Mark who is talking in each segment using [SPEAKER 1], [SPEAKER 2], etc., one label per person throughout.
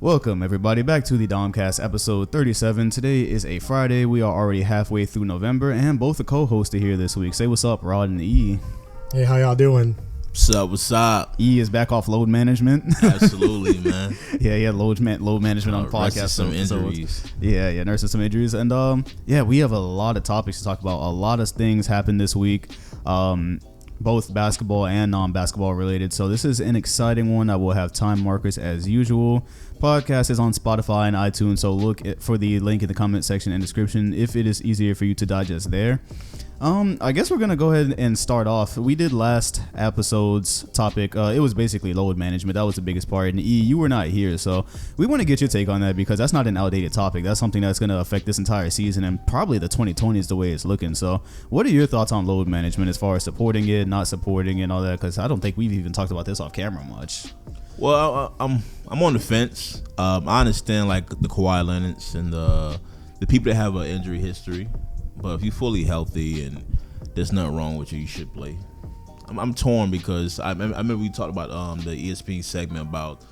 [SPEAKER 1] Welcome everybody back to the TheDomCast episode 37. Today is a Friday. We are already halfway through November, and both the co-hosts are here this week. Say what's up, Rod and E.
[SPEAKER 2] Hey, how y'all doing?
[SPEAKER 3] What's up?
[SPEAKER 1] E is back off load management.
[SPEAKER 3] Absolutely, man.
[SPEAKER 1] Yeah, he had load management on the podcast.
[SPEAKER 3] Some injuries.
[SPEAKER 1] Yeah, nursing some injuries. And we have a lot of topics to talk about. A lot of things happened this week. Both basketball and non-basketball related. So this is an exciting one. I will have time markers as usual. Podcast is on Spotify and iTunes, so look for the link in the comment section and description if it is easier for you to digest there. I guess we're going to go ahead and start off. We did last episode's topic. It was basically load management. That was the biggest part. And E, you were not here, so we want to get your take on that because that's not an outdated topic. That's something that's going to affect this entire season and probably the 2020s the way it's looking. So what are your thoughts on load management as far as supporting it, not supporting it, and all that? Because I don't think we've even talked about this off camera much.
[SPEAKER 3] Well, I'm on the fence. I understand like the Kawhi Leonards and the people that have an injury history. But if you're fully healthy and there's nothing wrong with you, you should play. I'm torn because I remember we talked about the ESPN segment about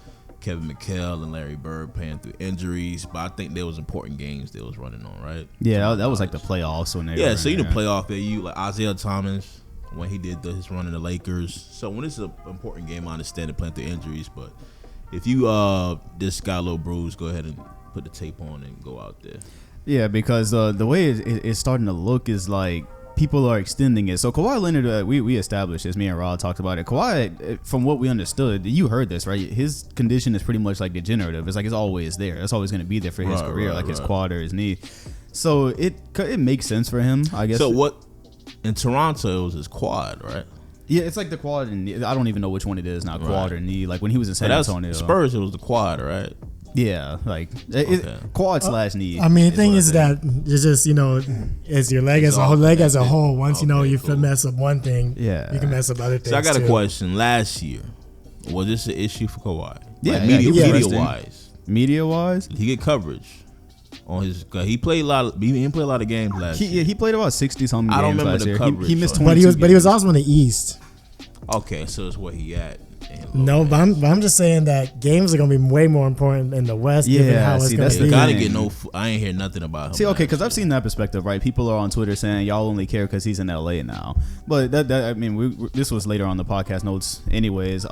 [SPEAKER 3] Kevin McHale and Larry Bird playing through injuries, but I think there was important games they was running on, right?
[SPEAKER 1] Yeah, that was like the playoffs when they were
[SPEAKER 3] so playoff there, you like Isaiah Thomas when he did his run in the Lakers. So when it's an important game, I understand it playing through injuries, but if you just got a little bruise, go ahead and put the tape on and go out there.
[SPEAKER 1] Yeah, because the way it's starting to look is like people are extending it. So Kawhi Leonard, we established this. Me and Rod talked about it. Kawhi, from what we understood, you heard this, right? His condition is pretty much like degenerative. It's like it's always there. It's always going to be there for his career, his quad or his knee. So it makes sense for him, I guess.
[SPEAKER 3] So what in Toronto it was his quad, right?
[SPEAKER 1] Yeah, it's like the quad and knee. I don't even know which one it is now, quad or knee. Like when he was in San Antonio.
[SPEAKER 3] Spurs, it was the quad, right?
[SPEAKER 1] Yeah, like quad / knee.
[SPEAKER 2] I mean, the thing is that it's just, it's your leg as a whole. Once you mess up one thing, you can mess up other things.
[SPEAKER 3] So I got a question. Last year, was this an issue for Kawhi? Yeah, like
[SPEAKER 1] media wise,
[SPEAKER 3] he get coverage on his. He played a lot. He didn't play a lot of games last year.
[SPEAKER 1] Yeah, he played about 60-something games.
[SPEAKER 3] I don't remember
[SPEAKER 1] last
[SPEAKER 3] the
[SPEAKER 1] year.
[SPEAKER 3] coverage.
[SPEAKER 1] He missed
[SPEAKER 2] 20. But he was also in the East.
[SPEAKER 3] Okay, so it's where he at.
[SPEAKER 2] No, but I'm just saying that games are gonna be way more important in the West. Given how it's gonna be.
[SPEAKER 3] Gotta get I ain't hear nothing about him.
[SPEAKER 1] See, okay, because I've seen that perspective, right? People are on Twitter saying y'all only care because he's in LA now, but this was later on the podcast notes, anyways.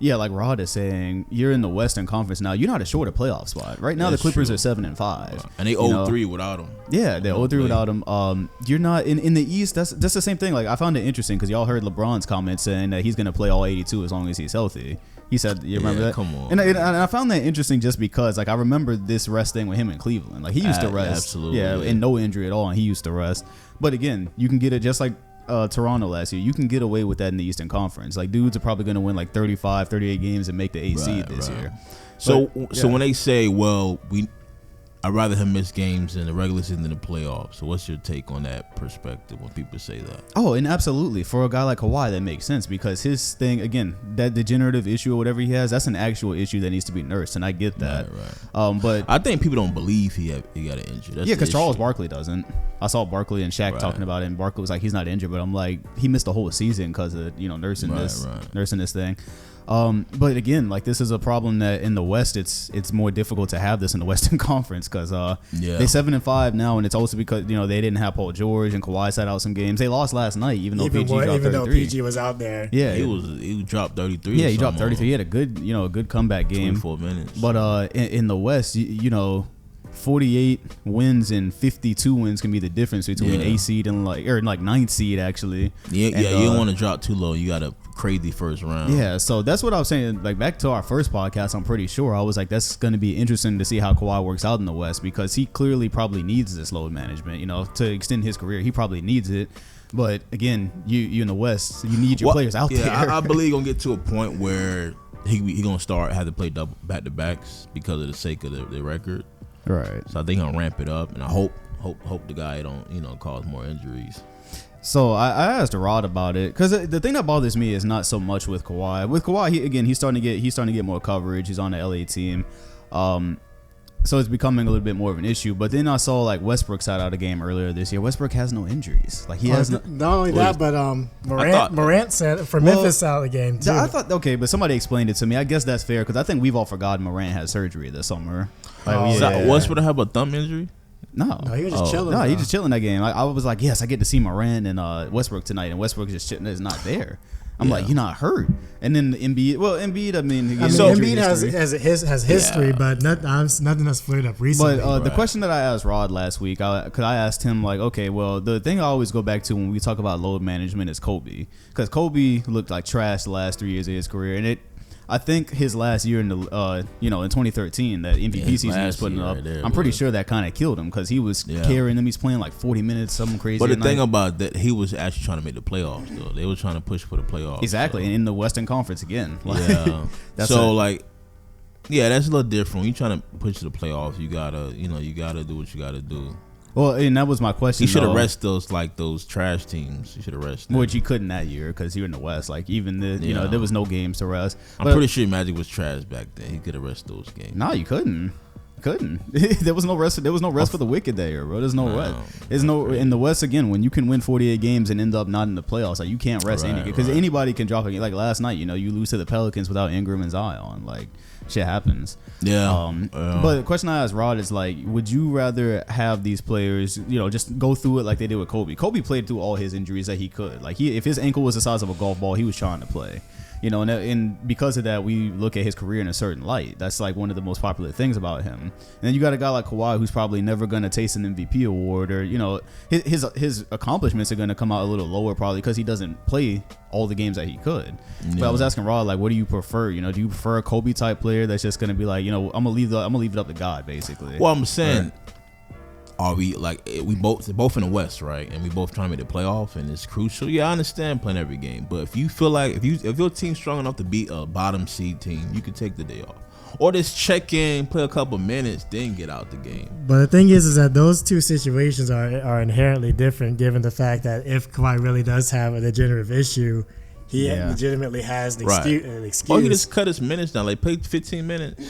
[SPEAKER 1] Yeah, like Rod is saying, you're in the Western Conference now. You're not assured a playoff spot right now. The Clippers are 7-5,
[SPEAKER 3] and they 0-3 without him.
[SPEAKER 1] Yeah, they're 0-3 without him. You're not in the East. That's the same thing. Like I found it interesting because y'all heard LeBron's comment saying that he's gonna play all 82 as long as he's healthy. He said, "You remember that?"
[SPEAKER 3] Come on.
[SPEAKER 1] And I found that interesting just because, like, I remember this rest thing with him in Cleveland. Like he used to rest,
[SPEAKER 3] absolutely,
[SPEAKER 1] and no injury at all, and he used to rest. But again, you can get it just like Toronto last year. You can get away with that in the Eastern Conference. Like dudes are probably going to win like 35, 38 games and make the 8th seed this year.
[SPEAKER 3] So when they say, well, I'd rather him miss games in the regular season than the playoffs. So what's your take on that perspective when people say that?
[SPEAKER 1] Oh, and absolutely. For a guy like Kawhi, that makes sense because his thing, again, that degenerative issue or whatever he has, that's an actual issue that needs to be nursed, and I get that.
[SPEAKER 3] Right.
[SPEAKER 1] But
[SPEAKER 3] I think people don't believe he got an injury. That's
[SPEAKER 1] because Charles Barkley doesn't. I saw Barkley and Shaq talking about it, and Barkley was like, he's not injured, but I'm like, he missed the whole season because of nursing this thing. But again, like this is a problem that in the West, it's more difficult to have this in the Western Conference because they're 7-5 now, and it's also because they didn't have Paul George and Kawhi sat out some games. They lost last night, even though PG dropped 33.
[SPEAKER 2] Though PG was out there.
[SPEAKER 1] Yeah,
[SPEAKER 3] he dropped 33.
[SPEAKER 1] Yeah, he dropped 33. He had a good comeback game.
[SPEAKER 3] 24 minutes.
[SPEAKER 1] But in the West, 48 wins and 52 wins can be the difference between 8th seed and like 9th seed actually.
[SPEAKER 3] You don't want to drop too low. You got a crazy first round.
[SPEAKER 1] Yeah, so that's what I was saying. Like back to our first podcast, I'm pretty sure I was like, that's going to be interesting to see how Kawhi works out in the West because he clearly probably needs this load management. To extend his career, he probably needs it. But again, you in the West, you need your players out there.
[SPEAKER 3] I believe gonna get to a point where he gonna have to play double back to backs because of the sake of the record.
[SPEAKER 1] Right.
[SPEAKER 3] So I think he'll ramp it up, and I hope the guy don't cause more injuries.
[SPEAKER 1] So I asked Rod about it because the thing that bothers me is not so much with Kawhi. With Kawhi, he's starting to get more coverage. He's on the LA team. So it's becoming a little bit more of an issue. But then I saw like Westbrook sat out a game earlier this year. Westbrook has no injuries. Like he has no.
[SPEAKER 2] Not only that, but Morant said for Memphis out the game too.
[SPEAKER 1] I thought but somebody explained it to me. I guess that's fair because I think we've all forgotten Morant had surgery this summer. Like,
[SPEAKER 3] Westbrook have a thumb injury?
[SPEAKER 1] No,
[SPEAKER 2] he was just chilling.
[SPEAKER 1] No, he just chilling that game. I was like, yes, I get to see Morant and Westbrook tonight, and Westbrook just is not there. I'm like, you're not hurt. And then Embiid, I mean,
[SPEAKER 2] Embiid has history, but nothing that's flared up recently.
[SPEAKER 1] But the question that I asked Rod last week, because I asked him like, okay, well, the thing I always go back to when we talk about load management is Kobe, because Kobe looked like trash the last 3 years of his career, and I think his last year in the in 2013, that MVP season he was putting up, I'm pretty sure that kind of killed him because he was carrying them. He's playing like 40 minutes, something crazy.
[SPEAKER 3] But the thing about that, he was actually trying to make the playoffs. Though they were trying to push for the playoffs.
[SPEAKER 1] Exactly, and in the Western Conference again.
[SPEAKER 3] That's a little different. When you trying to push to the playoffs, you gotta do what you gotta do.
[SPEAKER 1] Well, and that was my question.
[SPEAKER 3] He should arrest those trash teams. He should arrest them.
[SPEAKER 1] Which he couldn't that year because you're in the West. Like even there was no games to rest.
[SPEAKER 3] I'm pretty sure Magic was trash back then. He could arrest those games.
[SPEAKER 1] No, you couldn't. There was no rest. There was no rest for the wicked there, bro. There's no rest. There's no in the West again. When you can win 48 games and end up not in the playoffs, like you can't rest any because anybody can drop a game. Like last night, you lose to the Pelicans without Ingram and Zion. Like shit happens. But the question I asked Rod is like, would you rather have these players, just go through it like they did with Kobe? Kobe played through all his injuries that he could. Like if his ankle was the size of a golf ball, he was trying to play. And because of that, we look at his career in a certain light. That's like one of the most popular things about him. And then you got a guy like Kawhi who's probably never going to taste an MVP award, or his accomplishments are going to come out a little lower probably because he doesn't play all the games that he could. But I was asking Rod, like, what do you prefer? Do you prefer a Kobe type player that's just going to be like, I'm gonna leave it up to God basically?
[SPEAKER 3] Well, I'm saying. Are we we both in the West, right? And we both trying to make the playoff, and it's crucial. Yeah, I understand playing every game, but if you feel like if your team's strong enough to beat a bottom seed team, you can take the day off, or just check in, play a couple minutes, then get out the game.
[SPEAKER 2] But the thing is that those two situations are inherently different, given the fact that if Kawhi really does have a degenerative issue, he legitimately has an excuse.
[SPEAKER 3] Or he just cut his minutes down, like play 15 minutes.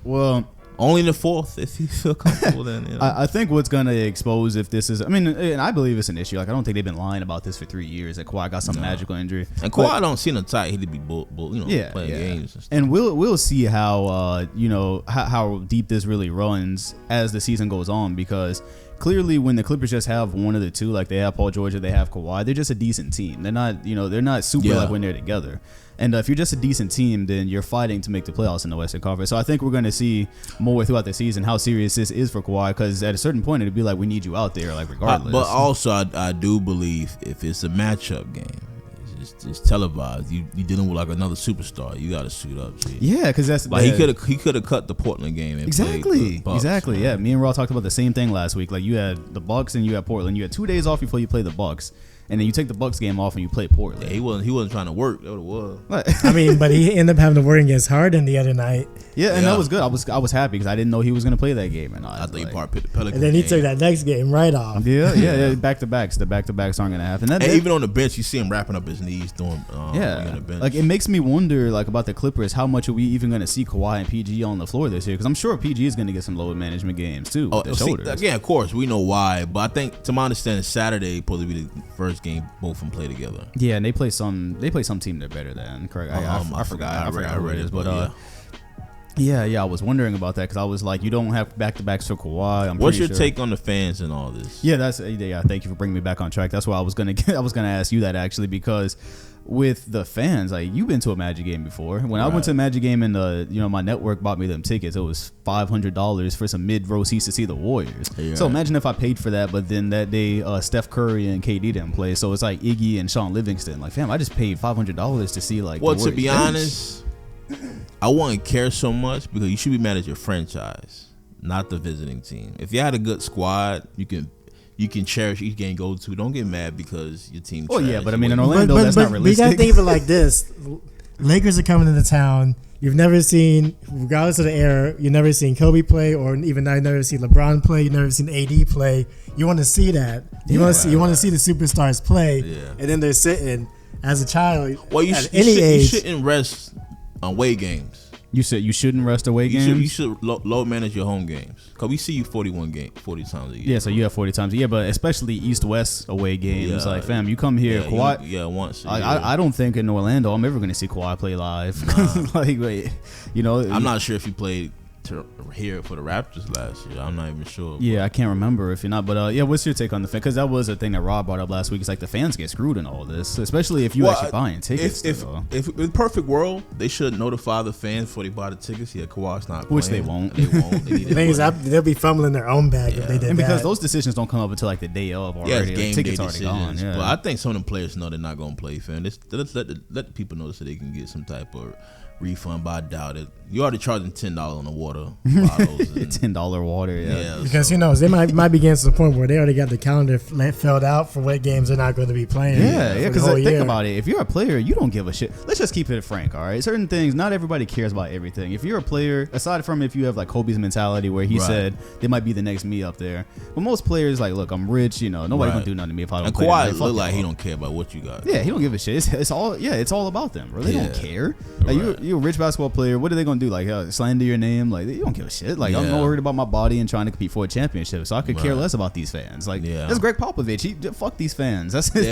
[SPEAKER 1] Well.
[SPEAKER 3] Only in the fourth, if you feel comfortable, then.
[SPEAKER 1] I think what's going to expose if this is, and I believe it's an issue. Like, I don't think they've been lying about this for 3 years. That Kawhi got some magical injury,
[SPEAKER 3] and Kawhi don't seem to tight. He'd be, playing games.
[SPEAKER 1] And we'll see how how deep this really runs as the season goes on, because clearly when the Clippers just have one of the two, like they have Paul George or they have Kawhi, they're just a decent team. They're not super like when they're together. And if you're just a decent team, then you're fighting to make the playoffs in the Western Conference. So I think we're going to see more throughout the season how serious this is for Kawhi, because at a certain point it'd be like, we need you out there, like regardless.
[SPEAKER 3] But also I do believe if it's a matchup game, it's televised. You dealing with like another superstar. You got to suit up. G.
[SPEAKER 1] Yeah, because that's
[SPEAKER 3] like he could have cut the Portland game. And
[SPEAKER 1] exactly.
[SPEAKER 3] Bucks,
[SPEAKER 1] exactly. Yeah, me and Raw talked about the same thing last week. Like you had the Bucks and you had Portland. You had 2 days off before you play the Bucks. And then you take the Bucks game off and you play Portland.
[SPEAKER 3] Yeah, he wasn't trying to work. That was.
[SPEAKER 2] But he ended up having to work against Harden the other night.
[SPEAKER 1] Yeah, and that was good. I was happy because I didn't know he was going to play that game or not.
[SPEAKER 3] I thought he part picked the Pelicans.
[SPEAKER 2] And then he took that next game right off.
[SPEAKER 1] Yeah. Back to backs. The back to backs aren't going to happen.
[SPEAKER 3] And even on the bench, you see him wrapping up his knees doing. On the bench.
[SPEAKER 1] Like it makes me wonder, like about the Clippers, how much are we even going to see Kawhi and PG on the floor this year? Because I'm sure PG is going to get some load management games too.
[SPEAKER 3] Again, of course, we know why, but I think to my understanding, Saturday probably be the first game both of them play together.
[SPEAKER 1] Yeah, and they play some team they're better than. Correct. I forgot who it is, but I was wondering about that because I was like, you don't have back to backs for Kawhi.
[SPEAKER 3] What's your take on the fans and all this?
[SPEAKER 1] Yeah, thank you for bringing me back on track. That's why I was gonna ask you that actually, because with the fans, like you've been to a Magic game before. When I went to a Magic game and my network bought me them tickets, it was $500 for some mid-row seats to see the Warriors. Yeah. So imagine if I paid for that, but then that day Steph Curry and KD didn't play, so it's like Iggy and Sean Livingston. Like, fam, I just paid $500 to see like.
[SPEAKER 3] Well, to be honest, I wouldn't care so much because you should be mad at your franchise, not the visiting team. If you had a good squad, you can cherish each game you go to. Don't get mad because your team.
[SPEAKER 1] Oh yeah, but I mean in Orlando, that's not realistic.
[SPEAKER 2] You gotta think of it like this: Lakers are coming into town. You've never seen, regardless of the era, you've never seen Kobe play, or even now you've never seen LeBron play. You've never seen AD play. You want to see that. You want to see the superstars play, and then they're sitting as a child.
[SPEAKER 3] Well, you shouldn't rest on away games.
[SPEAKER 1] You said you shouldn't rest away games.
[SPEAKER 3] You should load manage your home games, because we see you 40 times a year.
[SPEAKER 1] Yeah, so you have 40 times a year, but especially East-West away games. Like, fam, you come here, Kawhi.
[SPEAKER 3] Once.
[SPEAKER 1] I don't think in Orlando I'm ever going to see Kawhi play live. Like, wait, I'm
[SPEAKER 3] not sure if he played here for the Raptors last year. I'm not even sure.
[SPEAKER 1] Yeah, I can't remember if you're not. But what's your take on the fan? Because that was a thing that Rob brought up last week. It's like the fans get screwed in all this, especially if you actually buying tickets.
[SPEAKER 3] If in perfect world, they should notify the fans before they buy the tickets. Yeah, Kawhi's not playing.
[SPEAKER 1] Which they won't.
[SPEAKER 3] They won't.
[SPEAKER 2] The thing is, they'll be fumbling their own bag if they did
[SPEAKER 1] and because
[SPEAKER 2] that.
[SPEAKER 1] those decisions don't come up until like the day of already.
[SPEAKER 3] Yeah, it's game
[SPEAKER 1] tickets
[SPEAKER 3] day
[SPEAKER 1] already
[SPEAKER 3] decisions.
[SPEAKER 1] gone. Yeah.
[SPEAKER 3] But I think some of them players know they're not going to play, fam. Let's let the people know so they can get some type of refund, but I doubt it. You already charging $10 on the water bottles.
[SPEAKER 1] $10 water, yeah.
[SPEAKER 2] Because they might be getting to the point where they already got the calendar filled out for what games they're not going to be playing.
[SPEAKER 1] Yeah, because think about it. If you're a player, you don't give a shit. Let's just keep it frank, all right? Certain things, not everybody cares about everything. If you're a player, aside from if you have like Kobe's mentality where he said they might be the next me up there, but most players like, look, I'm rich, nobody's gonna do nothing to me if I don't play.
[SPEAKER 3] And Kawhi look like he don't care about what you got.
[SPEAKER 1] Yeah, he don't give a shit. It's all about them, bro. They don't care. Like you're a rich basketball player. What are they gonna do? Like slander your name? Like they don't give a shit. Like I'm not worried about my body and trying to compete for a championship, so I could care less about these fans. Like that's Greg Popovich. He fuck these fans. That's that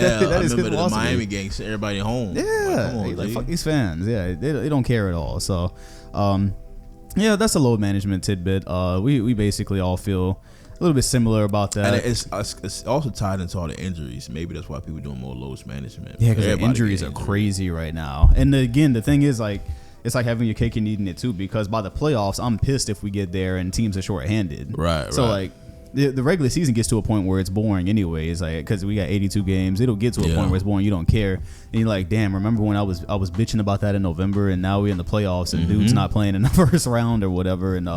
[SPEAKER 1] is his
[SPEAKER 3] philosophy. The Miami gang sent everybody home.
[SPEAKER 1] Yeah, like fuck these fans. Yeah, they don't care at all. So, that's a load management tidbit. We basically all feel a little bit similar about that.
[SPEAKER 3] And it's also tied into all the injuries. Maybe that's why people doing more load management.
[SPEAKER 1] Yeah, because the injuries are crazy right now. And again, the thing is like, it's like having your cake and eating it too, because by the playoffs, I'm pissed if we get there and teams are shorthanded.
[SPEAKER 3] Right.
[SPEAKER 1] So like the regular season gets to a point where it's boring anyways, like because we got 82 games. It'll get to a point where it's boring. You don't care, and you're like, damn. Remember when I was bitching about that in November, and now we're in the playoffs and dude's not playing in the first round or whatever, and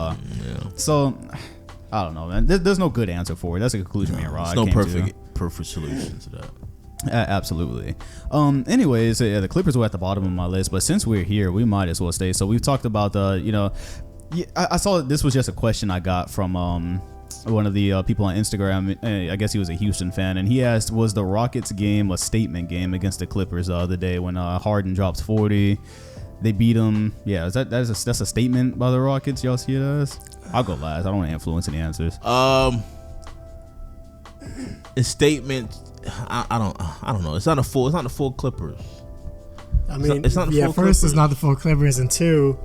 [SPEAKER 1] so. I don't know, man. There's no good answer for it. That's a conclusion me and Rod.
[SPEAKER 3] There's no perfect solution to that.
[SPEAKER 1] Absolutely. Anyways, the Clippers were at the bottom of my list, but since we're here, we might as well stay. So we've talked about I saw this was just a question I got from one of the people on Instagram. I guess he was a Houston fan, and he asked, was the Rockets game a statement game against the Clippers the other day when Harden drops 40? They beat them. Yeah, that's a statement by the Rockets. Y'all see it as? I'll go last. I don't want to influence any answers.
[SPEAKER 3] A statement. I don't know. It's not the full Clippers.
[SPEAKER 2] I mean,
[SPEAKER 3] it's not the full
[SPEAKER 2] first
[SPEAKER 3] Clippers.
[SPEAKER 2] It's not the full Clippers, and two,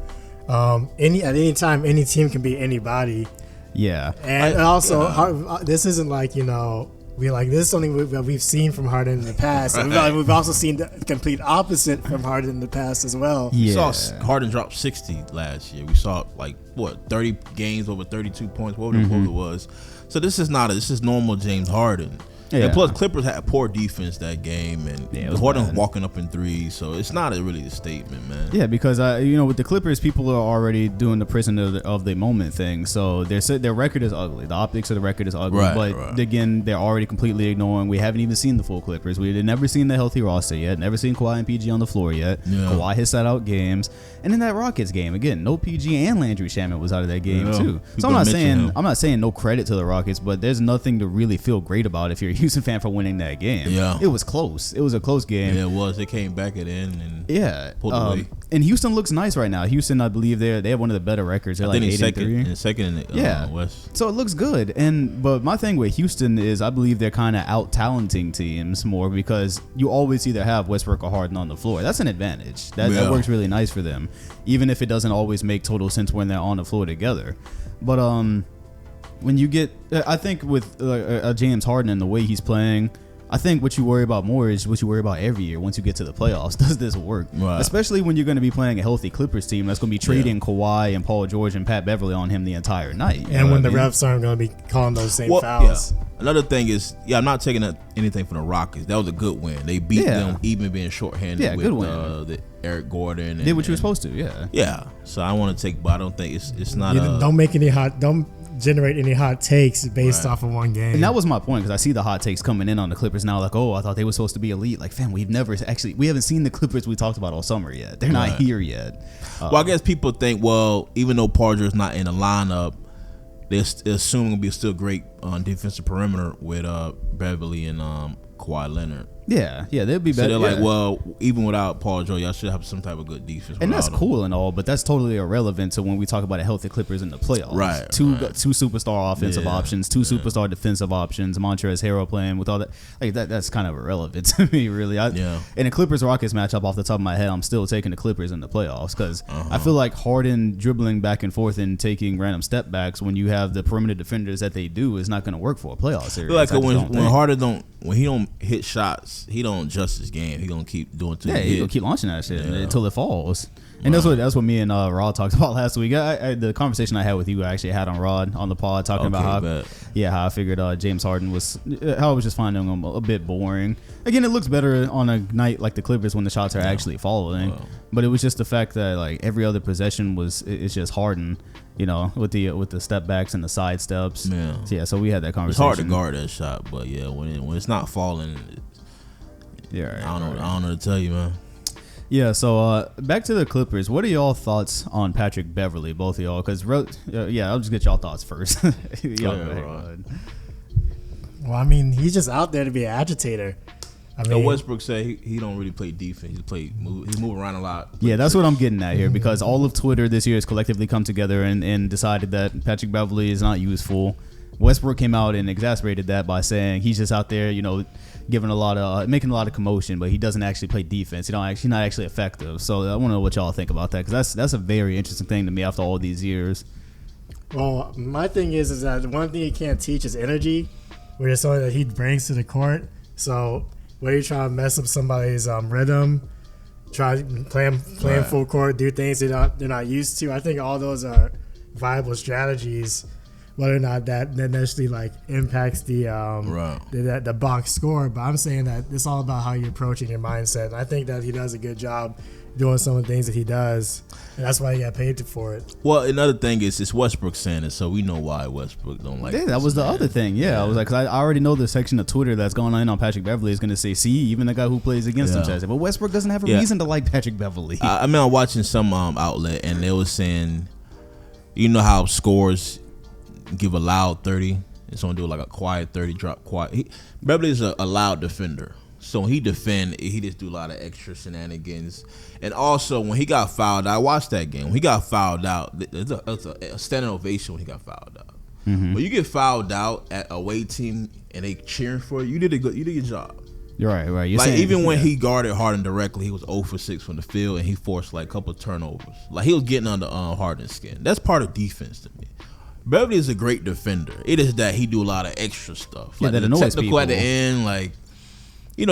[SPEAKER 2] at any time any team can beat anybody.
[SPEAKER 1] Yeah,
[SPEAKER 2] and also this isn't like this is something that we've seen from Harden in the past. Right. We've also seen the complete opposite from Harden in the past as well.
[SPEAKER 3] Yeah. We saw Harden drop 60 last year. We saw 30 games over 32 points, whatever it was. So this is normal James Harden. Yeah. And plus, Clippers had poor defense that game, and Harden's walking up in threes, so it's not really a statement, man.
[SPEAKER 1] Yeah, because with the Clippers, people are already doing the prison of the moment thing, so their record is ugly. The optics of the record is ugly, but again, they're already completely ignoring. We haven't even seen the full Clippers. We've never seen the healthy roster yet. Never seen Kawhi and PG on the floor yet. Yeah. Kawhi has sat out games, and in that Rockets game, again, no PG and Landry Shamet was out of that game too. So I'm not saying no credit to the Rockets, but there's nothing to really feel great about if you're a Houston fan for winning that game. Yeah, it was close. It was a close game.
[SPEAKER 3] Yeah, it was. They came back at the end and pulled away.
[SPEAKER 1] And Houston looks nice right now. Houston, I believe they have one of the better records. They're like 8-3.
[SPEAKER 3] Second in the West.
[SPEAKER 1] So it looks good. But my thing with Houston is I believe they're kind of out talenting teams more because you always either have Westbrook or Harden on the floor. That's an advantage. That works really nice for them, even if it doesn't always make total sense when they're on the floor together. But when you get, I think with James Harden and the way he's playing, I think what you worry about more is what you worry about every year once you get to the playoffs. Does this work? Right. Especially when you're going to be playing a healthy Clippers team that's going to be trading Kawhi and Paul George and Pat Beverly on him the entire night.
[SPEAKER 2] And when the refs aren't going to be calling those same fouls.
[SPEAKER 3] Yeah. Another thing is, I'm not taking anything from the Rockets. That was a good win. They beat them even being shorthanded with the Eric Gordon.
[SPEAKER 1] Did what you were supposed to,
[SPEAKER 3] Yeah. So I want to take, but I don't think it's not.
[SPEAKER 2] Don't generate any hot takes based off of one game.
[SPEAKER 1] And that was my point, because I see the hot takes coming in on the Clippers now, like, I thought they were supposed to be elite. Like, fam, we haven't seen the Clippers we talked about all summer yet. They're not here yet.
[SPEAKER 3] Well, I guess people think, even though Paul George's not in the lineup, they're assuming it'll be still great on defensive perimeter with Beverly and Kawhi Leonard.
[SPEAKER 1] Yeah, they'd be
[SPEAKER 3] So
[SPEAKER 1] better.
[SPEAKER 3] they're like,
[SPEAKER 1] yeah.
[SPEAKER 3] well, even without Paul George, y'all should have some type of good defense.
[SPEAKER 1] And that's
[SPEAKER 3] without him.
[SPEAKER 1] cool and all, but that's totally irrelevant to when we talk about a healthy Clippers in the playoffs.
[SPEAKER 3] Right,
[SPEAKER 1] Two
[SPEAKER 3] right.
[SPEAKER 1] two superstar offensive
[SPEAKER 3] Yeah,
[SPEAKER 1] options, two superstar defensive options. Montrezl Harrell playing with all that. Like that's kind of irrelevant to me, really.
[SPEAKER 3] Yeah.
[SPEAKER 1] In a Clippers Rockets matchup, off the top of my head, I'm still taking the Clippers in the playoffs because I feel like Harden dribbling back and forth and taking random step backs when you have the perimeter defenders that they do is not going to work for a playoff series.
[SPEAKER 3] I feel like
[SPEAKER 1] I just don't
[SPEAKER 3] when
[SPEAKER 1] think.
[SPEAKER 3] Harden when he don't hit shots, he don't adjust his game. He gonna keep doing
[SPEAKER 1] Yeah,
[SPEAKER 3] he
[SPEAKER 1] you
[SPEAKER 3] hit.
[SPEAKER 1] gonna keep launching that shit until it falls. And that's what me and Rod talked about last week. The conversation I had with you, I actually had on Rod on the pod talking about how I figured James Harden was, how I was just finding him a bit boring. Again, it looks better on a night like the Clippers when the shots are actually falling. But it was just the fact that like every other possession it's just Harden, with the step backs and the side steps.
[SPEAKER 3] Yeah.
[SPEAKER 1] So we had that
[SPEAKER 3] It's
[SPEAKER 1] conversation.
[SPEAKER 3] hard to guard that shot, but yeah, when it's not falling, I don't know what to tell you, man.
[SPEAKER 1] Yeah, so back to the Clippers. What are y'all thoughts on Patrick Beverley, both of y'all? Because, I'll just get y'all thoughts first. Go ahead.
[SPEAKER 2] Well, I mean, he's just out there to be an agitator. I mean,
[SPEAKER 3] Westbrook said he don't really play defense. He's moving around a lot.
[SPEAKER 1] Yeah, that's what I'm getting at here because all of Twitter this year has collectively come together and decided that Patrick Beverley is not useful. Westbrook came out and exacerbated that by saying he's just out there, making a lot of commotion, but he doesn't actually play defense. He's not actually effective. So I want to know what y'all think about that because that's a very interesting thing to me after all these years.
[SPEAKER 2] Well, my thing is that the one thing he can't teach is energy, which is something that he brings to the court. So where you try to mess up somebody's rhythm, try playing full court, do things they're not used to. I think all those are viable strategies. Whether or not that necessarily like impacts the box score, but I'm saying that it's all about how you're approaching your mindset. And I think that he does a good job doing some of the things that he does, and that's why he got paid for it.
[SPEAKER 3] Well, another thing is it's Westbrook saying it, so we know why Westbrook don't like.
[SPEAKER 1] Yeah, that was the other thing. Yeah, I was like, cause I already know the section of Twitter that's going on Patrick Beverley is going to say, see, even the guy who plays against him says it. But Westbrook doesn't have a reason to like Patrick Beverley.
[SPEAKER 3] I mean, I'm watching some outlet, and they was saying, how scores give a loud 30. It's gonna do like a quiet 30, drop quiet. Beverly is a loud defender, so when he defend, he just do a lot of extra shenanigans. And also when he got fouled, I watched that game. When he got fouled out, it's a standing ovation when he got fouled out. When you get fouled out at a away team and they cheering for you, you did your job.
[SPEAKER 1] You're right. You're
[SPEAKER 3] like
[SPEAKER 1] saying,
[SPEAKER 3] even when he guarded Harden directly, he was 0 for 6 from the field, and he forced like a couple of turnovers. Like he was getting under Harden's skin. That's part of defense to me. Beverly is a great defender. It is that he do a lot of extra stuff.
[SPEAKER 1] Yeah,
[SPEAKER 3] Like
[SPEAKER 1] that
[SPEAKER 3] the
[SPEAKER 1] annoys
[SPEAKER 3] technical
[SPEAKER 1] people.
[SPEAKER 3] at the end, like,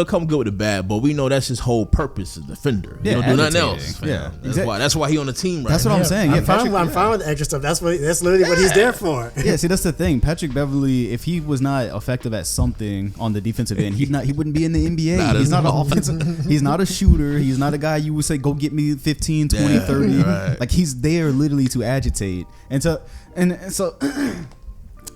[SPEAKER 3] come good with the bad, but we know that's his whole purpose as a defender. He don't do nothing else. Fam.
[SPEAKER 1] Yeah,
[SPEAKER 3] That's why he on the team right
[SPEAKER 1] That's
[SPEAKER 3] now.
[SPEAKER 1] what I'm saying.
[SPEAKER 2] I'm fine with the extra stuff. That's literally what he's there for.
[SPEAKER 1] Yeah, see, that's the thing. Patrick Beverley, if he was not effective at something on the defensive end, he wouldn't be in the NBA. He's not an offensive. He's not a shooter. He's not a guy you would say, go get me 15, 20, 30.
[SPEAKER 3] Right.
[SPEAKER 1] Like, he's there literally to agitate. And so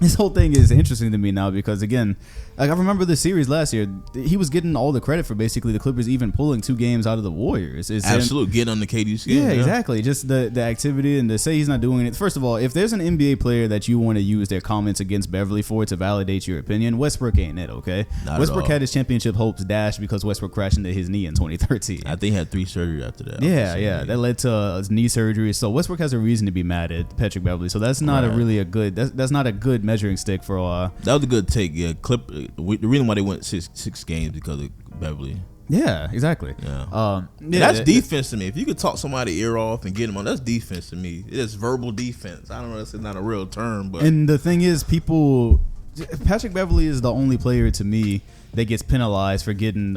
[SPEAKER 1] this whole thing is interesting to me now because, again, like I remember the series last year, he was getting all the credit for basically the Clippers even pulling 2 games out of the Warriors.
[SPEAKER 3] Absolutely, getting on the KD skin.
[SPEAKER 1] Yeah, exactly. Just the activity and to say he's not doing it. First of all, if there's an NBA player that you want to use their comments against Beverly for to validate your opinion, Westbrook ain't it, okay? Westbrook had his championship hopes dashed because Westbrook crashed into his knee in 2013.
[SPEAKER 3] I think he had 3 surgeries after that.
[SPEAKER 1] Yeah. That led to knee surgery. So Westbrook has a reason to be mad at Patrick Beverly. So that's not that's not a good measuring stick for
[SPEAKER 3] that was a good take. Yeah, the reason why they went six games because of Beverly.
[SPEAKER 1] Yeah, exactly.
[SPEAKER 3] That's defense to me. If you could talk somebody's ear off and get them on, that's defense to me. It's verbal defense. I don't know. It's not a real term, but
[SPEAKER 1] and the thing is, Patrick Beverly is the only player to me that gets penalized for getting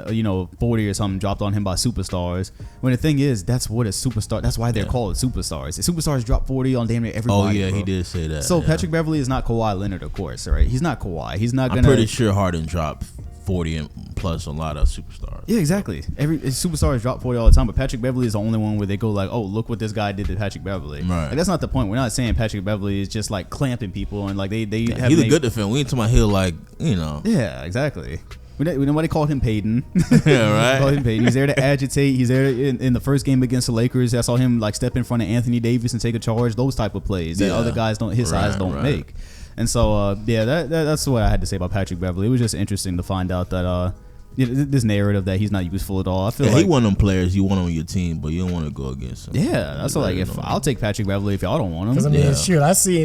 [SPEAKER 1] 40 or something dropped on him by superstars. When the thing is, that's what a superstar. That's why they're called superstars. Superstars drop 40 on damn near everybody.
[SPEAKER 3] Oh yeah,
[SPEAKER 1] bro.
[SPEAKER 3] he did say that.
[SPEAKER 1] So Patrick Beverly is not Kawhi Leonard, of course. Right? He's not Kawhi. He's not gonna.
[SPEAKER 3] I'm pretty sure Harden dropped 40 and plus on a lot of superstars.
[SPEAKER 1] Yeah, exactly. Every superstars drop 40 all the time, but Patrick Beverly is the only one where they go like, "Oh, look what this guy did to Patrick Beverly."
[SPEAKER 3] Right.
[SPEAKER 1] Like, that's not the point. We're not saying Patrick Beverly is just like clamping people and like they have.
[SPEAKER 3] He's a good defender. We ain't talking about Hill like
[SPEAKER 1] Yeah, exactly. Nobody called him Peyton.
[SPEAKER 3] Yeah, right.
[SPEAKER 1] Called him Peyton. He's there to agitate. He's there in the first game against the Lakers. I saw him like step in front of Anthony Davis and take a charge. Those type of plays that other guys his size don't make. And so that's what I had to say about Patrick Beverly. It was just interesting to find out that this narrative that he's not useful at all. I feel like
[SPEAKER 3] he one of them players you want on your team, but you don't want to go against him.
[SPEAKER 1] Yeah, that's like if I'll take Patrick Beverley if y'all don't want him.
[SPEAKER 2] Because I mean, shoot,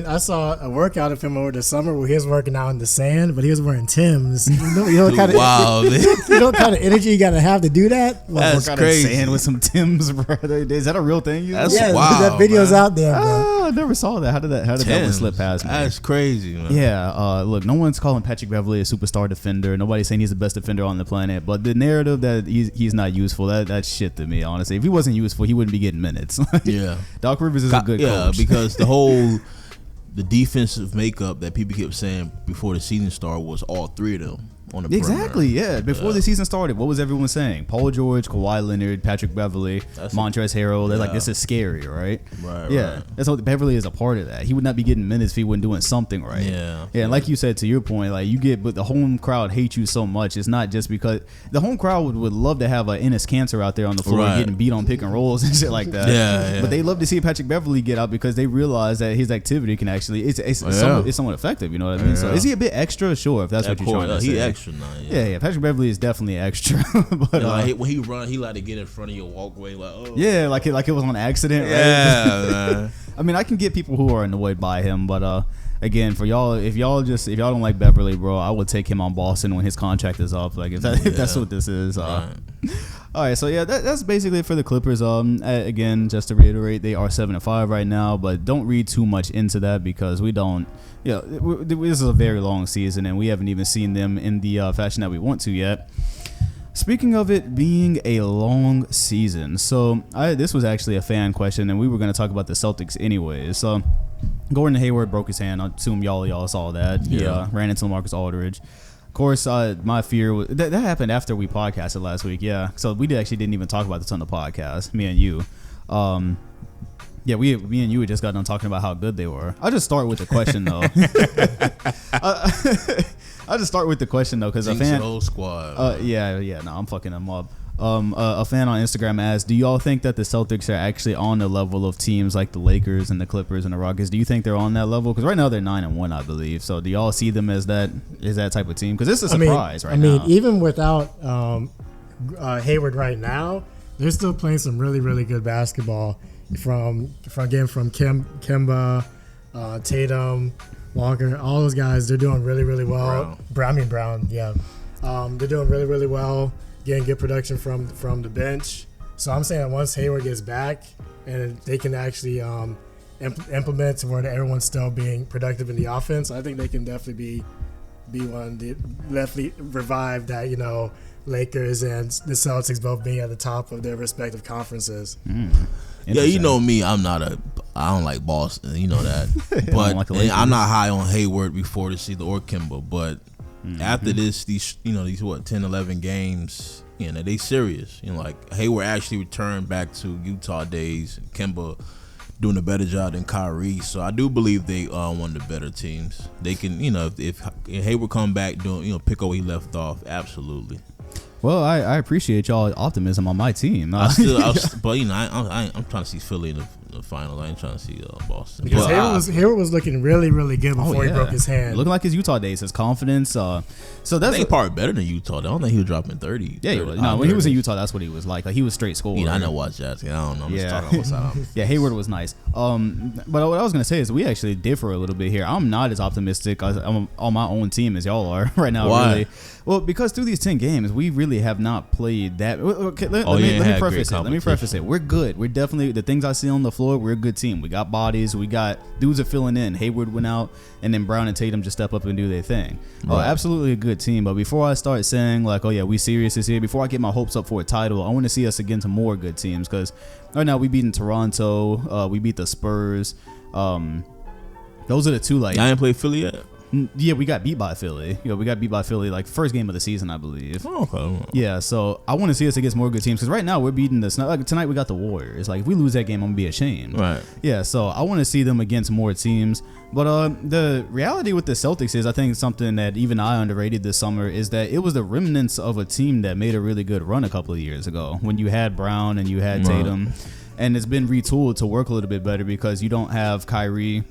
[SPEAKER 2] I saw a workout of him over the summer where he was working out in the sand, but he was wearing Timbs. You know what kind of you know what kind of energy you got to have to do that?
[SPEAKER 3] That's crazy.
[SPEAKER 1] Sand with some Timbs, bro. Is that a real thing?
[SPEAKER 3] That's wild.
[SPEAKER 2] That video's out there, bro.
[SPEAKER 1] Oh, I never saw that. How did that one slip past me?
[SPEAKER 3] That's crazy, man.
[SPEAKER 1] Yeah, look, no one's calling Patrick Beverley a superstar defender. Nobody's saying he's the best defender on the planet. But the narrative that he's not useful, that's shit to me, honestly. If he wasn't useful, he wouldn't be getting minutes.
[SPEAKER 3] Yeah.
[SPEAKER 1] Doc Rivers is a good coach.
[SPEAKER 3] Because the defensive makeup that people kept saying before the season started was all three of them on the
[SPEAKER 1] exactly,
[SPEAKER 3] perimeter.
[SPEAKER 1] yeah. Before the season started, what was everyone saying? Paul George, Kawhi Leonard, Patrick Beverley, Montrezl Harrell. They're like, this is scary, right?
[SPEAKER 3] Right.
[SPEAKER 1] Yeah.
[SPEAKER 3] Right.
[SPEAKER 1] That's what Beverley is a part of that. He would not be getting minutes if he wasn't doing something right.
[SPEAKER 3] Yeah.
[SPEAKER 1] Yeah. And like you said, to your point, like but the home crowd hates you so much. It's not just because the home crowd would love to have an Enes Cancer out there on the floor getting beat on pick and rolls and shit like that.
[SPEAKER 3] Yeah.
[SPEAKER 1] But they love to see Patrick Beverley get out because they realize that his activity can actually it's somewhat effective. You know what I mean? So is he a bit extra? Sure, if that's what you're trying to say.
[SPEAKER 3] He extra now.
[SPEAKER 1] Yeah. Patrick Beverley is definitely extra. But
[SPEAKER 3] when he run, he like to get in front of your walkway, like
[SPEAKER 1] like it was on accident.
[SPEAKER 3] Yeah, man.
[SPEAKER 1] I mean, I can get people who are annoyed by him, but again, for y'all, if y'all don't like Beverley, bro, I would take him on Boston when his contract is up. Like if that's what this is. Right. All right, so yeah, that's basically it for the Clippers. Again, just to reiterate, they are 7-5 right now, but don't read too much into that because we don't. Yeah, this is a very long season, and we haven't even seen them in the fashion that we want to yet. Speaking of it being a long season, so this was actually a fan question, and we were going to talk about the Celtics anyways. So Gordon Hayward broke his hand. I assume y'all saw that. He ran into LaMarcus Aldridge. Of course, my fear was that happened after we podcasted last week. Yeah, so we actually didn't even talk about this on the podcast, me and you. Yeah, me and you had just got done talking about how good they were. I'll just start with the question though. I'll just start with the question though, because a fan.
[SPEAKER 3] Old squad.
[SPEAKER 1] No, I'm fucking them up. A fan on Instagram asked, "Do y'all think that the Celtics are actually on the level of teams like the Lakers and the Clippers and the Rockets? Do you think they're on that level? Because right now they're 9-1, I believe. So do y'all see them as that type of team? Because it's a surprise now. I mean,
[SPEAKER 2] even without Hayward right now, they're still playing some really, really good basketball. From Kemba, Tatum, Walker, all those guys, they're doing really, really well. Brown, yeah. They're doing really, really well, getting good production from the bench. So I'm saying that once Hayward gets back and they can actually implement to where everyone's still being productive in the offense, I think they can definitely be one to definitely revive that, Lakers and the Celtics both being at the top of their respective conferences.
[SPEAKER 3] Yeah, you know me, I don't like Boston, you know that. But I'm not high on Hayward before the season or Kemba. But after these 10, 11 games, they serious. Like Hayward actually returned back to Utah days, and Kemba doing a better job than Kyrie. So I do believe they are one of the better teams. They can, if Hayward come back doing, pick up where he left off, absolutely.
[SPEAKER 1] Well, I appreciate y'all optimism on my team.
[SPEAKER 3] But I'm trying to see Philly in the final. I ain't trying to see Boston.
[SPEAKER 2] Because Hayward was looking really, really good before he broke his hand.
[SPEAKER 1] Looking like his Utah days, his confidence. So that's
[SPEAKER 3] probably better than Utah. I don't think he was dropping 30.
[SPEAKER 1] Yeah, 30, when he was in Utah, that's what he was like. Like he was straight scorer.
[SPEAKER 3] I know watch that. I don't know. I'm just talking what's up.
[SPEAKER 1] Yeah, Hayward was nice. But what I was gonna say is we actually differ a little bit here. I'm not as optimistic on my own team as y'all are right now.
[SPEAKER 3] Why?
[SPEAKER 1] Really. Well, because through these 10 games, we really have not played that. Okay, let me preface it. We're good. We're definitely, the things I see on the floor, we're a good team. We got bodies. We got dudes are filling in. Hayward went out, and then Brown and Tatum just step up and do their thing. Right. Absolutely a good team. But before I start saying, like, oh, yeah, we serious this year, before I get my hopes up for a title, I want to see us against more good teams. Because right now we beat in Toronto. We beat the Spurs. Those are the two, like.
[SPEAKER 3] I ain't played Philly yet.
[SPEAKER 1] Yeah, we got beat by Philly. We got beat by Philly like first game of the season, I believe.
[SPEAKER 3] Oh, okay.
[SPEAKER 1] Yeah, so I want to see us against more good teams because right now we're beating the like tonight we got the Warriors. Like if we lose that game, I'm gonna be ashamed.
[SPEAKER 3] Right.
[SPEAKER 1] Yeah, so I want to see them against more teams. But the reality with the Celtics is, I think something that even I underrated this summer is that it was the remnants of a team that made a really good run a couple of years ago when you had Brown and you had Tatum, and it's been retooled to work a little bit better because you don't have Kyrie.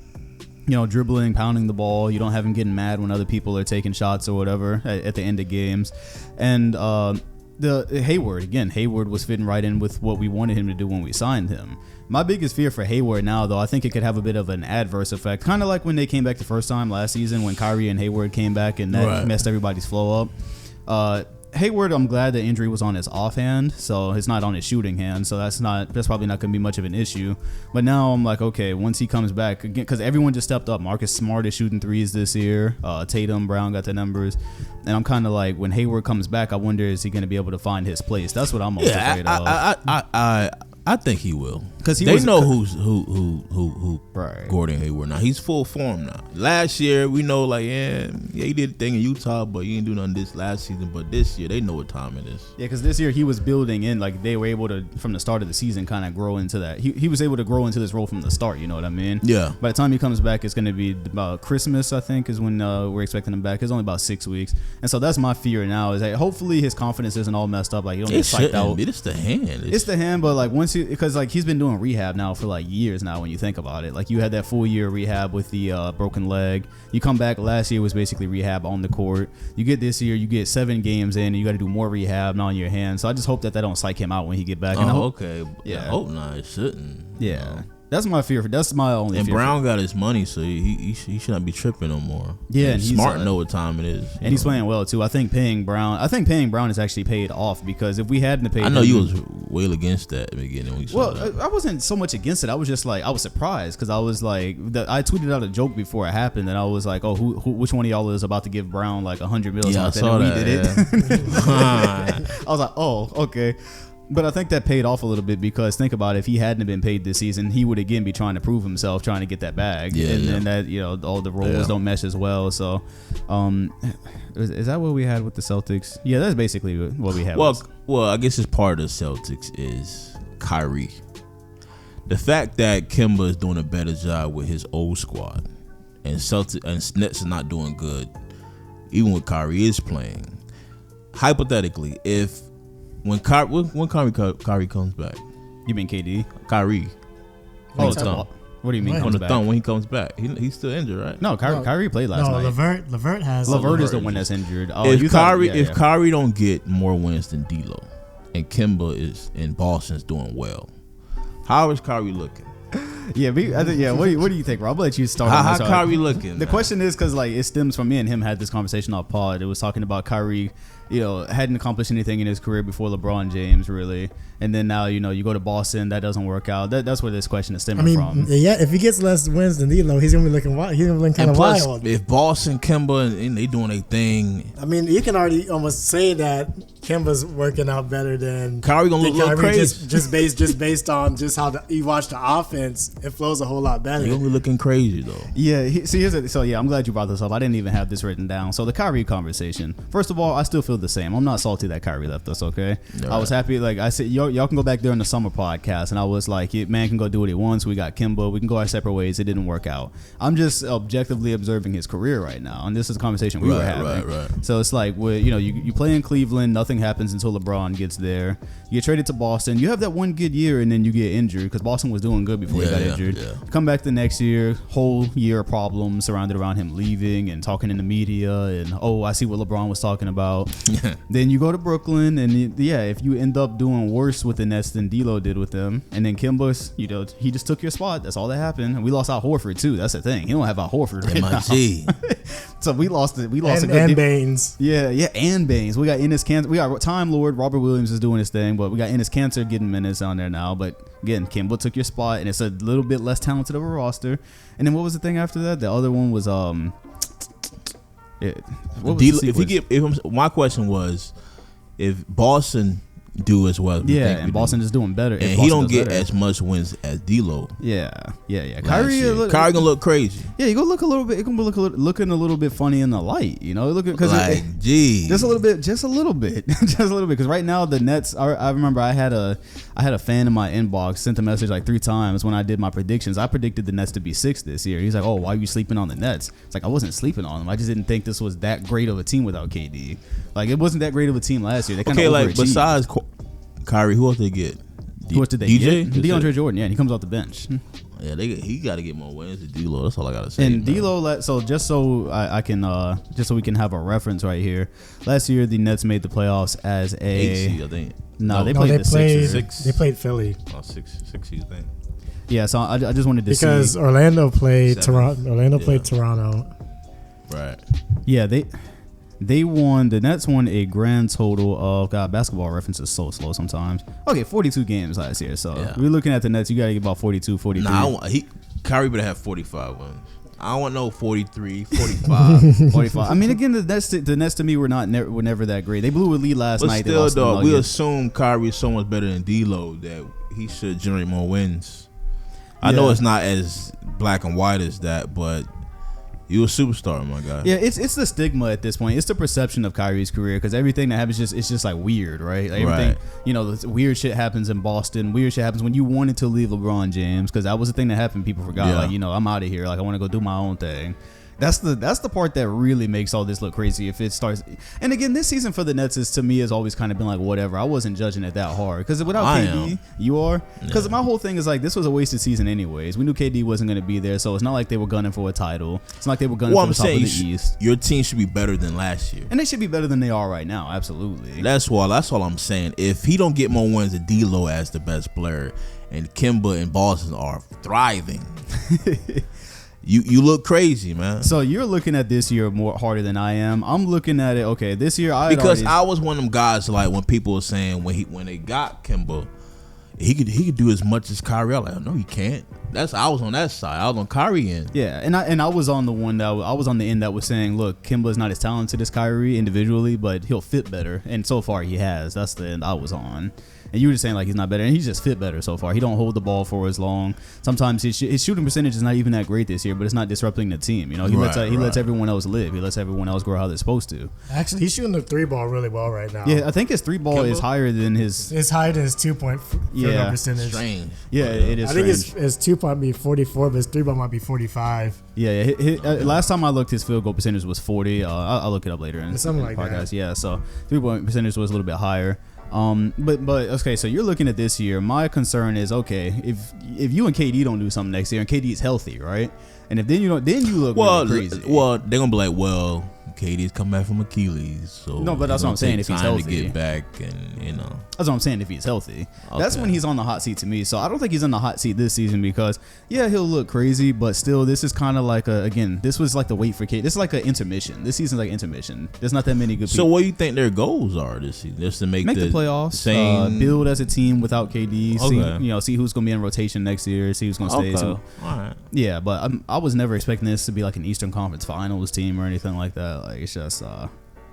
[SPEAKER 1] dribbling, pounding the ball. You don't have him getting mad when other people are taking shots or whatever at the end of games. And the Hayward was fitting right in with what we wanted him to do when we signed him. My biggest fear for Hayward now, though, I think it could have a bit of an adverse effect, kind of like when they came back the first time last season when Kyrie and Hayward came back and that messed everybody's flow up. Hayward, I'm glad the injury was on his offhand, so it's not on his shooting hand, so that's probably not going to be much of an issue. But now I'm like, okay, once he comes back, again, because everyone just stepped up. Marcus Smart is shooting threes this year. Tatum, Brown got the numbers. And I'm kind of like, when Hayward comes back, I wonder, is he going to be able to find his place? That's what I'm most afraid of.
[SPEAKER 3] I think he will,
[SPEAKER 1] because
[SPEAKER 3] they know who
[SPEAKER 1] right.
[SPEAKER 3] Gordon Hayward now. He's full form now. Last year we know he did a thing in Utah, but he didn't do nothing this last season. But this year they know what time it is.
[SPEAKER 1] Yeah, because this year he was building in, like they were able to from the start of the season kind of grow into that. He was able to grow into this role from the start. You know what I mean?
[SPEAKER 3] Yeah.
[SPEAKER 1] By the time he comes back, it's going to be about Christmas. I think is when we're expecting him back. It's only about 6 weeks, and so that's my fear now. Is that hopefully his confidence isn't all messed up. Like you don't get psyched out.
[SPEAKER 3] It's the hand.
[SPEAKER 1] It's the hand, but like because like he's been doing rehab now for like years now when you think about it. Like you had that full year rehab with the broken leg. You come back, last year was basically rehab on the court. You get this year, you get 7 games in and you got to do more rehab now on your hands. So I just hope that don't psych him out when he get back. And
[SPEAKER 3] okay. Yeah. I hope not. It shouldn't.
[SPEAKER 1] Yeah. That's my fear. That's my only
[SPEAKER 3] and
[SPEAKER 1] fear.
[SPEAKER 3] Brown got his money, so he should not be tripping no more.
[SPEAKER 1] Yeah,
[SPEAKER 3] and Smart know what time it is.
[SPEAKER 1] And he's playing well too. I think paying Brown is actually paid off, because if we hadn't paid,
[SPEAKER 3] I know you was well against that at the beginning.
[SPEAKER 1] I wasn't so much against it. I was just like, I was surprised, because I was like, I tweeted out a joke before it happened, and I was like, oh, which one of y'all is about to give Brown like 100 million?
[SPEAKER 3] Yeah, I saw that. We did it.
[SPEAKER 1] I was like, oh, okay. But I think that paid off a little bit, because think about it, if he hadn't been paid this season, he would again be trying to prove himself, trying to get that bag.
[SPEAKER 3] Yeah,
[SPEAKER 1] and that, all the roles don't mesh as well. So, is that what we had with the Celtics? Yeah, that's basically what we had.
[SPEAKER 3] Well, I guess it's part of the Celtics is Kyrie. The fact that Kemba is doing a better job with his old squad, and Nets are not doing good, even when Kyrie is playing. Hypothetically, when Kyrie comes back,
[SPEAKER 1] You mean KD?
[SPEAKER 3] Kyrie.
[SPEAKER 1] Oh, what do you mean?
[SPEAKER 3] On the thumb when he comes back, he's still injured, right?
[SPEAKER 1] No, Kyrie played last night.
[SPEAKER 2] Levert
[SPEAKER 1] is the one that's injured.
[SPEAKER 3] If Kyrie don't get more wins than D'Lo, and Kemba is in Boston's doing well, how is Kyrie looking?
[SPEAKER 1] Yeah, What do you think, Rob? I'll let you start.
[SPEAKER 3] How Kyrie looking?
[SPEAKER 1] The question is, because like it stems from me and him had this conversation on pod. It was talking about Kyrie, hadn't accomplished anything in his career before LeBron James, really. And then now, you go to Boston, that doesn't work out. That's where this question is stemming from.
[SPEAKER 2] Yeah, if he gets less wins than D'Lo, he's gonna be looking wild. He's gonna be looking kind of wild.
[SPEAKER 3] If Boston, Kemba, and they doing their thing,
[SPEAKER 2] I mean, you can already almost say that Kemba's working out better than
[SPEAKER 3] Kyrie. Gonna look a little crazy,
[SPEAKER 2] just based on just how you watch the offense. It flows a whole lot better.
[SPEAKER 3] He's gonna be looking crazy though.
[SPEAKER 1] Yeah. I'm glad you brought this up. I didn't even have this written down. So the Kyrie conversation. First of all, I still feel the same. I'm not salty that Kyrie left us. Okay. Right. I was happy. Like I said, y'all can go back during the summer podcast, and I was like, man can go do what he wants. We got Kemba. We can go our separate ways. It didn't work out. I'm just objectively observing his career right now, and this is a conversation we were having. Right. So it's like, you play in Cleveland, nothing happens until LeBron gets there. You get traded to Boston. You have that one good year, and then you get injured, because Boston was doing good before he got injured. Yeah. Come back the next year, whole year of problems surrounded around him leaving and talking in the media, and I see what LeBron was talking about. Then you go to Brooklyn, and if you end up doing worse with the Nets than D'Lo did with them, and then Kemba, he just took your spot. That's all that happened. And we lost Al Horford too. That's the thing. He don't have Al Horford right now. So we lost it. We lost
[SPEAKER 2] and Baines.
[SPEAKER 1] Yeah, and Baines. We got Enes Kanter. We got Time Lord. Robert Williams is doing his thing, but we got Enes Kanter getting minutes on there now. But again, Kemba took your spot, and it's a little bit less talented of a roster. And then what was the thing after that? The other one was
[SPEAKER 3] my question was, if Boston do as well,
[SPEAKER 1] and Boston is doing better,
[SPEAKER 3] and he don't get as much wins as D'Lo.
[SPEAKER 1] Yeah. Kyrie
[SPEAKER 3] gonna look crazy.
[SPEAKER 1] Yeah, you gonna look a little bit. It gonna look looking a little bit funny in the light. Looking because just a little bit. Because right now the Nets. I remember I had a fan in my inbox sent a message like 3 times when I did my predictions. I predicted the Nets to be 6 this year. He's like, "Oh, why are you sleeping on the Nets?" It's like, I wasn't sleeping on them. I just didn't think this was that great of a team without KD. Like, it wasn't that great of a team last year. They kind of overachieved.
[SPEAKER 3] Besides Kyrie, who else they get?
[SPEAKER 1] Who else did they get? DeAndre Jordan. Yeah, and he comes off the bench.
[SPEAKER 3] Yeah, he got to get more wins than D'Lo. That's all I gotta say.
[SPEAKER 1] And D'Lo, so just so I can, just so we can have a reference right here. Last year, the Nets made the playoffs as a
[SPEAKER 3] 8 seed, I think.
[SPEAKER 1] No, they played the Sixers.
[SPEAKER 2] They played Philly.
[SPEAKER 3] Oh, six seed, I think.
[SPEAKER 1] Yeah, so I just wanted to
[SPEAKER 2] because
[SPEAKER 1] see
[SPEAKER 2] Orlando played
[SPEAKER 3] 7.
[SPEAKER 2] Toronto. Orlando played Toronto.
[SPEAKER 3] Right.
[SPEAKER 1] Yeah, they won. The Nets won a grand total of basketball reference is so slow sometimes. Okay, 42 games last year. So we're looking at the Nets. You got to get about 42, 43.
[SPEAKER 3] Nah, Kyrie better have 45 wins. I don't want no 43, 45.
[SPEAKER 1] 45. I mean, again, the Nets to me were never that great. They blew a lead last
[SPEAKER 3] but
[SPEAKER 1] night.
[SPEAKER 3] Still, though, we assume Kyrie is so much better than D'Lo that he should generate more wins. I know it's not as black and white as that, but you're a superstar, my guy.
[SPEAKER 1] Yeah, it's the stigma at this point. It's the perception of Kyrie's career because everything that happens it's just like weird, right? Like everything, weird shit happens in Boston. Weird shit happens when you wanted to leave LeBron James because that was the thing that happened. People forgot, like, I'm out of here. Like, I want to go do my own thing. That's the part that really makes all this look crazy if it starts. And again, this season for the Nets to me has always kind of been like whatever. I wasn't judging it that hard because without KD, you are. Because my whole thing is like this was a wasted season anyways. We knew KD wasn't going to be there, so it's not like they were gunning for a title. It's not like they were gunning for the top of the East.
[SPEAKER 3] Your team should be better than last year,
[SPEAKER 1] and they should be better than they are right now. Absolutely.
[SPEAKER 3] That's all I'm saying. If he don't get more wins than D'Lo as the best player, and Kemba and Boston are thriving. You look crazy, man.
[SPEAKER 1] So you're looking at this year more harder than I am. I'm looking at it. Okay, this year I
[SPEAKER 3] was one of them guys like when people were saying when they got Kemba, he could do as much as Kyrie. I'm like, no, he can't. I was on that side. I was on Kyrie end.
[SPEAKER 1] Yeah, and I was on the one that I was on the end that was saying, look, Kemba's not as talented as Kyrie individually, but he'll fit better. And so far he has. That's the end I was on. And you were just saying like he's not better, and he's just fit better so far. He don't hold the ball for as long. Sometimes his shooting percentage is not even that great this year, but it's not disrupting the team. He lets everyone else live. He lets everyone else grow how they're supposed to.
[SPEAKER 2] Actually, he's shooting the 3-ball really well right now.
[SPEAKER 1] Yeah, I think his 3-ball is higher than his.
[SPEAKER 2] It's higher than his 2-point field goal percentage.
[SPEAKER 3] Strange.
[SPEAKER 1] Yeah, it is.
[SPEAKER 2] I think his 2-point might be 44, but his 3-ball might be 45.
[SPEAKER 1] Yeah. Last time I looked, his field goal percentage was 40. I'll look it up later in
[SPEAKER 2] something
[SPEAKER 1] the
[SPEAKER 2] like
[SPEAKER 1] podcast.
[SPEAKER 2] that.
[SPEAKER 1] Yeah, so 3-point percentage was a little bit higher. But okay, so you're looking at this year. My concern is, okay, if you and KD don't do something next year and KD is healthy, right? And if then you don't, then you look really crazy.
[SPEAKER 3] Well, they're gonna be like, well, KD's come back from Achilles, so
[SPEAKER 1] no, but that's what I'm saying. If he's healthy,
[SPEAKER 3] to get back, and
[SPEAKER 1] that's what I'm saying. If he's healthy, that's when he's on the hot seat to me. So I don't think he's on the hot seat this season because he'll look crazy, but still, this is kind of like this was like the wait for KD. This is like an intermission. This season's like intermission. There's not that many good people.
[SPEAKER 3] So what do you think their goals are this season? Just to make
[SPEAKER 1] the playoffs, build as a team without KD. See who's gonna be in rotation next year. See who's gonna stay.
[SPEAKER 3] All right.
[SPEAKER 1] Yeah, but I was never expecting this to be like an Eastern Conference Finals team or anything like that. Like it's just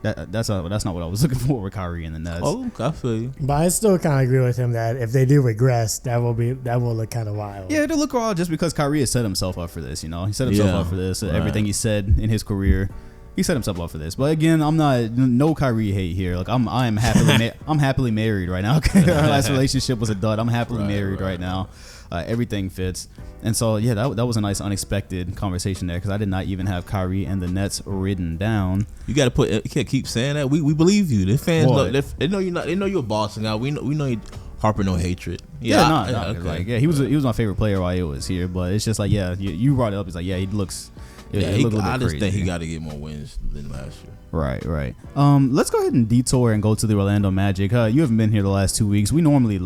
[SPEAKER 1] that's not what I was looking for with Kyrie and the Nets.
[SPEAKER 3] Oh, I feel you.
[SPEAKER 2] But I still kind of agree with him that if they do regress, that will look kind of wild.
[SPEAKER 1] Yeah, it'll look wild just because Kyrie has set himself up for this. He set himself up for this. Right. Everything he said in his career, he set himself up for this. But again, I'm not no Kyrie hate here. Like I'm happily I'm happily married right now. Our last relationship was a dud. I'm happily married right now. Everything fits. And so, that was a nice unexpected conversation there because I did not even have Kyrie and the Nets written down.
[SPEAKER 3] You can't keep saying that. We believe you. The fans they know you're not. They know you're a Boston guy. We know you harbor no hatred.
[SPEAKER 1] He was my favorite player while he was here. But it's just like you brought it up. It's like he looks.
[SPEAKER 3] I just think he got to get more wins than last year.
[SPEAKER 1] Right. Let's go ahead and detour and go to the Orlando Magic. You haven't been here the last 2 weeks. We normally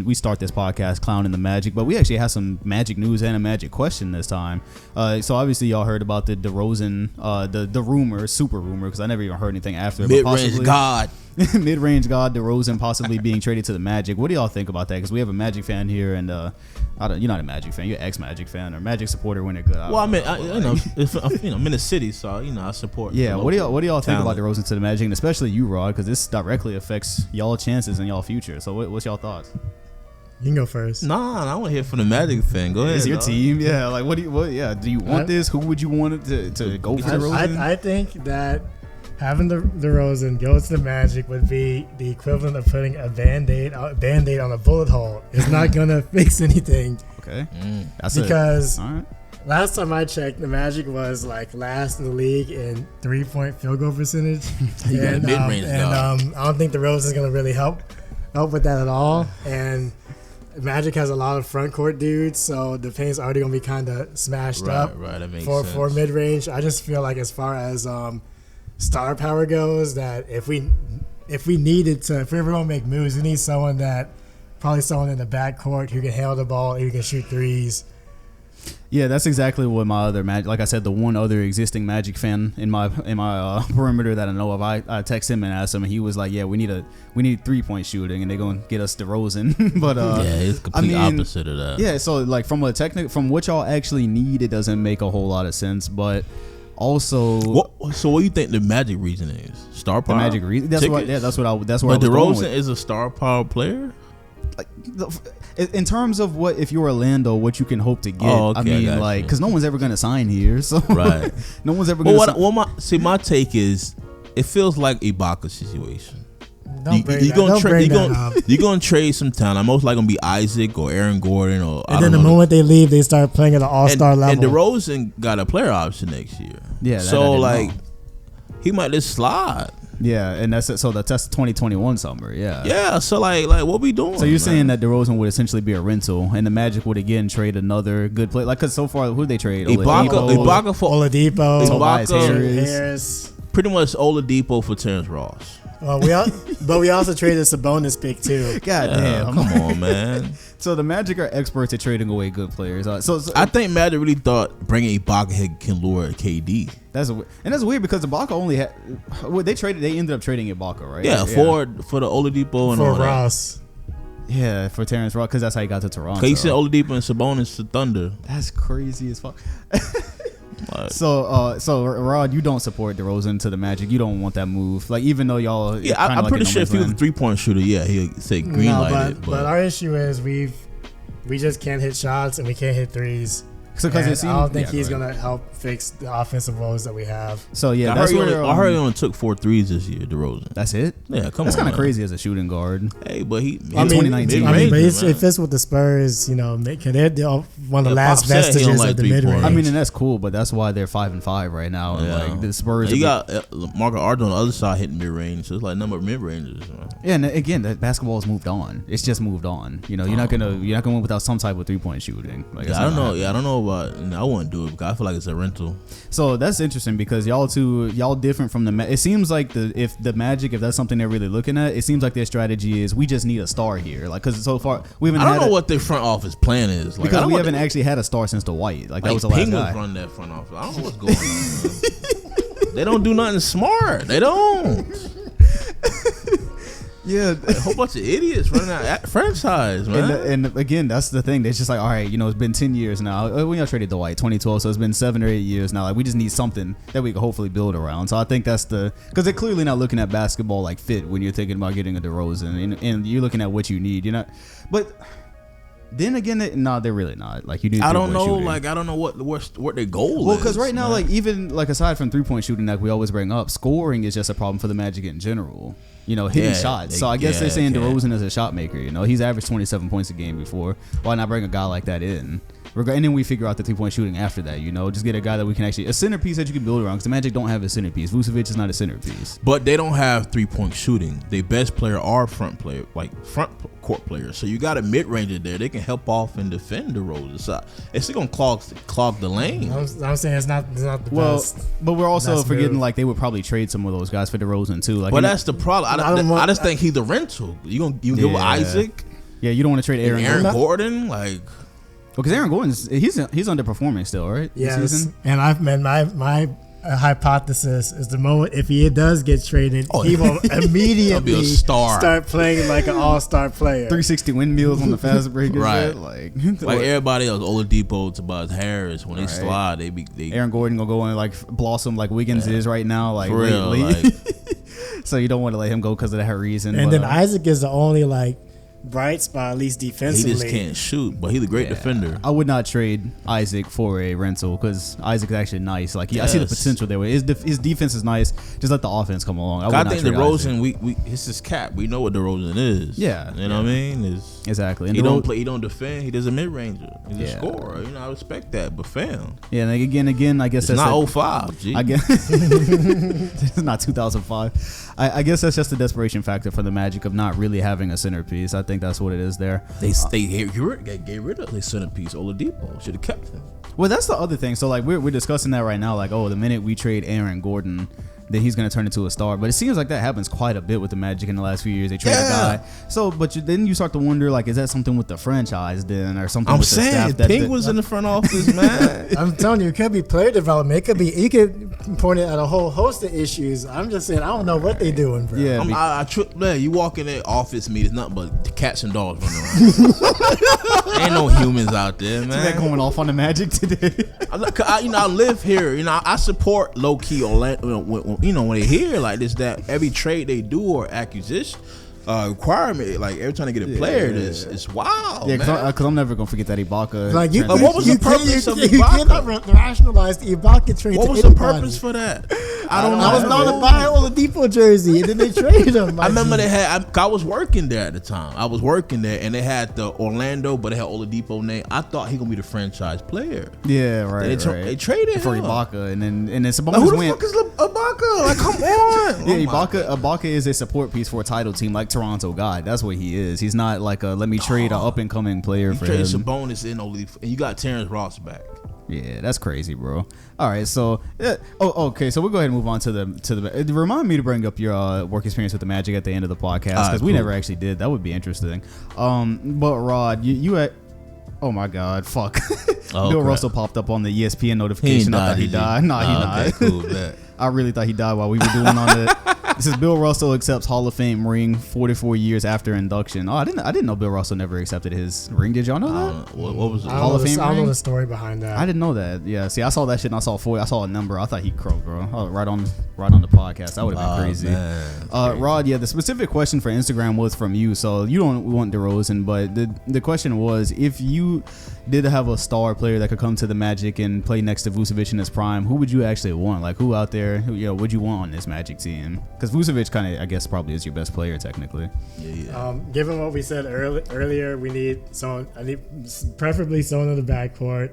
[SPEAKER 1] we start this podcast clowning the Magic, but we actually have some Magic news and a Magic question this time. So obviously y'all heard about the DeRozan, the rumor, super rumor, because I never even heard anything after.
[SPEAKER 3] Mid-range god.
[SPEAKER 1] Mid-range god DeRozan possibly being traded to the Magic. What do y'all think about that? Because we have a Magic fan here, and you're not a Magic fan. You're an ex-Magic fan or Magic supporter when they're good.
[SPEAKER 3] I'm in the city, so I support.
[SPEAKER 1] Yeah. What do y'all think about DeRozan to the Magic, and especially you, Rod, because this directly affects y'all chances and y'all future. So what's y'all thoughts?
[SPEAKER 2] You can go first.
[SPEAKER 3] Nah, I want to hear from the Magic fan. Go ahead.
[SPEAKER 1] It's your team. Yeah. Like do you want this? Who would you want to go for DeRozan?
[SPEAKER 2] I think that having the DeRozan go to the Magic would be the equivalent of putting a Band-Aid on a bullet hole. It's not going to fix anything.
[SPEAKER 1] Okay.
[SPEAKER 2] Because last time I checked, the Magic was like last in the league in 3-point field goal percentage. and I don't think DeRozan is going to really help with that at all. And Magic has a lot of front court dudes, so the paint's already gonna be kind of smashed up.
[SPEAKER 3] Right, that makes
[SPEAKER 2] for
[SPEAKER 3] sense.
[SPEAKER 2] mid range. I just feel like as far as star power goes, that if we needed to, if we ever gonna make moves, we need someone in the backcourt who can handle the ball, who can shoot threes.
[SPEAKER 1] Yeah, that's exactly what my other Magic. Like I said, the one other existing Magic fan in my perimeter that I know of, I text him and asked him, and he was like, "Yeah, we need 3-point shooting, and they're gonna get us DeRozan." But
[SPEAKER 3] yeah, it's complete opposite of that.
[SPEAKER 1] Yeah, so like from what y'all actually need, it doesn't make a whole lot of sense. But also,
[SPEAKER 3] so what do you think the Magic reason is? Star power.
[SPEAKER 1] The Magic reason. That's where I was
[SPEAKER 3] But
[SPEAKER 1] going
[SPEAKER 3] DeRozan
[SPEAKER 1] with.
[SPEAKER 3] is a star power player.
[SPEAKER 1] Like, in terms of what, if you're Orlando, what you can hope to get.
[SPEAKER 3] Oh, okay,
[SPEAKER 1] I mean, like, because no one's ever gonna sign here, so
[SPEAKER 3] right.
[SPEAKER 1] No one's ever gonna.
[SPEAKER 3] My take is, it feels like Ibaka situation. You're gonna trade some talent. Most likely gonna be Isaac or Aaron Gordon,
[SPEAKER 2] and then the moment they leave, they start playing at an all-star level.
[SPEAKER 3] And DeRozan got a player option next year.
[SPEAKER 1] Yeah,
[SPEAKER 3] so like, he might just slide.
[SPEAKER 1] Yeah, and that's 2021 summer. Yeah.
[SPEAKER 3] Yeah. So like what we doing?
[SPEAKER 1] So you're saying that DeRozan would essentially be a rental, and the Magic would again trade another good player? Like, cause so far, who they trade?
[SPEAKER 3] Ibaka for
[SPEAKER 2] Oladipo,
[SPEAKER 1] Tobias Harris.
[SPEAKER 3] Pretty much Oladipo for Terrence Ross.
[SPEAKER 2] Well, we also traded a Sabonis pick too.
[SPEAKER 1] God damn!
[SPEAKER 3] Come on, man.
[SPEAKER 1] So the Magic are experts at trading away good players. So
[SPEAKER 3] I think Magic really thought bringing Ibaka can lure KD.
[SPEAKER 1] That's weird because Ibaka only had. They ended up trading Ibaka, right?
[SPEAKER 3] Yeah, for the Oladipo and
[SPEAKER 2] for
[SPEAKER 3] all
[SPEAKER 2] Ross.
[SPEAKER 3] That.
[SPEAKER 1] Yeah, for Terrence Ross, because that's how he got to Toronto.
[SPEAKER 3] He sent Oladipo and Sabonis to Thunder.
[SPEAKER 1] That's crazy as fuck. So Rod, you don't support DeRozan to the Magic. You don't want that move. Like, even though y'all,
[SPEAKER 3] yeah, I'm pretty sure if he was a 3-point shooter, yeah, he'll say green light.
[SPEAKER 2] But our issue is we just can't hit shots and we can't hit threes.
[SPEAKER 1] So because
[SPEAKER 2] I don't think he's gonna help fix the offensive woes that we have.
[SPEAKER 1] So yeah,
[SPEAKER 3] I heard he only took 4 threes this year, DeRozan.
[SPEAKER 1] That's it.
[SPEAKER 3] Yeah, come on.
[SPEAKER 1] That's kind of crazy as a shooting guard.
[SPEAKER 3] Hey, but he.
[SPEAKER 1] 2019.
[SPEAKER 2] But it fits with the Spurs. You know, they're one of the last vestiges of the mid-range.
[SPEAKER 1] I mean, and that's cool, but that's why they're 5-5 right now. And like the Spurs,
[SPEAKER 3] you got Marco Ardo on the other side hitting mid-range, so it's like number of mid-rangers.
[SPEAKER 1] Yeah, and again, that basketball has moved on. It's just moved on. You know, you're not gonna win without some type of 3-point shooting. Like,
[SPEAKER 3] I don't know. Yeah, I don't know about. I wouldn't do it because I feel like it's a rental.
[SPEAKER 1] So that's interesting because y'all different from the. It seems like if that's something they're really looking at, it seems like their strategy is we just need a star here. Like, because so far we haven't.
[SPEAKER 3] I don't know what their front office plan is. Like,
[SPEAKER 1] because we haven't actually had a star since the White. Like that was the last guy.
[SPEAKER 3] Run that front office. I don't know what's going on. They don't do nothing smart. They don't. Yeah, a whole bunch of idiots running out franchise, man.
[SPEAKER 1] And again, that's the thing. It's just like, all right, it's been 10 years now. We traded Dwight 2012, so it's been 7 or 8 years now. Like, we just need something that we can hopefully build around. So I think that's because they're clearly not looking at basketball like fit when you're thinking about getting a DeRozan, and you're looking at what you need. But then again, they're really not. Like, you do.
[SPEAKER 3] I don't know. Shooting. Like, I don't know what their goal is.
[SPEAKER 1] Well, because right now, like, even like aside from 3-point shooting that we always bring up, scoring is just a problem for the Magic in general. Hitting shots. So I guess they're saying DeRozan is a shot maker. He's averaged 27 points a game before. Why not bring a guy like that in? And then we figure out the 3-point shooting after that. Just get a guy that we can actually, a centerpiece that you can build around. Because the Magic don't have a centerpiece. Vucevic is not a centerpiece.
[SPEAKER 3] But they don't have 3-point shooting. Their best player are front court players. So you got a mid ranger there. They can help off and defend DeRozan. So it's still gonna clog the lane.
[SPEAKER 2] I'm saying it's not the best.
[SPEAKER 1] But we're also forgetting like they would probably trade some of those guys for DeRozan too. Like,
[SPEAKER 3] but that's the problem. I just think he's the rental. You give Isaac.
[SPEAKER 1] Yeah, you don't want to trade Aaron
[SPEAKER 3] Gordon like.
[SPEAKER 1] Because Aaron Gordon's he's underperforming still, right?
[SPEAKER 2] Yes, and my hypothesis is the moment if he does get traded, he will immediately start playing like an all-star player.
[SPEAKER 1] 360 windmills on the fast break,
[SPEAKER 3] right?
[SPEAKER 1] Like
[SPEAKER 3] everybody else, Oladipo, Tobias Harris, when they slide, they
[SPEAKER 1] Aaron Gordon gonna go and like blossom like Wiggins is right now, like
[SPEAKER 3] for real.
[SPEAKER 1] So you don't want to let him go because of that reason.
[SPEAKER 2] And then Isaac is the only like bright spot, at least defensively.
[SPEAKER 3] He just can't shoot, but he's a great defender.
[SPEAKER 1] I would not trade Isaac for a rental because Isaac's actually nice. Like, I see the potential there. His defense is nice. Just let the offense come along.
[SPEAKER 3] I think DeRozan, it's his cap. We know what DeRozan is.
[SPEAKER 1] Yeah,
[SPEAKER 3] you know what I mean.
[SPEAKER 1] Exactly. And
[SPEAKER 3] he don't play. He don't defend. He does a mid ranger. He's a scorer. I respect that. But fam,
[SPEAKER 1] yeah. And again, I guess
[SPEAKER 3] it's
[SPEAKER 1] that's
[SPEAKER 3] not 05. G.
[SPEAKER 1] I guess it's not 2005. I guess that's just the desperation factor for the Magic of not really having a centerpiece. I think that's what it is there.
[SPEAKER 3] They get rid of their centerpiece. Oladipo should have kept him.
[SPEAKER 1] Well, that's the other thing. So like we're discussing that right now. Like, oh, the minute we trade Aaron Gordon, then he's going to turn into a star. But it seems like that happens quite a bit with the Magic in the last few years. They trade a guy. So, but then you start to wonder, like, is that something with the franchise then, or something?
[SPEAKER 3] I'm
[SPEAKER 1] with
[SPEAKER 3] saying,
[SPEAKER 1] the staff
[SPEAKER 3] Penguins in the front office, man.
[SPEAKER 2] I'm telling you, it could be player development. It could be, you could point it at a whole host of issues. I'm just saying, I don't know what they doing, bro.
[SPEAKER 1] Yeah,
[SPEAKER 3] man, you walk in their office meetings, nothing but cats and dogs running around. Ain't no humans out there, man.
[SPEAKER 1] that going off on the Magic today.
[SPEAKER 3] I live here. I support low key Orlando. When they hear like this, that every trade they do or acquisition requirement, like every time they get a player, it's wild.
[SPEAKER 1] Yeah, because I'm never gonna forget that Ibaka.
[SPEAKER 3] Like what was the purpose of Ibaka?
[SPEAKER 2] You cannot rationalize the Ibaka trade.
[SPEAKER 3] What was the purpose for that? I don't know.
[SPEAKER 2] I was about to buy an Oladipo jersey, and then they traded him.
[SPEAKER 3] I remember they had. I was working there at the time. I was working there, and they had the Orlando, but they had Oladipo name. I thought he gonna be the franchise player.
[SPEAKER 1] Yeah, right.
[SPEAKER 3] They traded
[SPEAKER 1] for
[SPEAKER 3] him.
[SPEAKER 1] Ibaka, and then Sabonis
[SPEAKER 3] like, who the
[SPEAKER 1] went.
[SPEAKER 3] fuck is Ibaka? Like, come on.
[SPEAKER 1] Yeah, Ibaka is a support piece for a title team like Toronto God. That's what he is. He's not like a let me trade an up and coming player for him.
[SPEAKER 3] You trade Sabonis in Oladipo, and you got Terrence Ross back.
[SPEAKER 1] Yeah, that's crazy, bro. All right, so okay, so we'll go ahead and move on to the. Remind me to bring up your work experience with the Magic at the end of the podcast because we never actually did. That would be interesting. But Rod, you at. Oh my God! Fuck. Bill Russell popped up on the ESPN notification. I thought he died. No, he died.
[SPEAKER 3] Okay, cool, man.
[SPEAKER 1] I really thought he died while we were doing on it. This is Bill Russell accepts Hall of Fame ring 44 years after induction. Oh, I didn't know Bill Russell never accepted his ring. Did y'all know that?
[SPEAKER 3] What was it?
[SPEAKER 1] Hall of Fame ring?
[SPEAKER 2] I don't know the story behind that.
[SPEAKER 1] I didn't know that. Yeah. See, I saw that shit and I saw a number. I thought he croaked, bro. Oh, right on the podcast. That would have been crazy. Man, Rod, yeah, the specific question for Instagram was from you, so you don't want DeRozan, but the question was if you did have a star player that could come to the Magic and play next to Vucevic in his prime, who would you actually want? Like, who out there, would you want on this Magic team? Because Vucevic kind of, I guess, probably is your best player technically.
[SPEAKER 3] Yeah.
[SPEAKER 2] Given what we said earlier, we need someone. I need preferably someone in the backcourt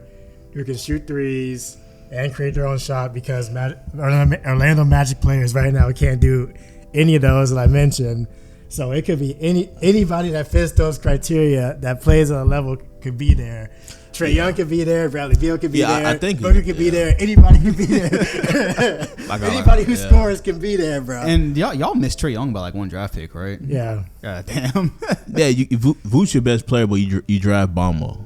[SPEAKER 2] who can shoot threes and create their own shot, because Orlando Magic players right now can't do any of those that I mentioned. So it could be anybody that fits those criteria that plays at a level could be there. Trae Young could be there. Bradley Beal could be there.
[SPEAKER 3] I think
[SPEAKER 2] Booker could be there. Anybody could be there. Anybody who scores can be there, bro.
[SPEAKER 1] And y'all missed Trae Young by like one draft pick, right?
[SPEAKER 2] Yeah.
[SPEAKER 1] God damn.
[SPEAKER 3] Yeah, Vuce your best player, but you draft Bomber.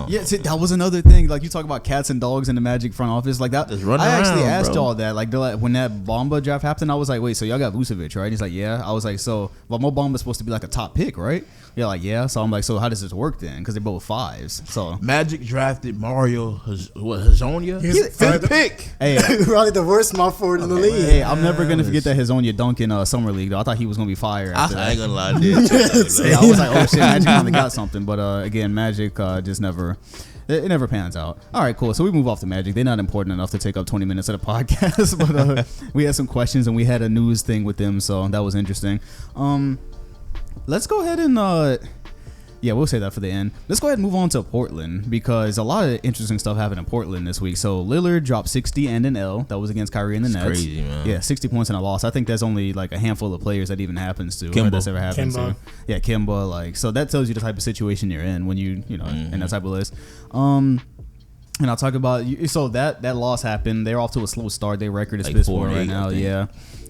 [SPEAKER 1] Yeah, see, that was another thing. Like, you talk about cats and dogs in the Magic front office, like that. I actually asked y'all that. Like, when that Bamba draft happened, I was like, wait, so y'all got Vucevic, right? He's like, yeah. I was like, so, but Mo Bamba's supposed to be like a top pick, right? Yeah, like, yeah. So I'm like, so how does this work then? Because they're both fives. So
[SPEAKER 3] Magic drafted Mario Hezonja.
[SPEAKER 2] He's
[SPEAKER 3] fifth pick.
[SPEAKER 1] Hey,
[SPEAKER 2] probably the worst small forward in the league.
[SPEAKER 1] Hey, I'm never gonna forget that Hezonja dunk in Summer League though. I thought he was gonna be fire.
[SPEAKER 3] I ain't gonna lie,
[SPEAKER 1] I was like, oh shit, Magic finally got something. But again, Magic just never. It never pans out. All right, cool. So we move off to Magic. They're not important enough to take up 20 minutes of the podcast. But we had some questions and we had a news thing with them, so that was interesting. Let's go ahead and yeah, we'll say that for the end. Let's go ahead and move on to Portland, because a lot of interesting stuff happened in Portland this week. So Lillard dropped 60 and an L. That was against Kyrie and the Nets.
[SPEAKER 3] Crazy, man.
[SPEAKER 1] Yeah, 60 points and a loss. I think there's only like a handful of players that even happens to.
[SPEAKER 3] Kimba.
[SPEAKER 1] That's ever happened to. Yeah, Kimba. Like, so that tells you the type of situation you're in when you know, in that type of list. And I'll talk about, so that loss happened. They're off to a slow start. Their record is 5-4 right now. Yeah.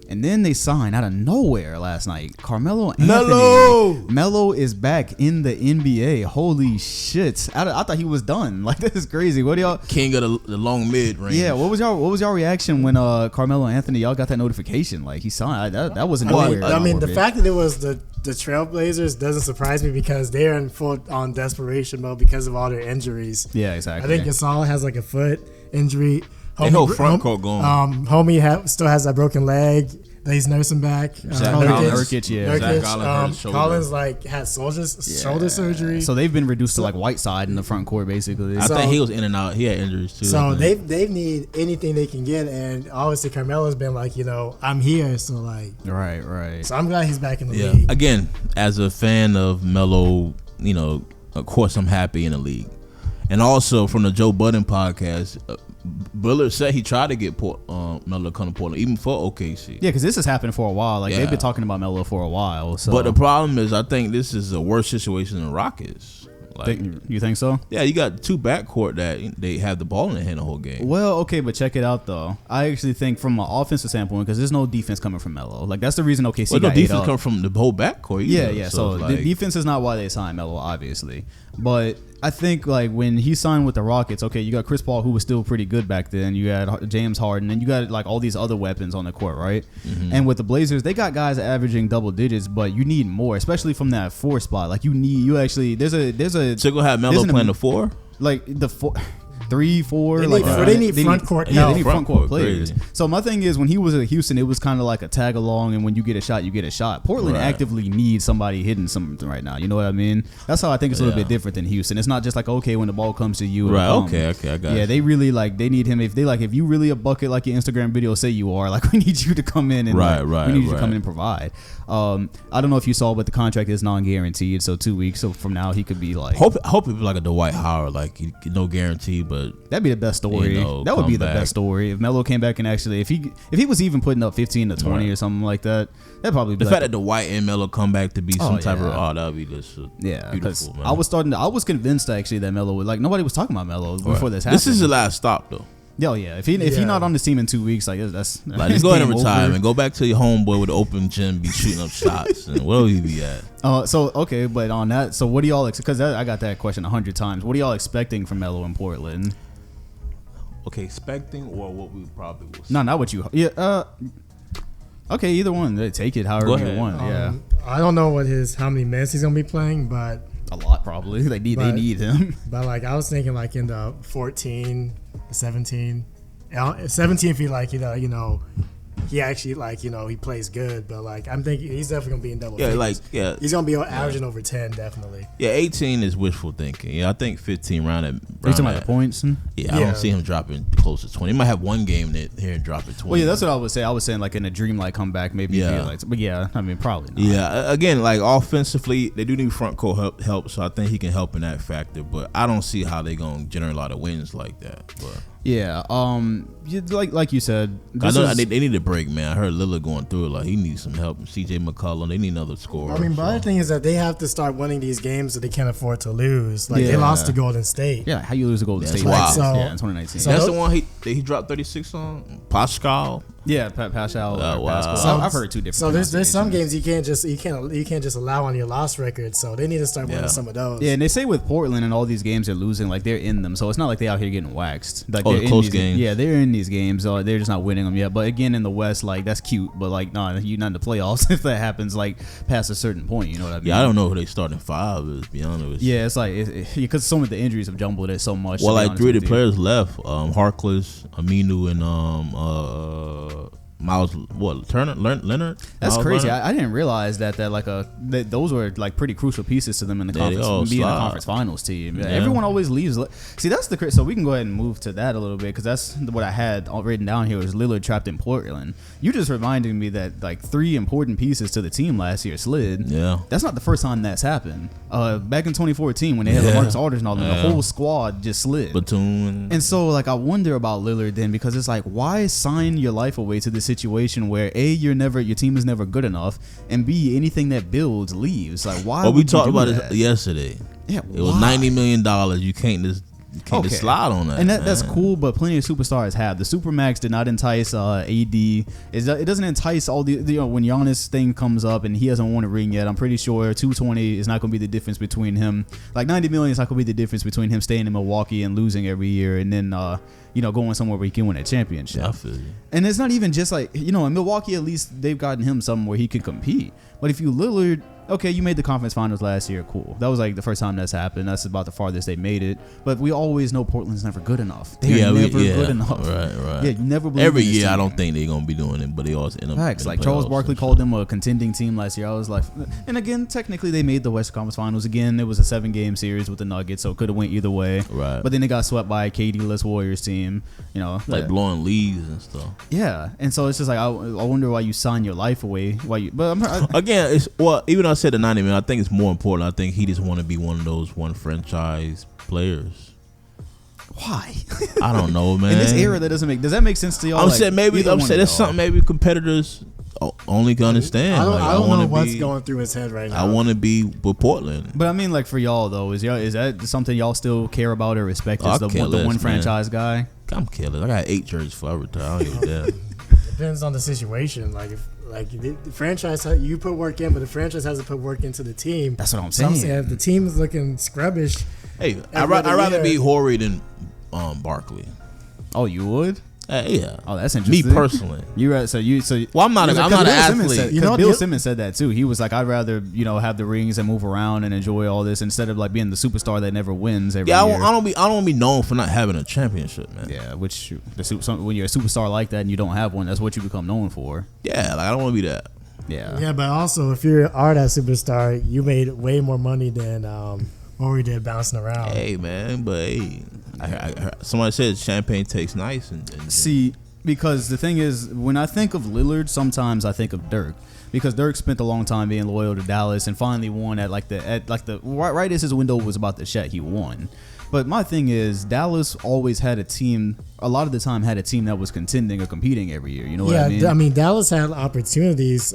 [SPEAKER 1] And then they signed out of nowhere last night Carmelo Anthony. Melo is back in the NBA. Holy shit! I thought he was done. Like, this is crazy. What do y'all?
[SPEAKER 3] King of the long mid range.
[SPEAKER 1] Yeah. What was y'all reaction when Carmelo Anthony, y'all got that notification? Like, he signed. That wasn't nowhere.
[SPEAKER 2] I mean, the fact that it was the Trailblazers doesn't surprise me, because they're in full on desperation mode because of all their injuries.
[SPEAKER 1] Yeah, exactly.
[SPEAKER 2] I think Gasol has like a foot injury.
[SPEAKER 3] They whole front court going.
[SPEAKER 2] Homie still has that broken leg that he's nursing back.
[SPEAKER 1] Nurkic, yeah.
[SPEAKER 3] Nurkic,
[SPEAKER 2] Collins had shoulder surgery.
[SPEAKER 1] So they've been reduced to like Whiteside in the front court, basically.
[SPEAKER 3] I think he was in and out. He had injuries too.
[SPEAKER 2] So they need anything they can get, and obviously Carmelo's been like, I'm here, so like.
[SPEAKER 1] Right.
[SPEAKER 2] So I'm glad he's back in the league.
[SPEAKER 3] Again, as a fan of Melo, of course I'm happy in the league, and also from the Joe Budden podcast. Bullard said he tried to get Melo come to Portland, even for OKC.
[SPEAKER 1] Yeah, because this has happened for a while. Like they've been talking about Melo for a while. So.
[SPEAKER 3] But the problem is, I think this is a worse situation than the Rockets. Like,
[SPEAKER 1] you think so?
[SPEAKER 3] Yeah, you got two backcourt that they have the ball in their hand the whole game.
[SPEAKER 1] Well, okay, but check it out though. I actually think from an offensive standpoint, because there's no defense coming from Melo. Like that's the reason OKC got
[SPEAKER 3] no defense
[SPEAKER 1] ate up.
[SPEAKER 3] coming from the whole backcourt.
[SPEAKER 1] Yeah. So the defense is not why they signed Melo, obviously. But I think like when he signed with the Rockets, okay, you got Chris Paul, who was still pretty good back then. You had James Harden, and you got like all these other weapons on the court, right? Mm-hmm. And with the Blazers, they got guys averaging double digits, but you need more, especially from that 4 spot. Like there's a.
[SPEAKER 3] So go have Melo playing the 4,
[SPEAKER 1] like the 4. 3, 4.
[SPEAKER 2] They need front court.
[SPEAKER 1] Yeah, they need front court players.
[SPEAKER 3] Crazy.
[SPEAKER 1] So my thing is, when he was at Houston, it was kind of like a tag along, and when you get a shot, you get a shot. Portland actively needs somebody hitting something right now. You know what I mean? That's how I think it's a little bit different than Houston. It's not just like, okay, when the ball comes to you.
[SPEAKER 3] Right. Okay, I got it.
[SPEAKER 1] Yeah, they really they need him. If you really a bucket like your Instagram video say you are, like we need you to come in and we need you to come in and provide. I don't know if you saw, but the contract is non-guaranteed, so 2 weeks. So from now, he could be like.
[SPEAKER 3] Hope it be like a Dwight Howard, like no guarantee, but
[SPEAKER 1] that'd be the best story. That would be the best story if Melo came back and actually, if he was even putting up 15 to 20 or something like that, that'd probably be
[SPEAKER 3] the fact that Dwight and Melo come back to be some type of that'd be just
[SPEAKER 1] beautiful.
[SPEAKER 3] Man.
[SPEAKER 1] I was convinced actually that Melo would nobody was talking about Melo before this happened.
[SPEAKER 3] This is the last stop though.
[SPEAKER 1] Oh yeah, if he's not on this team in 2 weeks, that's
[SPEAKER 3] like just go ahead and retire and go back to your homeboy with the open gym, be shooting up shots, and where will he be at?
[SPEAKER 1] So okay, but on that, so what do y'all? Because I got that question 100 times. What are y'all expecting from Melo in Portland?
[SPEAKER 3] Okay, expecting or what we probably will see?
[SPEAKER 1] No, not what you. Yeah. Okay, either one. Take it however you want. Yeah.
[SPEAKER 2] I don't know how many minutes he's gonna be playing, but
[SPEAKER 1] a lot probably. They need him.
[SPEAKER 2] But like I was thinking, like in the 14, 17, 17 feel like he actually he plays good, but like I'm thinking he's definitely gonna be in double. He's gonna be averaging over 10 definitely.
[SPEAKER 3] Yeah, 18 is wishful thinking. Yeah, I think 15 round at.
[SPEAKER 1] Are you talking about the points?
[SPEAKER 3] Yeah, I don't see him dropping close to 20. He might have one game here and drop it 20.
[SPEAKER 1] Well, yeah, that's what I would say. I was saying like in a dreamlike comeback, maybe. Yeah. But yeah, I mean probably not.
[SPEAKER 3] Yeah, again, like offensively, they do need front court help, so I think he can help in that factor. But I don't see how they gonna generate a lot of wins like that. But.
[SPEAKER 1] Yeah, like you said,
[SPEAKER 3] I know they need a break, man. I heard Lillard going through it. Like he needs some help. CJ McCollum, they need another scorer.
[SPEAKER 2] I mean, but the thing is that they have to start winning these games that they can't afford to lose. Like they lost to Golden State.
[SPEAKER 1] Yeah, how you lose to Golden State?
[SPEAKER 3] Wow.
[SPEAKER 1] In 2019.
[SPEAKER 3] So that's the one he dropped 36 on Pascal.
[SPEAKER 1] Yeah, Pascal.
[SPEAKER 3] Wow.
[SPEAKER 1] So I've heard two different.
[SPEAKER 2] So there's some games you can't just allow on your loss record. So they need to start winning some of those.
[SPEAKER 1] Yeah, and they say with Portland and all these games they're losing, like they're in them. So it's not like they out here getting waxed. Like
[SPEAKER 3] the close games.
[SPEAKER 1] Yeah, they're in these games. So they're just not winning them yet. But again, in the West, like that's cute. But like, you're not in the playoffs if that happens. Like past a certain point, you know what I mean?
[SPEAKER 3] Yeah, I don't know who they starting 5 is. To be honest.
[SPEAKER 1] Yeah, it's like because some of the injuries have jumbled it so much.
[SPEAKER 3] Well, like 3 of the players left: Harkless, Aminu, and Miles, Leonard?
[SPEAKER 1] That's
[SPEAKER 3] Miles
[SPEAKER 1] crazy.
[SPEAKER 3] Leonard?
[SPEAKER 1] I didn't realize that those were like pretty crucial pieces to them in the conference, being a conference finals team. Yeah. Everyone always leaves. See, that's the so we can go ahead and move to that a little bit because that's what I had written down here was Lillard trapped in Portland. You just reminded me that like 3 important pieces to the team last year slid.
[SPEAKER 3] Yeah,
[SPEAKER 1] that's not the first time that's happened. Back in 2014 when they had LaMarcus Aldridge and all them, the whole squad just slid.
[SPEAKER 3] Batum.
[SPEAKER 1] And so like I wonder about Lillard then because it's like why sign your life away to this situation where A, your team is never good enough, and B, anything that builds leaves. Like why?
[SPEAKER 3] Well, we talked about
[SPEAKER 1] it
[SPEAKER 3] yesterday.
[SPEAKER 1] Yeah,
[SPEAKER 3] it was $90 million. You can't just just slide on that.
[SPEAKER 1] And that's cool, but plenty of superstars have. The Supermax did not entice AD. It doesn't entice all the when Giannis thing comes up and he hasn't won a ring yet. I'm pretty sure 220 is not going to be the difference between him. Like 90 million is not going to be the difference between him staying in Milwaukee and losing every year and then going somewhere where he can win a championship.
[SPEAKER 3] I feel you.
[SPEAKER 1] And it's not even just like in Milwaukee at least they've gotten him somewhere where he can compete. But if you Lillard, okay, you made the conference finals last year, cool. That was like the first time that's happened. That's about the farthest they made it. But we always know Portland's never good enough. They're never good enough.
[SPEAKER 3] Right.
[SPEAKER 1] Yeah, you never believe
[SPEAKER 3] every
[SPEAKER 1] in this
[SPEAKER 3] year.
[SPEAKER 1] team.
[SPEAKER 3] I don't think they're gonna be doing it, but they always end up.
[SPEAKER 1] Facts. Like Charles Barkley called them a contending team last year. I was like, and again, technically they made the Western Conference Finals. Again, it was a 7-game series with the Nuggets, so it could have went either way.
[SPEAKER 3] Right.
[SPEAKER 1] But then they got swept by a KD-less Warriors team.
[SPEAKER 3] Like blowing leads and stuff.
[SPEAKER 1] Yeah, and so it's just like I wonder why you sign your life away.
[SPEAKER 3] Again, even though I said the 90 million, I think it's more important. I think he just want to be one of those one franchise players.
[SPEAKER 1] Why?
[SPEAKER 3] I don't know, man.
[SPEAKER 1] In this era, that doesn't make. Does that make sense to y'all?
[SPEAKER 3] I'm saying that's something maybe competitors only can understand.
[SPEAKER 2] I don't know what's going through his head right now.
[SPEAKER 3] I want to be with Portland.
[SPEAKER 1] But I mean, like for y'all though, is that something y'all still care about or respect? As the one franchise guy?
[SPEAKER 3] I'm killing. I got 8 jerseys before I retire. I don't give a damn.
[SPEAKER 2] Depends on the situation. Like the franchise, you put work in, but the franchise hasn't put work into the team.
[SPEAKER 1] That's what I'm saying.
[SPEAKER 2] If the team is looking scrubbish,
[SPEAKER 3] hey, I'd rather be Horry than Barkley.
[SPEAKER 1] Oh, you would?
[SPEAKER 3] Yeah.
[SPEAKER 1] Oh, that's interesting.
[SPEAKER 3] Me personally.
[SPEAKER 1] Well, I'm not an athlete. Bill Simmons said that too. He was like, I'd rather have the rings and move around and enjoy all this instead of like being the superstar that never wins every year.
[SPEAKER 3] I don't want to be known for not having a championship, man.
[SPEAKER 1] Yeah, which when you're a superstar like that and you don't have one, that's what you become known for.
[SPEAKER 3] Yeah, like I don't want to be that.
[SPEAKER 1] Yeah.
[SPEAKER 2] Yeah, but also if you are that superstar, you made way more money than what we did bouncing around.
[SPEAKER 3] Hey, man, but hey. Somebody said champagne tastes nice.
[SPEAKER 1] See, because the thing is, when I think of Lillard, sometimes I think of Dirk, because Dirk spent a long time being loyal to Dallas and finally won at right as his window was about to shut, he won. But my thing is, Dallas always had a team. A lot of the time, had a team that was contending or competing every year. You know what I mean?
[SPEAKER 2] Yeah, I mean Dallas had opportunities.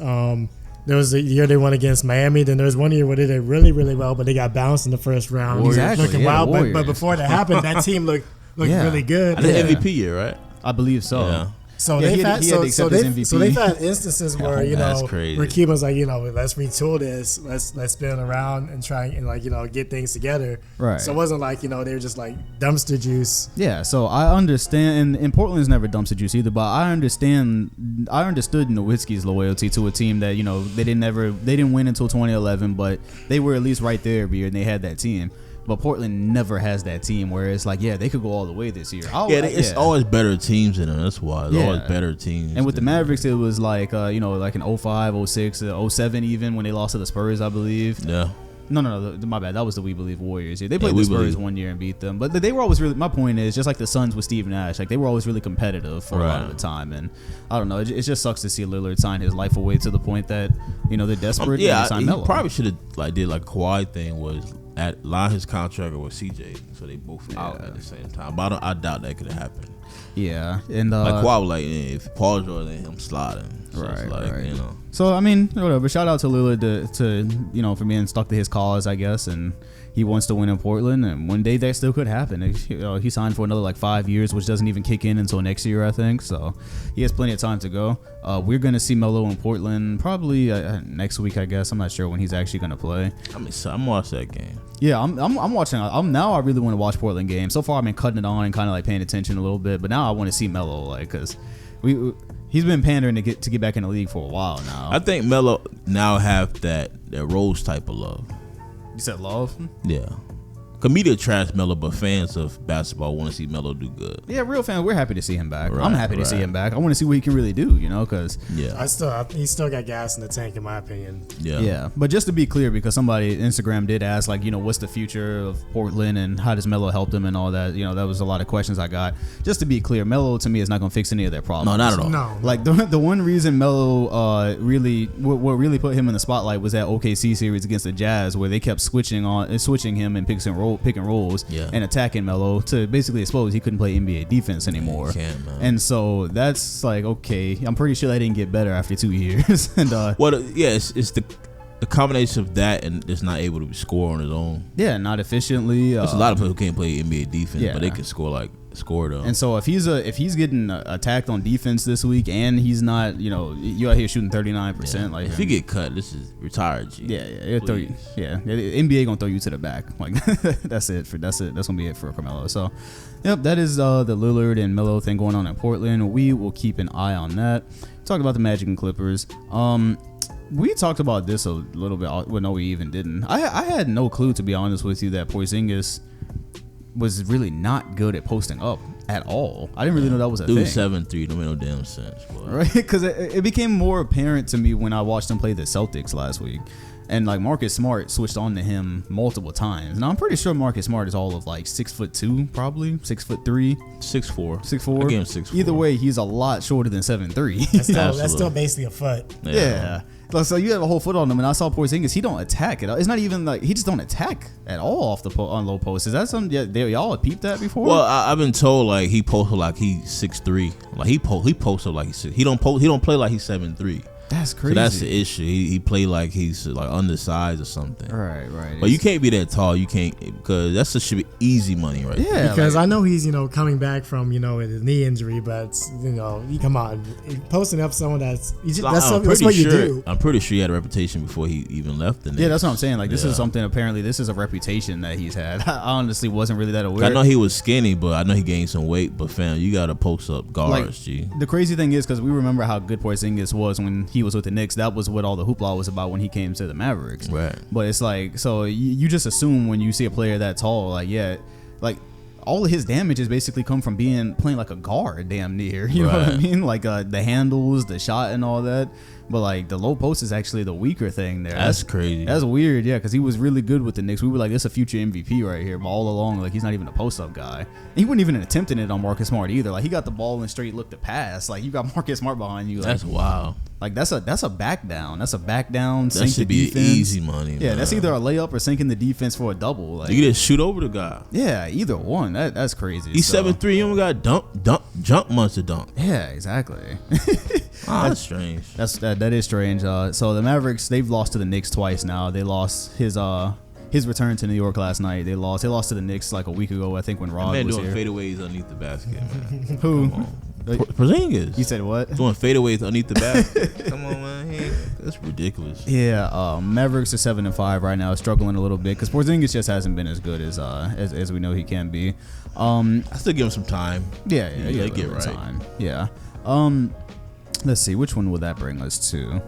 [SPEAKER 2] There was a year they won against Miami. Then there was one year where they did really, really well, but they got bounced in the first round.
[SPEAKER 1] Exactly.
[SPEAKER 2] Looking wild. But before that happened, that team looked really good.
[SPEAKER 3] I did MVP year, right?
[SPEAKER 1] I believe so.
[SPEAKER 3] Yeah.
[SPEAKER 2] So
[SPEAKER 1] they've
[SPEAKER 2] they've had
[SPEAKER 1] MVP.
[SPEAKER 2] instances where where Keeman's like let's retool this, let's spin around and try and get things together.
[SPEAKER 1] Right.
[SPEAKER 2] So it wasn't like they were just like dumpster juice.
[SPEAKER 1] Yeah. So I understand, and Portland's never dumpster juice either. But I understood Nowitzki's loyalty to a team that they didn't win until 2011, but they were at least right there every year, and they had that team. But Portland never has that team where it's like, they could go all the way this year.
[SPEAKER 3] It's always better teams in it. That's why. It's always better teams.
[SPEAKER 1] And with the Mavericks, it was like, like in 05, 06, 07 even, when they lost to the Spurs, I believe.
[SPEAKER 3] Yeah.
[SPEAKER 1] No, my bad. That was the We Believe Warriors. They played the Spurs one year and beat them. But they were always really, my point is, just like the Suns with Steve Nash, like they were always really competitive for a lot of the time. And I don't know, it just sucks to see Lillard sign his life away to the point that, they're desperate.
[SPEAKER 3] He
[SPEAKER 1] Melo.
[SPEAKER 3] probably should have did like a Kawhi thing, was line his contract with CJ, so they both out at the same time. But I doubt that could have happened.
[SPEAKER 1] Yeah, and
[SPEAKER 3] like Kawhi was like, if Paul George and him sliding, so
[SPEAKER 1] right,
[SPEAKER 3] it's like,
[SPEAKER 1] right. So I mean, whatever. Shout out to Lillard to for being stuck to his cause, I guess, and he wants to win in Portland, and one day that still could happen. He signed for another 5 years, which doesn't even kick in until next year, I think. So he has plenty of time to go. We're gonna see Melo in Portland probably next week, I guess. I'm not sure when he's actually gonna play.
[SPEAKER 3] I'm watching that game.
[SPEAKER 1] Yeah, I'm watching. Now I really want to watch Portland games. So far, I've been cutting it on and kind of paying attention a little bit, but now I want to see Melo, because he's been pandering to get back in the league for a while now.
[SPEAKER 3] I think Melo now have that Rose type of love.
[SPEAKER 1] You said love?
[SPEAKER 3] Yeah. Media trash Melo, but fans of basketball want to see Melo do good.
[SPEAKER 1] Yeah, real fans, we're happy to see him back.
[SPEAKER 3] Right,
[SPEAKER 1] I'm happy to see him back. I want to see what he can really do, because
[SPEAKER 2] he still got gas in the tank, in my opinion.
[SPEAKER 1] Yeah. But just to be clear, because somebody Instagram did ask, what's the future of Portland and how does Melo help them and all that. That was a lot of questions I got. Just to be clear, Melo to me is not going to fix any of their problems.
[SPEAKER 3] No, not at all.
[SPEAKER 2] No.
[SPEAKER 1] Like the one reason Melo what really put him in the spotlight was that OKC series against the Jazz, where they kept switching him and pick and rolls.
[SPEAKER 3] Yeah.
[SPEAKER 1] And attacking Melo to basically expose he couldn't play NBA defense anymore.
[SPEAKER 3] Yeah, he can't, man.
[SPEAKER 1] And so that's okay. I'm pretty sure that didn't get better after 2 years. And
[SPEAKER 3] it's the combination of that and just not able to score on his own.
[SPEAKER 1] Yeah, not efficiently.
[SPEAKER 3] There's a lot of players who can't play NBA defense, but they can score though.
[SPEAKER 1] And so if he's getting attacked on defense this week and he's not, you out here shooting 39%,
[SPEAKER 3] if you get cut, this is retired. G.
[SPEAKER 1] It'll throw you. Yeah, the NBA gonna throw you to the back. That's it. That's gonna be it for Carmelo. So, yep, that is the Lillard and Melo thing going on in Portland. We will keep an eye on that. Talk about the Magic and Clippers. We talked about this a little bit. Well, no, we even didn't. I had no clue, to be honest with you, that Porzingis was really not good at posting up at all. I didn't really know that was a
[SPEAKER 3] Dude,
[SPEAKER 1] thing.
[SPEAKER 3] 7'3", don't make no damn sense, boy.
[SPEAKER 1] Right? Because it became more apparent to me when I watched him play the Celtics last week. And like Marcus Smart switched on to him multiple times. Now I'm pretty sure Marcus Smart is all of like 6'2", probably 6'3",
[SPEAKER 3] 6'4".
[SPEAKER 1] 6'4".
[SPEAKER 3] I gave him 6'4".
[SPEAKER 1] Either way, he's a lot shorter than 7'3".
[SPEAKER 2] That's still basically a foot.
[SPEAKER 1] Yeah. So you have a whole foot on him, and I saw Porzingis. He don't attack at all. It's not even like he just don't attack at all off the on low post. Is that something y'all have peeped at before?
[SPEAKER 3] Well, I've been told like he posted like he's 6'3". Like he posts up like he's 6. He don't play like he's 7'3".
[SPEAKER 1] That's crazy.
[SPEAKER 3] So that's the issue. He played like he's like undersized or something.
[SPEAKER 1] Right.
[SPEAKER 3] But you can't be that tall. You can't, because that's should be easy money right there.
[SPEAKER 1] Yeah,
[SPEAKER 2] because I know he's coming back from his knee injury, but you come on, posting up someone that's what you do.
[SPEAKER 3] I'm pretty sure he had a reputation before he even left the Knicks.
[SPEAKER 1] Yeah, that's what I'm saying. Like this is something. Apparently, this is a reputation that he's had. I honestly wasn't really that aware.
[SPEAKER 3] I know he was skinny, but I know he gained some weight. But fam, you gotta post up guards,
[SPEAKER 1] like,
[SPEAKER 3] G.
[SPEAKER 1] The crazy thing is, because we remember how good Porzingis was when he was with the Knicks. That was what all the hoopla was about when he came to the Mavericks.
[SPEAKER 3] Right.
[SPEAKER 1] But it's like, so you just assume when you see a player that tall, like, yeah, like all of his damage has basically come from playing like a guard damn near. You know what I mean? Like the handles, the shot and all that. But like the low post is actually the weaker thing there.
[SPEAKER 3] That's crazy.
[SPEAKER 1] That's weird, yeah, because he was really good with the Knicks. We were like, this is a future MVP right here. But all along, like he's not even a post-up guy. He wasn't even attempting it on Marcus Smart either. Like he got the ball and straight look to pass. Like you got Marcus Smart behind you. Like,
[SPEAKER 3] that's wild.
[SPEAKER 1] Like that's a back down. That's a back down.
[SPEAKER 3] That should be easy money.
[SPEAKER 1] Yeah,
[SPEAKER 3] man.
[SPEAKER 1] that's either a layup or sinking the defense for a double. Like
[SPEAKER 3] you just shoot over the guy.
[SPEAKER 1] Yeah, either one. That's crazy.
[SPEAKER 3] He's 7'3". You only got jump monster dunk.
[SPEAKER 1] Yeah, exactly.
[SPEAKER 3] That's strange.
[SPEAKER 1] That is strange. So the Mavericks, they've lost to the Knicks twice now. They lost his return to New York last night. They lost to the Knicks like a week ago, I think, when Rod was
[SPEAKER 3] doing
[SPEAKER 1] here.
[SPEAKER 3] fadeaways underneath the basket, man.
[SPEAKER 1] Who?
[SPEAKER 3] Come on. Porzingis.
[SPEAKER 1] You said what?
[SPEAKER 3] Doing fadeaways underneath the basket. Come on, man. That's ridiculous.
[SPEAKER 1] Yeah, Mavericks are 7-5 right now, struggling a little bit because Porzingis just hasn't been as good as we know he can be.
[SPEAKER 3] I still give him some time.
[SPEAKER 1] Yeah,
[SPEAKER 3] they get right.
[SPEAKER 1] Time. Yeah. Let's see, which one would that bring us to?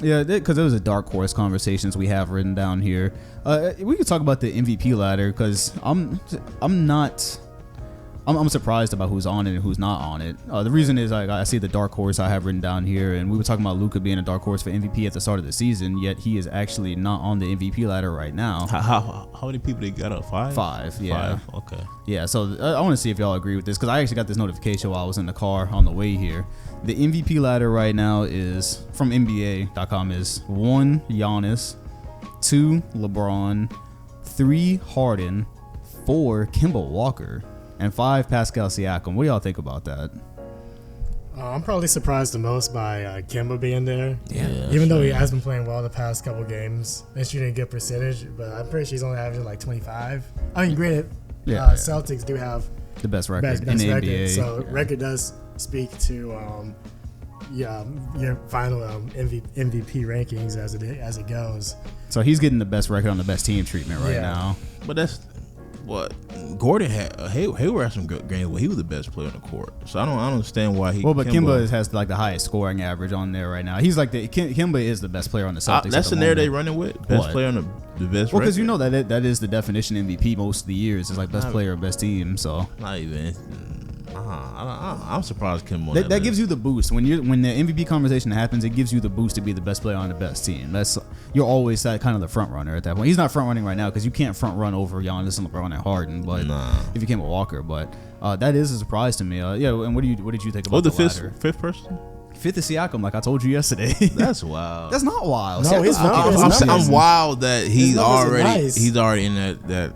[SPEAKER 1] Yeah, because there was a dark horse conversations we have written down here. We could talk about the MVP ladder because I'm surprised about who's on it and who's not on it. The reason is I see the dark horse I have written down here, and we were talking about Luka being a dark horse for MVP at the start of the season, yet he is actually not on the MVP ladder right now.
[SPEAKER 3] How many people they got up? 5?
[SPEAKER 1] 5, yeah.
[SPEAKER 3] 5, okay.
[SPEAKER 1] Yeah, so I want to see if y'all agree with this because I actually got this notification while I was in the car on the way here. The MVP ladder right now is from NBA.com is 1 Giannis, 2 LeBron, 3 Harden, 4 Kemba Walker, and 5 Pascal Siakam. What do y'all think about that?
[SPEAKER 2] I'm probably surprised the most by Kemba being there.
[SPEAKER 3] Yeah,
[SPEAKER 2] even though he has been playing well the past couple games and shooting a good percentage, but I'm pretty sure he's only averaging like 25. I mean, granted, Celtics do have
[SPEAKER 1] the best record in the NBA.
[SPEAKER 2] So record does speak to your final MVP rankings as it goes.
[SPEAKER 1] So he's getting the best record on the best team treatment right now.
[SPEAKER 3] But that's what Gordon had. Hayward had some good games. Well, he was the best player on the court. So I don't understand why he.
[SPEAKER 1] Well, but Kemba has like the highest scoring average on there right now. He's like Kemba is the best player on the Celtics.
[SPEAKER 3] That's the narrative they running with. Best player on the best.
[SPEAKER 1] Well, because you know that is the definition MVP most of the years. It's like best player, best team. So
[SPEAKER 3] not even. I'm surprised Kemba.
[SPEAKER 1] That gives you the boost when the MVP conversation happens. It gives you the boost to be the best player on the best team. You're always kind of the front runner at that point. He's not front running right now because you can't front run over Giannis and LeBron and Harden. But if you came with Walker, but that is a surprise to me. Yeah, and what did you think about the ladder?
[SPEAKER 3] Fifth person?
[SPEAKER 1] 5th is Siakam, like I told you yesterday.
[SPEAKER 3] That's wild.
[SPEAKER 1] That's not wild.
[SPEAKER 2] No, it's not.
[SPEAKER 3] I'm wild that he's already in that.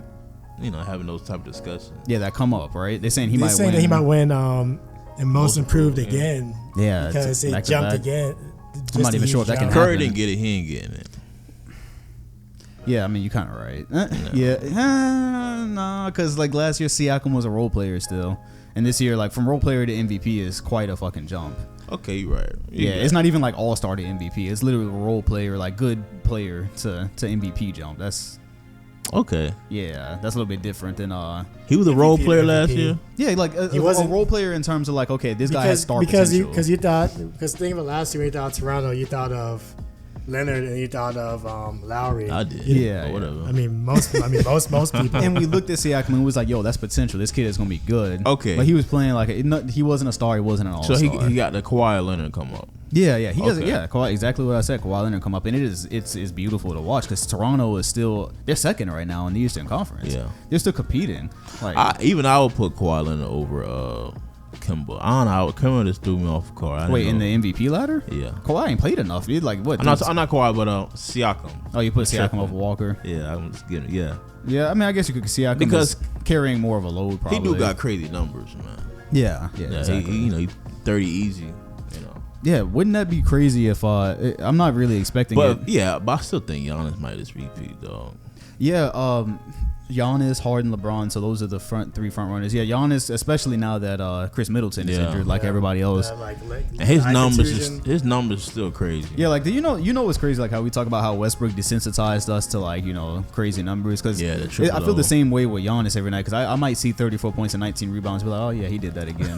[SPEAKER 3] Having those type of discussions.
[SPEAKER 1] Yeah, that come up, right? They're saying
[SPEAKER 2] They're saying
[SPEAKER 1] win.
[SPEAKER 2] that he might win and most improved again.
[SPEAKER 1] Yeah,
[SPEAKER 2] because he jumped again.
[SPEAKER 1] I'm not even sure if that can happen.
[SPEAKER 3] Curry didn't get it. He ain't getting it.
[SPEAKER 1] Yeah, I mean, you're kind of right. No, because like last year, Siakam was a role player still. And this year, like from role player to MVP is quite a fucking jump.
[SPEAKER 3] Okay, you're right.
[SPEAKER 1] It's not even like all-star to MVP. It's literally a role player, like good player to MVP jump. That's...
[SPEAKER 3] Okay.
[SPEAKER 1] Yeah, that's a little bit different than
[SPEAKER 3] he was a role player last year.
[SPEAKER 1] Yeah, like he was a role player in terms of like, okay, this guy has star
[SPEAKER 2] potential.
[SPEAKER 1] Because
[SPEAKER 2] think of it last year, you thought Toronto, you thought of Leonard and you thought of Lowry.
[SPEAKER 3] I did.
[SPEAKER 1] Yeah,
[SPEAKER 3] But whatever.
[SPEAKER 2] I mean, most people.
[SPEAKER 1] And we looked at Siakam and was like, yo, that's potential. This kid is going to be good.
[SPEAKER 3] Okay.
[SPEAKER 1] But he was playing like, he wasn't a star. He wasn't an all-star.
[SPEAKER 3] So he got the Kawhi Leonard come up.
[SPEAKER 1] Yeah. He has,
[SPEAKER 3] Okay.
[SPEAKER 1] Kawhi, exactly what I said. Kawhi Leonard come up. And it's beautiful to watch because Toronto is still, they're second right now in the Eastern Conference.
[SPEAKER 3] Yeah.
[SPEAKER 1] They're still competing. Like,
[SPEAKER 3] I would put Kawhi Leonard over Kimba. I don't know. Kimba just threw me off the car.
[SPEAKER 1] wait, in the MVP ladder?
[SPEAKER 3] Yeah.
[SPEAKER 1] Kawhi ain't played enough. He like, what?
[SPEAKER 3] I'm not Kawhi, but Siakam.
[SPEAKER 1] Oh, you put Siakam over Walker?
[SPEAKER 3] Yeah, I'm just getting yeah.
[SPEAKER 1] Yeah, I mean, I guess you could see Siakam
[SPEAKER 3] Because
[SPEAKER 1] is carrying more of a load probably.
[SPEAKER 3] He do got crazy numbers, man.
[SPEAKER 1] Yeah,
[SPEAKER 3] Exactly. He's 30 easy.
[SPEAKER 1] Yeah, wouldn't that be crazy if I'm not really expecting it.
[SPEAKER 3] But I still think Giannis might just repeat, dog.
[SPEAKER 1] Yeah, Giannis, Harden, LeBron. So those are the three front runners. Yeah, Giannis, especially now that Chris Middleton is injured, like everybody else.
[SPEAKER 3] And his numbers still crazy.
[SPEAKER 1] Yeah, like you know what's crazy? Like how we talk about how Westbrook desensitized us to like crazy numbers. Because I feel the same way with Giannis every night. Because I might see 34 points and 19 rebounds, and be like, oh yeah, he did that again.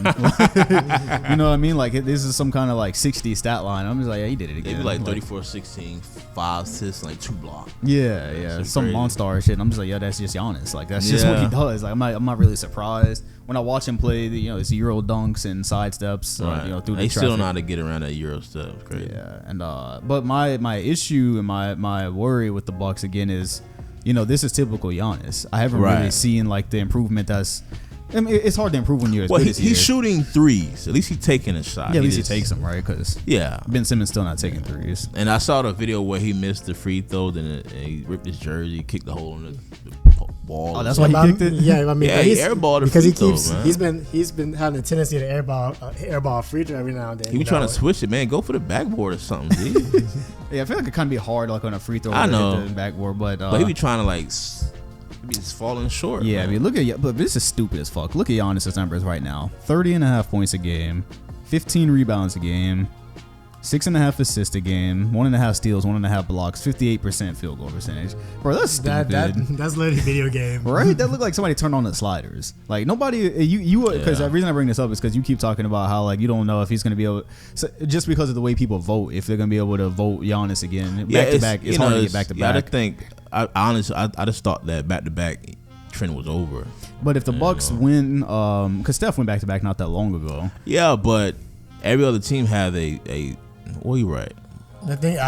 [SPEAKER 1] You know what I mean? Like this is some kind of like 60 stat line. I'm just like, yeah, he did it again.
[SPEAKER 3] It'd be like 34, 16, 5 assists, like 2 blocks.
[SPEAKER 1] Yeah, some monster shit. And I'm just like, yeah, that's just Giannis. Like that's just what he does. Like I'm not really surprised when I watch him play. His Euro dunks and sidesteps. Through the
[SPEAKER 3] they
[SPEAKER 1] traffic.
[SPEAKER 3] still know how to get around that Euro step. Crazy.
[SPEAKER 1] Yeah, and but my issue and my worry with the Bucks again is, this is typical Giannis. I haven't really seen like the improvement that's. I mean, it's hard to improve when you're as good as
[SPEAKER 3] he's shooting threes. At least he's taking a shot.
[SPEAKER 1] Yeah, at least he takes them, right? Because Ben Simmons still not taking threes.
[SPEAKER 3] And I saw the video where he missed the free throw, and he ripped his jersey, kicked the hole in the ball.
[SPEAKER 1] Oh, that's why he kicked it.
[SPEAKER 2] Yeah, I mean,
[SPEAKER 3] he airballed the free throw, man.
[SPEAKER 2] He's been having a tendency to airball free throw every now and then.
[SPEAKER 3] He was trying to switch it, man. Go for the backboard or something, dude.
[SPEAKER 1] Yeah, I feel like it kind of be hard, like on a free throw.
[SPEAKER 3] I know
[SPEAKER 1] hit the backboard, but
[SPEAKER 3] he be trying to like. He's falling short.
[SPEAKER 1] Yeah,
[SPEAKER 3] man.
[SPEAKER 1] I mean, but this is stupid as fuck. Look at Giannis' numbers right now: 30.5 points a game, 15 rebounds a game, 6.5 assists a game, 1.5 steals, 1.5 blocks, 58% field goal percentage. Bro, that's stupid.
[SPEAKER 2] That's literally a video game,
[SPEAKER 1] right? That looked like somebody turned on the sliders. Like nobody, because the reason I bring this up is because you keep talking about how like you don't know if he's going to be able, just because of the way people vote, if they're going to be able to vote Giannis again back to back. It's hard to get back to back.
[SPEAKER 3] I think. I honestly just thought that back to back trend was over.
[SPEAKER 1] But if the Bucks win, because Steph went back to back not that long ago.
[SPEAKER 3] Yeah, but every other team had a. Well, you're right.
[SPEAKER 2] The thing,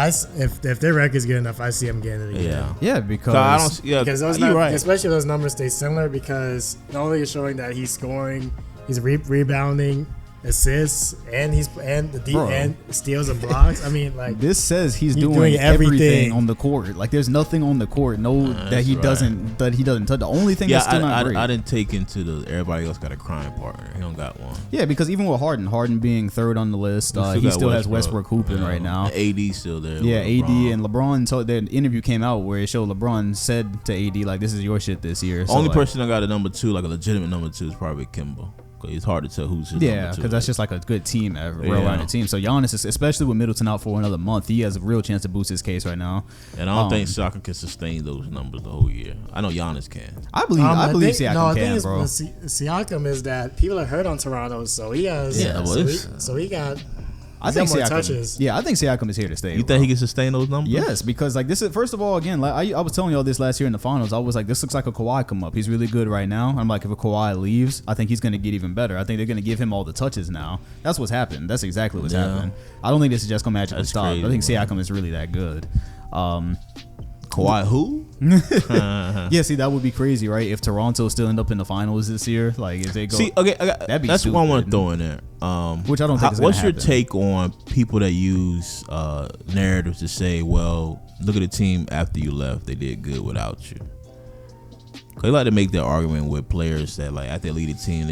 [SPEAKER 2] if their record's good enough, I see them getting it again.
[SPEAKER 1] Yeah, because
[SPEAKER 2] those especially those numbers stay similar because not only is showing that he's scoring, he's rebounding, assists, and and steals and blocks. I mean, like
[SPEAKER 1] this says he's doing everything on the court. Like there's nothing on the court. That he doesn't touch. The only thing that's still not great.
[SPEAKER 3] I didn't take into everybody else got a crime partner. He don't got one.
[SPEAKER 1] Yeah, because even with Harden being third on the list, he still has Westbrook hooping right now.
[SPEAKER 3] AD still there.
[SPEAKER 1] Yeah, AD and LeBron. So the interview came out where it showed LeBron said to AD like, "This is your shit this year."
[SPEAKER 3] Only person that got a number 2, like a legitimate number 2, is probably Kimba. It's hard to tell who's his number 2.
[SPEAKER 1] Because that's just like a good team, a well-rounded team. So Giannis, especially with Middleton out for another month, he has a real chance to boost his case right now.
[SPEAKER 3] And I don't think Siakam can sustain those numbers the whole year. I know Giannis can.
[SPEAKER 1] I believe Siakam can, bro.
[SPEAKER 2] Siakam is that people are hurt on Toronto, so he has.
[SPEAKER 3] Yeah,
[SPEAKER 2] so he got.
[SPEAKER 1] I think
[SPEAKER 2] more
[SPEAKER 1] Siakam,
[SPEAKER 2] touches.
[SPEAKER 1] Yeah, I think Siakam is here to stay.
[SPEAKER 3] You think he can sustain those numbers?
[SPEAKER 1] Yes, because like this is first of all, again, like I was telling y'all this last year in the finals. I was like, this looks like a Kawhi come up. He's really good right now. I'm like, if a Kawhi leaves, I think he's going to get even better. I think they're going to give him all the touches now. That's what's happened. That's exactly what's happened. I don't think this is just going to magically stop.
[SPEAKER 3] Crazy,
[SPEAKER 1] I think Siakam is really that good.
[SPEAKER 3] Kawhi who?
[SPEAKER 1] Yeah, see, that would be crazy, right? If Toronto still end up in the finals this year, like if they go, that'd be
[SPEAKER 3] that's
[SPEAKER 1] stupid.
[SPEAKER 3] what I want to throw in there.
[SPEAKER 1] Which I don't think is
[SPEAKER 3] what's
[SPEAKER 1] gonna
[SPEAKER 3] your
[SPEAKER 1] happen.
[SPEAKER 3] take on people that use narratives to say, well, look at the team after you left, they did good without you? They like to make that argument with players that like after they lead a team,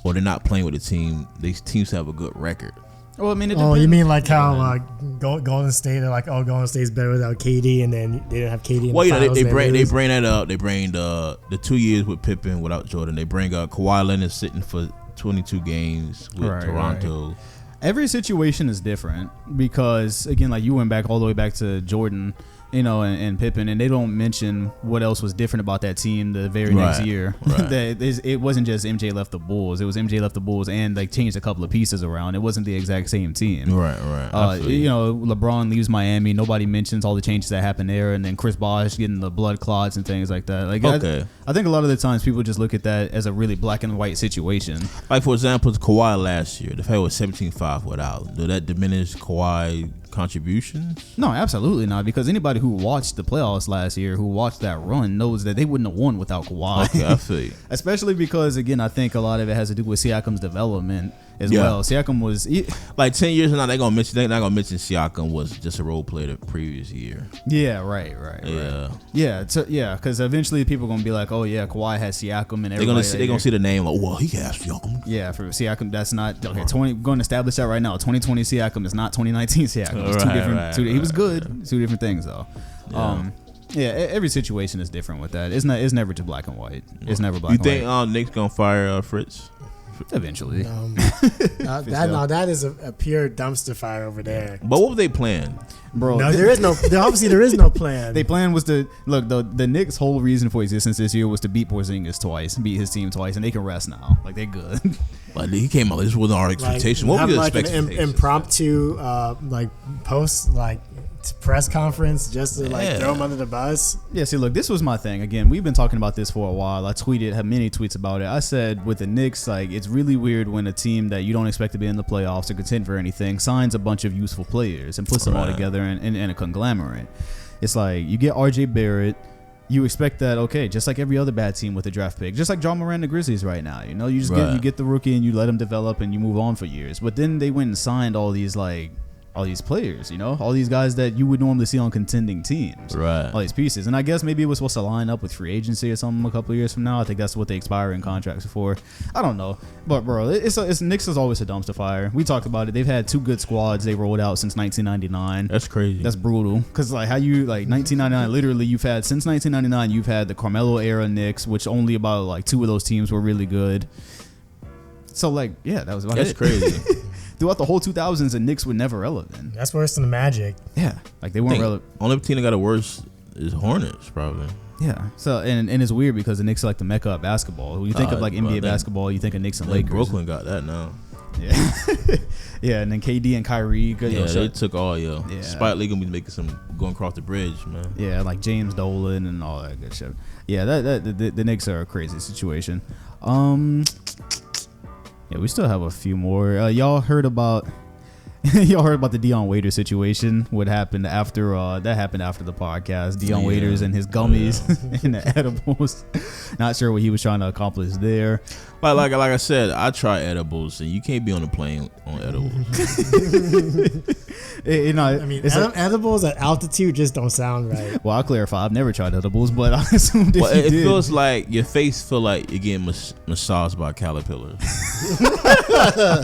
[SPEAKER 3] they're not playing with the team. These teams have a good record.
[SPEAKER 1] Well, I mean,
[SPEAKER 2] you mean like how Golden State are like, Golden State's better without KD, and then they didn't have KD. In the finals,
[SPEAKER 3] they bring that up. They bring the 2 years with Pippen without Jordan. They bring up Kawhi Leonard sitting for 22 games with Toronto.
[SPEAKER 1] Right. Every situation is different because again, like you went back all the way back to Jordan. and Pippen, and they don't mention what else was different about that team the very next year. It wasn't just MJ left the Bulls. It was MJ left the Bulls and like changed a couple of pieces around. It wasn't the exact same team.
[SPEAKER 3] Right.
[SPEAKER 1] LeBron leaves Miami. Nobody mentions all the changes that happened there, and then Chris Bosh getting the blood clots and things like that. Like, I think a lot of the times people just look at that as a really black and white situation.
[SPEAKER 3] Like, for example, Kawhi last year, the fact was 17-5 without. Did that diminish Kawhi contributions?
[SPEAKER 1] No, absolutely not, because anybody who watched the playoffs last year, who watched that run, knows that they wouldn't have won without Kawhi.
[SPEAKER 3] Okay, I feel you. Especially
[SPEAKER 1] because, again, I think a lot of it has to do with Siakam's development as well. Siakam was
[SPEAKER 3] like 10 years from now, they're not gonna mention Siakam was just a role player the previous year.
[SPEAKER 1] Yeah, right. Because eventually people are gonna be like, oh yeah, Kawhi has Siakam, and
[SPEAKER 3] they're gonna see the name like, well, he has Siakam.
[SPEAKER 1] Yeah, for Siakam, that's not okay. We're going to establish that right now. 2020 Siakam is not 2019 Siakam. It's two different. He was good. Two different things though. Every situation is different with that. It's never just black and white. It's never black and white.
[SPEAKER 3] You think Nick's gonna fire Fritz?
[SPEAKER 1] Eventually.
[SPEAKER 2] That is a pure dumpster fire over there.
[SPEAKER 3] But what were they playing?
[SPEAKER 1] Bro,
[SPEAKER 2] no, there is no. Obviously, there is no plan.
[SPEAKER 1] Their plan was to look. The Knicks' whole reason for existence this year was to beat Porzingis twice, beat his team twice, and they can rest now. Like, they're good.
[SPEAKER 3] But he came out. This wasn't our expectation. What were your expectations?
[SPEAKER 2] An impromptu post press conference just to throw him under the bus.
[SPEAKER 1] Yeah, see, look, this was my thing. Again, we've been talking about this for a while. I had many tweets about it. I said with the Knicks, like, it's really weird when a team that you don't expect to be in the playoffs or contend for anything signs a bunch of useful players and puts them all together in a conglomerate. It's like you get RJ Barrett. You expect that, okay, just like every other bad team with a draft pick, just like John Moran and the Grizzlies right now. You just get the rookie and you let him develop and you move on for years. But then they went and signed all these players, all these guys that you would normally see on contending teams, all these pieces. And I guess maybe it was supposed to line up with free agency or something a couple of years from now. I think that's what the expiring contracts are for. I don't know, but bro, it's Knicks is always a dumpster fire. We talked about it. They've had two good squads they rolled out since 1999.
[SPEAKER 3] That's crazy.
[SPEAKER 1] That's brutal, because 1999, literally since 1999 you've had the Carmelo era Knicks, which only about two of those teams were really good. So that was about
[SPEAKER 3] That's
[SPEAKER 1] it.
[SPEAKER 3] Crazy.
[SPEAKER 1] Throughout the whole 2000s, the Knicks were never relevant.
[SPEAKER 2] That's worse than the Magic.
[SPEAKER 1] Yeah, they weren't relevant.
[SPEAKER 3] Only team that got it worse is Hornets, probably.
[SPEAKER 1] Yeah. So and it's weird because the Knicks are like the mecca of basketball. When you think of NBA basketball, you think of Knicks and Lakers.
[SPEAKER 3] Brooklyn got that now.
[SPEAKER 1] Yeah. Yeah, and then KD and Kyrie.
[SPEAKER 3] They took all Spike Lee gonna be making some going across the bridge, man.
[SPEAKER 1] Yeah, like James Dolan and all that good shit. Yeah, the Knicks are a crazy situation. Yeah, we still have a few more. Y'all heard about the Dion Waiters situation? What happened after that happened after the podcast? Dion Waiters and his gummies and the edibles. Not sure what he was trying to accomplish there.
[SPEAKER 3] But like I said, I try edibles, and you can't be on a plane on edibles.
[SPEAKER 2] Edibles at altitude just don't sound right.
[SPEAKER 1] Well, I'll clarify. I've never tried edibles, but I assumed if you did.
[SPEAKER 3] It feels like your face feel like you're getting massaged by caterpillars.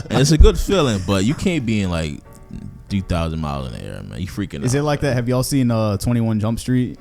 [SPEAKER 3] And it's a good feeling, but you can't be in 3,000 miles in the air, man. You freaking out.
[SPEAKER 1] Is it like that? Have y'all seen 21 Jump Street?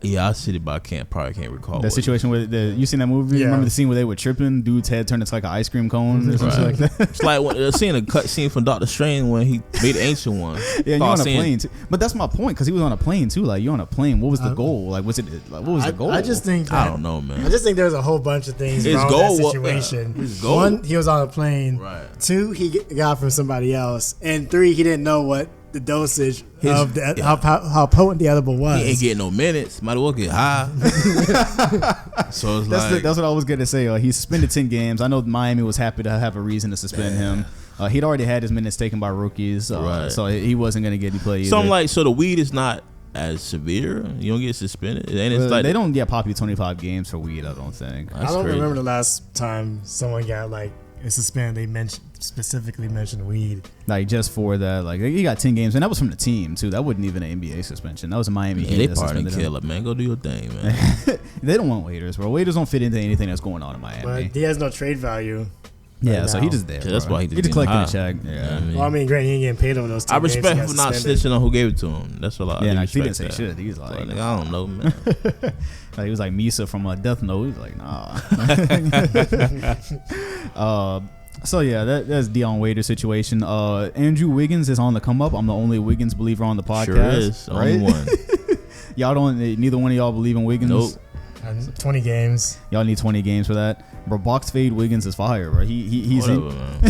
[SPEAKER 3] Yeah, I see it, but I probably can't recall.
[SPEAKER 1] That situation where you seen that movie? Yeah. Remember the scene where they were tripping? Dude's head turned into like an ice cream cone or something like that.
[SPEAKER 3] It's like seeing a cut scene from Dr. Strange when he made the Ancient One.
[SPEAKER 1] Yeah, you're on a plane too. But that's my point, because he was on a plane too. Like, you're on a plane. What was the goal? What was the goal?
[SPEAKER 2] I just think
[SPEAKER 3] I don't know, man.
[SPEAKER 2] I just think there's a whole bunch of things wrong with that situation. One, he was on a plane.
[SPEAKER 3] Right.
[SPEAKER 2] Two, he got from somebody else. And three, he didn't know what the dosage of how potent the edible was.
[SPEAKER 3] He ain't getting no minutes. Might as well get high. So it's
[SPEAKER 1] that's what I was gonna say. He suspended 10 games. I know Miami was happy to have a reason to suspend him. He'd already had his minutes taken by rookies, so he wasn't gonna get any play either.
[SPEAKER 3] So the weed is not as severe. You don't get suspended.
[SPEAKER 1] They don't pop you 25 games for weed. I don't think.
[SPEAKER 2] I don't remember the last time someone got suspended. They specifically mentioned weed.
[SPEAKER 1] Just for that, he got 10 games, and that was from the team too. That wasn't even an NBA suspension. That was a Miami.
[SPEAKER 3] Yeah, they party killer, man. Go do your thing, man.
[SPEAKER 1] They don't want waiters, bro. Waiters don't fit into anything that's going on in Miami.
[SPEAKER 2] But he has no trade value.
[SPEAKER 1] Yeah, so he just there.
[SPEAKER 3] Yeah, that's why he
[SPEAKER 1] just collecting a check. Yeah.
[SPEAKER 2] Granted, he ain't getting paid over those 2
[SPEAKER 3] I respect him for not snitching on who gave it to him. That's a lot.
[SPEAKER 1] Yeah, he didn't say shit. He was like,
[SPEAKER 3] I don't know, man.
[SPEAKER 1] He was like Misa from Death Note. He was like, nah. So yeah, that's Dion Waiters' situation. Andrew Wiggins is on the come up. I'm the only Wiggins believer on the podcast.
[SPEAKER 3] Sure is.
[SPEAKER 1] Right?
[SPEAKER 3] Only one.
[SPEAKER 1] Y'all don't. Neither one of y'all believe in Wiggins.
[SPEAKER 3] Nope.
[SPEAKER 2] 20 games.
[SPEAKER 1] Y'all need 20 games for that. Bro, box fade Wiggins is fire, bro. He's
[SPEAKER 3] Whatever, man.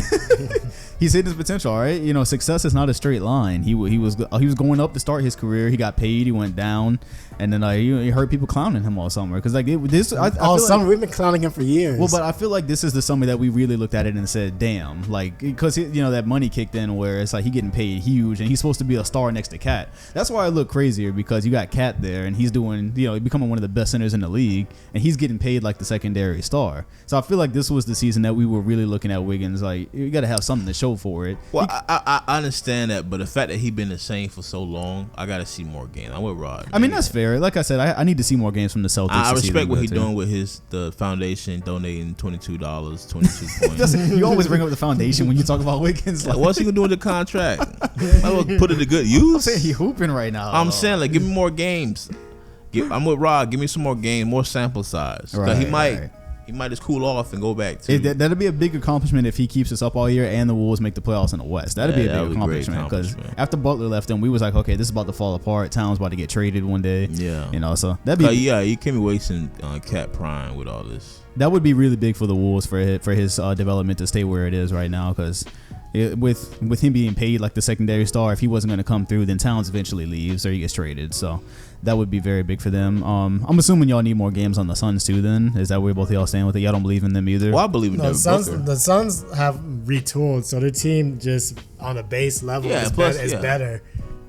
[SPEAKER 1] he's hitting his potential, all right? You know, success is not a straight line. He was going up to start his career. He got paid. He went down, and then he heard people clowning him all summer because like this. I
[SPEAKER 2] All
[SPEAKER 1] feel
[SPEAKER 2] summer
[SPEAKER 1] like,
[SPEAKER 2] we've been clowning him for years.
[SPEAKER 1] well, but I feel like this is the summer that we really looked at it and said, "Damn!" Like because you know that money kicked in where it's like he getting paid huge and he's supposed to be a star next to Cat. That's why I look crazier because you got Cat there and he's doing becoming one of the best centers in the league and he's getting paid like the secondary star. So I feel like this was the season that we were really looking at Wiggins. Like you got to have something to show for it.
[SPEAKER 3] Well, I understand that, but the fact that he been the same for so long, I got to see more games. I'm with Rod.
[SPEAKER 1] I mean, that's fair. Like I said, I need to see more games from the Celtics.
[SPEAKER 3] I respect what he's
[SPEAKER 1] too.
[SPEAKER 3] doing with the foundation, donating $22, 22 points.
[SPEAKER 1] You always bring up the foundation when you talk about Wiggins.
[SPEAKER 3] Like, what's he gonna do with the contract? I will put it to good use.
[SPEAKER 1] I'm saying he hooping right now.
[SPEAKER 3] I'm saying, like, give me more games. I'm with Rod. Give me some more games, more sample size.
[SPEAKER 1] Right,
[SPEAKER 3] He might just cool off and go back to.
[SPEAKER 1] That'd be a big accomplishment if he keeps this up all year and the Wolves make the playoffs in the West. That'd be a big accomplishment because after Butler left them, we was like, okay, this is about to fall apart. Towns about to get traded one day.
[SPEAKER 3] Yeah,
[SPEAKER 1] so that'd be
[SPEAKER 3] you can't be wasting Cat Prime with all this.
[SPEAKER 1] That would be really big for the Wolves for his development to stay where it is right now because. With him being paid like the secondary star, if he wasn't going to come through, then Towns eventually leaves or he gets traded. So that would be very big for them. I'm assuming y'all need more games on the Suns too. Then is that where both of y'all stand with it? Y'all don't believe in them either.
[SPEAKER 3] Well, I believe in
[SPEAKER 2] the
[SPEAKER 3] Devin Booker.
[SPEAKER 2] The Suns have retooled, so their team just on a base level is better.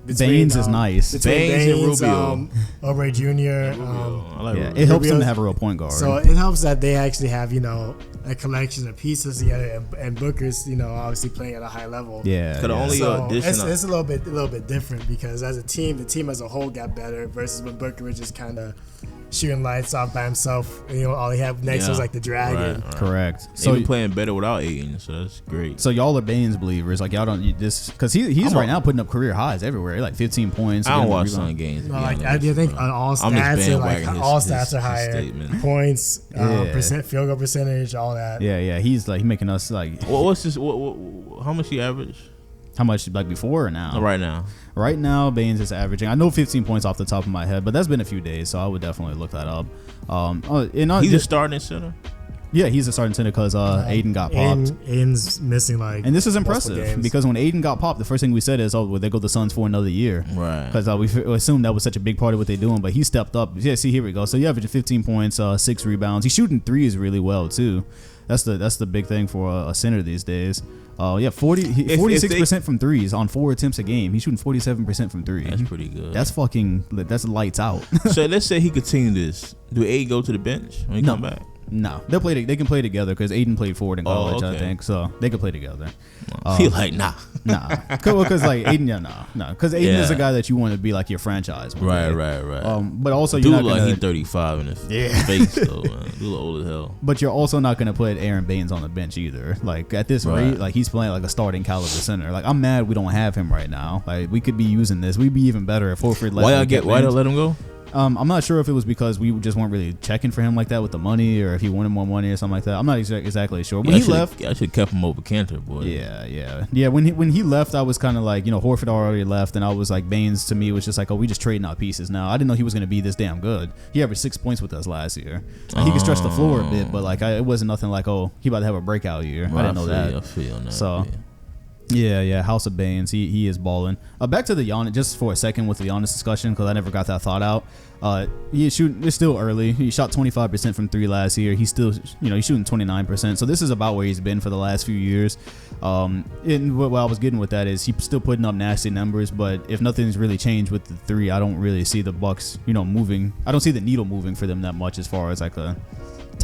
[SPEAKER 1] Baines is nice.
[SPEAKER 3] Baines and Rubio.
[SPEAKER 2] Oubre Jr.
[SPEAKER 3] I like Rubio.
[SPEAKER 1] It helps them to have a real point guard.
[SPEAKER 2] So it helps that they actually have a collection of pieces together, and Booker's obviously playing at a high level.
[SPEAKER 1] Yeah.
[SPEAKER 2] It's a little bit different because as a team, the team as a whole got better versus when Booker was just kind of shooting lights off by himself. All he had next was like the Dragon.
[SPEAKER 3] Right.
[SPEAKER 1] Correct.
[SPEAKER 3] So he's playing better without Ayton, so that's great.
[SPEAKER 1] So y'all are Baines believers, like y'all don't this because he's right now putting up career highs everywhere, like 15 points.
[SPEAKER 3] I don't watch Sun games.
[SPEAKER 2] No, like I think on all stats are higher. Points, field goal percentage, all that.
[SPEAKER 1] Yeah. He's like making us like.
[SPEAKER 3] What's this? How much he average?
[SPEAKER 1] How much like before or now?
[SPEAKER 3] Right now.
[SPEAKER 1] Right now, Baines is averaging. I know 15 points off the top of my head, but that's been a few days, so I would definitely look that up.
[SPEAKER 3] He's a starting center.
[SPEAKER 1] Yeah, he's a starting center because Aiden got popped.
[SPEAKER 2] Aiden's missing
[SPEAKER 1] and this is impressive because when Aiden got popped, the first thing we said is, "Oh, well, there go the Suns for another year."
[SPEAKER 3] Right.
[SPEAKER 1] Because we assumed that was such a big part of what they're doing, but he stepped up. Yeah, see, here we go. So you averaging 15 points, 6 rebounds. He's shooting threes really well too. That's the big thing for a center these days. 46% from threes on 4 attempts a game. He's shooting 47% from three.
[SPEAKER 3] That's pretty good.
[SPEAKER 1] That's lights out.
[SPEAKER 3] So let's say he continue this. Do A go to the bench when he come back?
[SPEAKER 1] No, they'll play. They can play together because Aiden played forward in college, I think. So they can play together.
[SPEAKER 3] Feel like nah.
[SPEAKER 1] Because like Aiden, because Aiden is a guy that you want to be like your franchise.
[SPEAKER 3] Right.
[SPEAKER 1] But also
[SPEAKER 3] Dude,
[SPEAKER 1] you're not gonna,
[SPEAKER 3] he's 35 in the face though. Man. Dude, old as hell.
[SPEAKER 1] But you're also not gonna put Aaron Baines on the bench either. Like at this rate, like he's playing like a starting caliber center. Like I'm mad we don't have him right now. Like we could be using this. We'd be even better if Horford let.
[SPEAKER 3] Why let him go?
[SPEAKER 1] I'm not sure if it was because we just weren't really checking for him like that with the money, or if he wanted more money or something like that. I'm not exactly sure. When he left,
[SPEAKER 3] I should have kept him over Cantor, boy.
[SPEAKER 1] Yeah. When he left, I was kind of like, Horford already left, and I was like, Baines to me was just like, oh, we just trading out pieces now. I didn't know he was going to be this damn good. He averaged 6 points with us last year. He could stretch the floor a bit, but like it wasn't nothing like, oh, he about to have a breakout year. I didn't know that.
[SPEAKER 3] I feel that.
[SPEAKER 1] So. Yeah, House of Baines. He is balling. Back to the Giannis, just for a second with the Giannis discussion, because I never got that thought out. It's still early. He shot 25% from 3 last year. He's still, he's shooting 29%. So this is about where he's been for the last few years. And what I was getting with that is he's still putting up nasty numbers, but if nothing's really changed with the 3, I don't really see the Bucks, moving. I don't see the needle moving for them that much as far as like a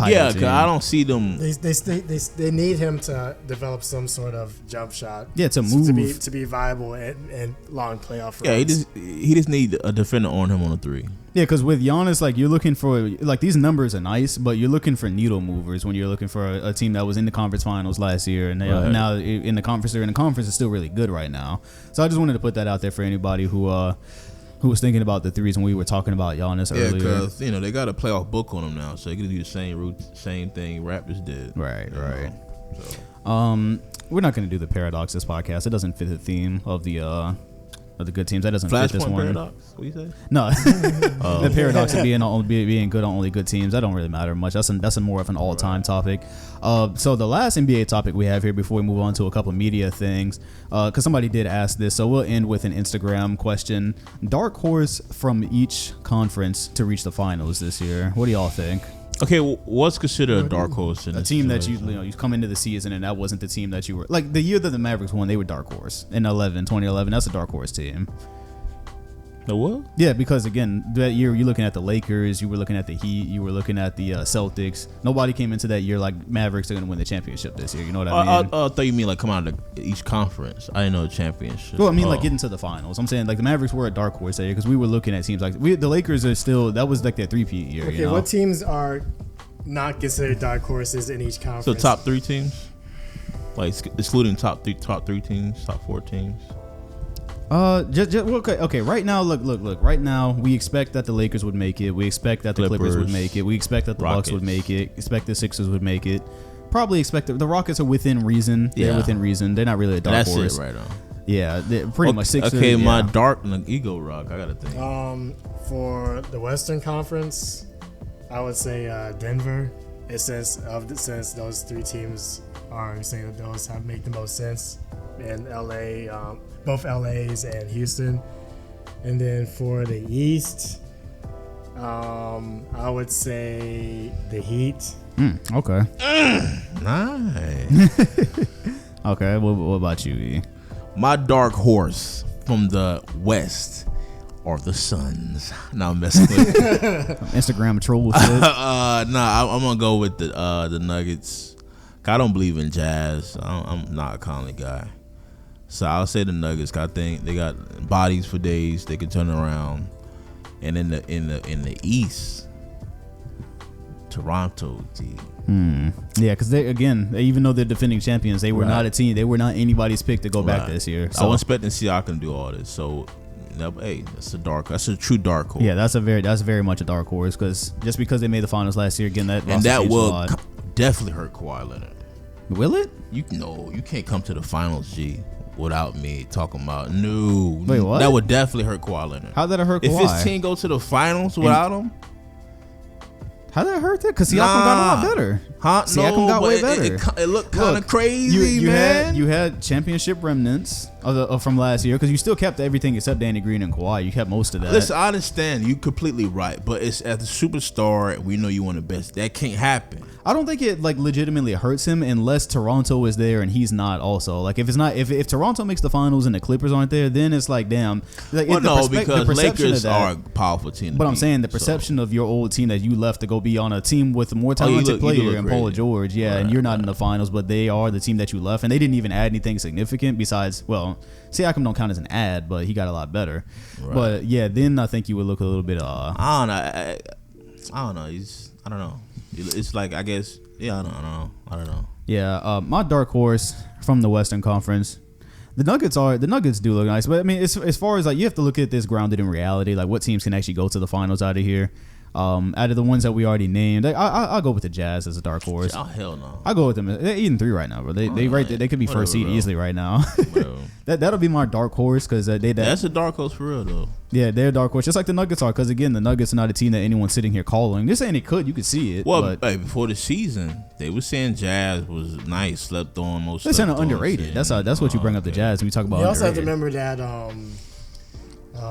[SPEAKER 3] Yeah, because I don't see them.
[SPEAKER 2] They need him to develop some sort of jump shot.
[SPEAKER 1] Yeah, to move
[SPEAKER 2] to be viable and long playoff runs.
[SPEAKER 3] Yeah, he just need a defender on him on a 3.
[SPEAKER 1] Yeah, because with Giannis, like you're looking for like these numbers are nice, but you're looking for needle movers when you're looking for a team that was in the conference finals last year and now in the conference. They're in the conference is still really good right now. So I just wanted to put that out there for anybody who was thinking about the 3s when we were talking about Giannis earlier.
[SPEAKER 3] Yeah, because they got a playoff book on them now, so they can do the same thing Raptors did.
[SPEAKER 1] Right. So. We're not going to do the paradox this podcast. It doesn't fit the theme of the of the good teams. That doesn't fit this
[SPEAKER 3] Flashpoint
[SPEAKER 1] one.
[SPEAKER 3] paradox. What you say?
[SPEAKER 1] No, the paradox of being good on only good teams. That don't really matter much. That's a more of an all-time topic. So the last NBA topic we have here before we move on to a couple media things, because somebody did ask this, so we'll end with an Instagram question. Dark horse from each conference to reach the finals this year. What do y'all think?
[SPEAKER 3] Okay, what's considered a dark horse in
[SPEAKER 1] A
[SPEAKER 3] this
[SPEAKER 1] team
[SPEAKER 3] situation?
[SPEAKER 1] that you come into the season and that wasn't the team that you were like the year that the Mavericks won, they were dark horse in 2011. That's a dark horse team.
[SPEAKER 3] The what?
[SPEAKER 1] Yeah, because again, that year you're looking at the Lakers, you were looking at the Heat, you were looking at the Celtics. Nobody came into that year like Mavericks are going to win the championship this year. You know what I mean?
[SPEAKER 3] I thought you mean like come out of each conference. I didn't know the championship.
[SPEAKER 1] Well, I mean like getting to the finals. I'm saying like the Mavericks were a dark horse that year because we were looking at teams like the Lakers are still, that was like their three-peat year.
[SPEAKER 2] Okay,
[SPEAKER 1] you know?
[SPEAKER 2] what teams are not considered dark horses in each conference?
[SPEAKER 3] So top 3 teams, like excluding top three teams, top 4 teams.
[SPEAKER 1] Okay. Right now, look. Right now, we expect that the Lakers would make it. We expect that the Clippers would make it. We expect that the Bucks would make it. Expect the Sixers would make it. Probably expect the Rockets are within reason. They're within reason. They're not really a dark horse.
[SPEAKER 3] That's it, right on.
[SPEAKER 1] Yeah, they're pretty much Sixers.
[SPEAKER 3] Okay,
[SPEAKER 1] yeah.
[SPEAKER 3] my dark ego rock. I gotta think.
[SPEAKER 2] For the Western Conference, I would say Denver. Since those 3 teams are saying that those make the most sense, and LA, both LA's and Houston. And then for the East, I would say the Heat.
[SPEAKER 1] Okay.
[SPEAKER 3] Nice.
[SPEAKER 1] Okay. What about you, E?
[SPEAKER 3] My dark horse from the West are the Suns. Now I'm messing with
[SPEAKER 1] Instagram troll shit.
[SPEAKER 3] I'm gonna go with the Nuggets. I don't believe in Jazz. I'm not a Conley guy, so I'll say the Nuggets. I think they got bodies for days. They can turn around. And in the East, Toronto,
[SPEAKER 1] Yeah, because even though they're defending champions, they were not a team. They were not anybody's pick to go back this year. So
[SPEAKER 3] I was expecting Siakam to do all this. So, hey, that's a true dark horse.
[SPEAKER 1] Yeah, that's very much a dark horse because just because they made the finals last year, again, that
[SPEAKER 3] will definitely hurt Kawhi Leonard.
[SPEAKER 1] Will it?
[SPEAKER 3] You can't come to the finals, G, without me talking about no.
[SPEAKER 1] Wait, what?
[SPEAKER 3] That would definitely hurt Kawhi Leonard.
[SPEAKER 1] How did it hurt Kawhi?
[SPEAKER 3] If his team go to the finals without him,
[SPEAKER 1] how did that hurt that? Because Siakam got a lot better. Siakam got way better.
[SPEAKER 3] It looked kind of crazy, man.
[SPEAKER 1] You had championship remnants from last year because you still kept everything except Danny Green and Kawhi. You kept most of that.
[SPEAKER 3] Listen, I understand. You completely right. But it's as a superstar, we know you want the best. That can't happen.
[SPEAKER 1] I don't think it like legitimately hurts him unless Toronto is there and he's not also. Like if Toronto makes the finals and the Clippers aren't there, then it's like damn. Like,
[SPEAKER 3] because Lakers are a powerful team.
[SPEAKER 1] But I'm saying the perception of your old team that you left to go be on a team with a more talented player and Paul George, and you're not in the finals, but they are the team that you left, and they didn't even add anything significant besides, well, Siakam don't count as an ad, but he got a lot better. Right. But yeah, then I think you would look a little bit. I
[SPEAKER 3] don't know. I don't know. It's like I guess. Yeah, I don't know.
[SPEAKER 1] Yeah, my dark horse from the Western Conference. The Nuggets do look nice, but I mean, as far as like you have to look at this grounded in reality, like what teams can actually go to the finals out of here. Out of the ones that we already named, I'll go with the Jazz as a dark horse.
[SPEAKER 3] Oh hell no!
[SPEAKER 1] I'll go with them. They're 8-3 right now, bro. They could be first seed easily right now. That'll be my dark horse because that's
[SPEAKER 3] a dark horse for real though.
[SPEAKER 1] Yeah, they're a dark horse, just like the Nuggets are. Because again, the Nuggets are not a team that anyone's sitting here calling. They're saying you could see it.
[SPEAKER 3] Well, before the season, they were saying Jazz was nice, slept on most.
[SPEAKER 1] They're saying underrated. That's what you bring up the Jazz when you talk about.
[SPEAKER 2] You also have to remember that.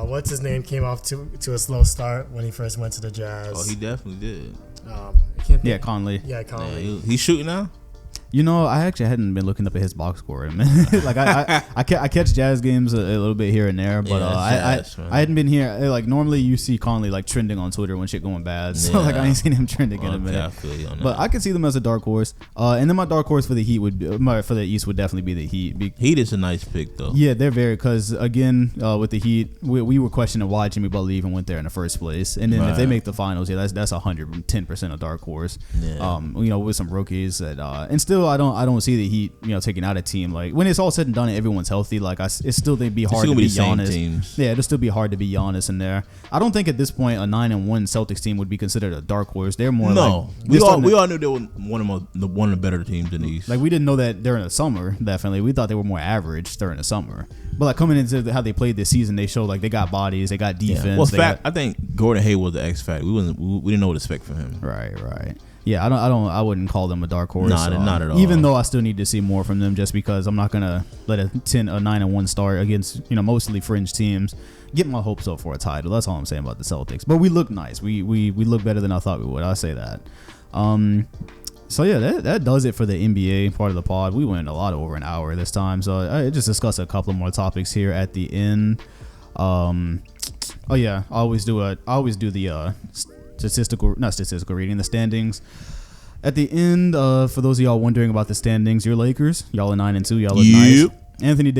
[SPEAKER 2] What's his name came off to a slow start when he first went to the Jazz.
[SPEAKER 3] Oh, he definitely did.
[SPEAKER 1] Conley.
[SPEAKER 2] Yeah, Conley.
[SPEAKER 3] Yeah, he's shooting now.
[SPEAKER 1] You know, I actually hadn't been looking up at his box score, man. Like I catch Jazz games a little bit here and there, but I hadn't been here. Like normally you see Conley like trending on Twitter when shit going bad, so like I ain't seen him trending in a minute.
[SPEAKER 3] I feel you on that.
[SPEAKER 1] But I could see them as a dark horse. And then my dark horse for the Heat for the East would definitely be the Heat.
[SPEAKER 3] Heat is a nice pick though.
[SPEAKER 1] Yeah, they're because again with the Heat, we were questioning why Jimmy Butler even went there in the first place, and then if they make the finals, that's 110% a dark horse. Yeah. With some rookies that and still. still, I don't see the Heat, taking out a team. Like when it's all said and done and everyone's healthy, like it's still they'd be hard to be Giannis. Yeah, it'll still be hard to be Giannis in there. I don't think at this point a 9-1 Celtics team would be considered a dark horse. They're more
[SPEAKER 3] we all knew they were one of the better teams in the East.
[SPEAKER 1] Like we didn't know that during the summer. Definitely, we thought they were more average during the summer. But like coming into how they played this season, they showed like they got bodies, they got defense.
[SPEAKER 3] Well, I think Gordon Hayward was the X factor. We didn't know what to expect from him.
[SPEAKER 1] Right. Yeah, I wouldn't call them a dark horse.
[SPEAKER 3] Not at all.
[SPEAKER 1] Even though I still need to see more from them, just because I'm not gonna let a 9-1 start against mostly fringe teams get my hopes up for a title. That's all I'm saying about the Celtics. But we look nice. We look better than I thought we would. I say that. So yeah, that does it for the NBA part of the pod. We went a lot over an hour this time, so I just discussed a couple more topics here at the end. Oh yeah, I always do the not statistical reading, the standings at the end. For those of y'all wondering about the standings, your Lakers, y'all are 9-2, y'all look nice. Anthony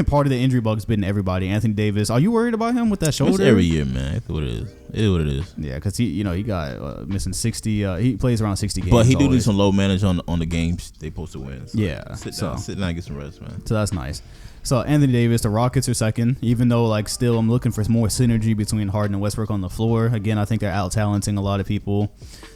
[SPEAKER 1] part of the injury bug's been everybody. Anthony Davis, are you worried about him with that shoulder?
[SPEAKER 3] It's every year, man. That's what it is. It is what it is.
[SPEAKER 1] Yeah, because he got missing 60. He plays around 60 games.
[SPEAKER 3] But he do some low manage on the games they supposed to win. So
[SPEAKER 1] yeah,
[SPEAKER 3] sit down and get some rest, man.
[SPEAKER 1] So that's nice. So Anthony Davis, the Rockets are second, even though still I'm looking for more synergy between Harden and Westbrook on the floor. Again, I think they're out-talenting a lot of people.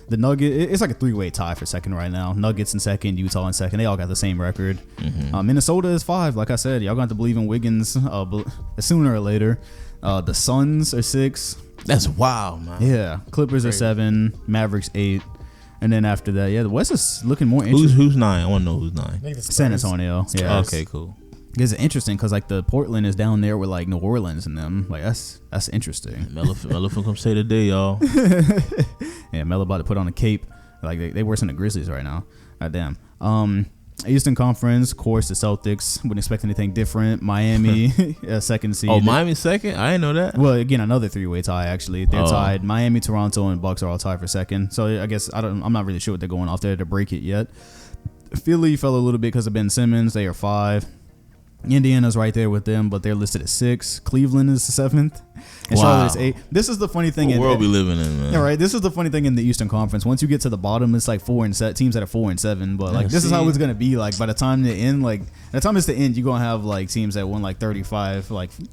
[SPEAKER 1] The Nuggets, it's like a 3-way tie for second right now. Nuggets in second, Utah in second. They all got the same record. Mm-hmm. Minnesota is 5. Like I said, y'all got to believe in Wiggins sooner or later. The Suns are 6.
[SPEAKER 3] That's wild, man.
[SPEAKER 1] Yeah. Clippers are 7. Mavericks 8. And then after that, the West is looking more interesting.
[SPEAKER 3] Who's 9? I want to know who's 9.
[SPEAKER 1] San Antonio. Yeah.
[SPEAKER 3] Okay, cool.
[SPEAKER 1] It's interesting because the Portland is down there with New Orleans and them. That's interesting.
[SPEAKER 3] Melo come say today, y'all.
[SPEAKER 1] Yeah, Melo about to put on a cape. They worse than the Grizzlies right now. God damn. Eastern Conference, of course, the Celtics. Wouldn't expect anything different. Miami, second seed.
[SPEAKER 3] Oh, Miami second? I didn't know that.
[SPEAKER 1] Well, again, another 3-way tie. Actually, they're tied. Miami, Toronto, and Bucks are all tied for second. So I guess I'm not really sure what they're going off there to break it yet. Philly fell a little bit because of Ben Simmons. They are 5. Indiana's right there with them, but they're listed at 6. Cleveland is 7th, and Charlotte is 8. This is the funny thing.
[SPEAKER 3] What world we living in, man?
[SPEAKER 1] Yeah, right. This is the funny thing in the Eastern Conference. Once you get to the bottom, it's 4 and 7 teams that are 4 and 7. But this is how it's gonna be. By the time they end, the time it's to end, you're gonna have teams that won 35,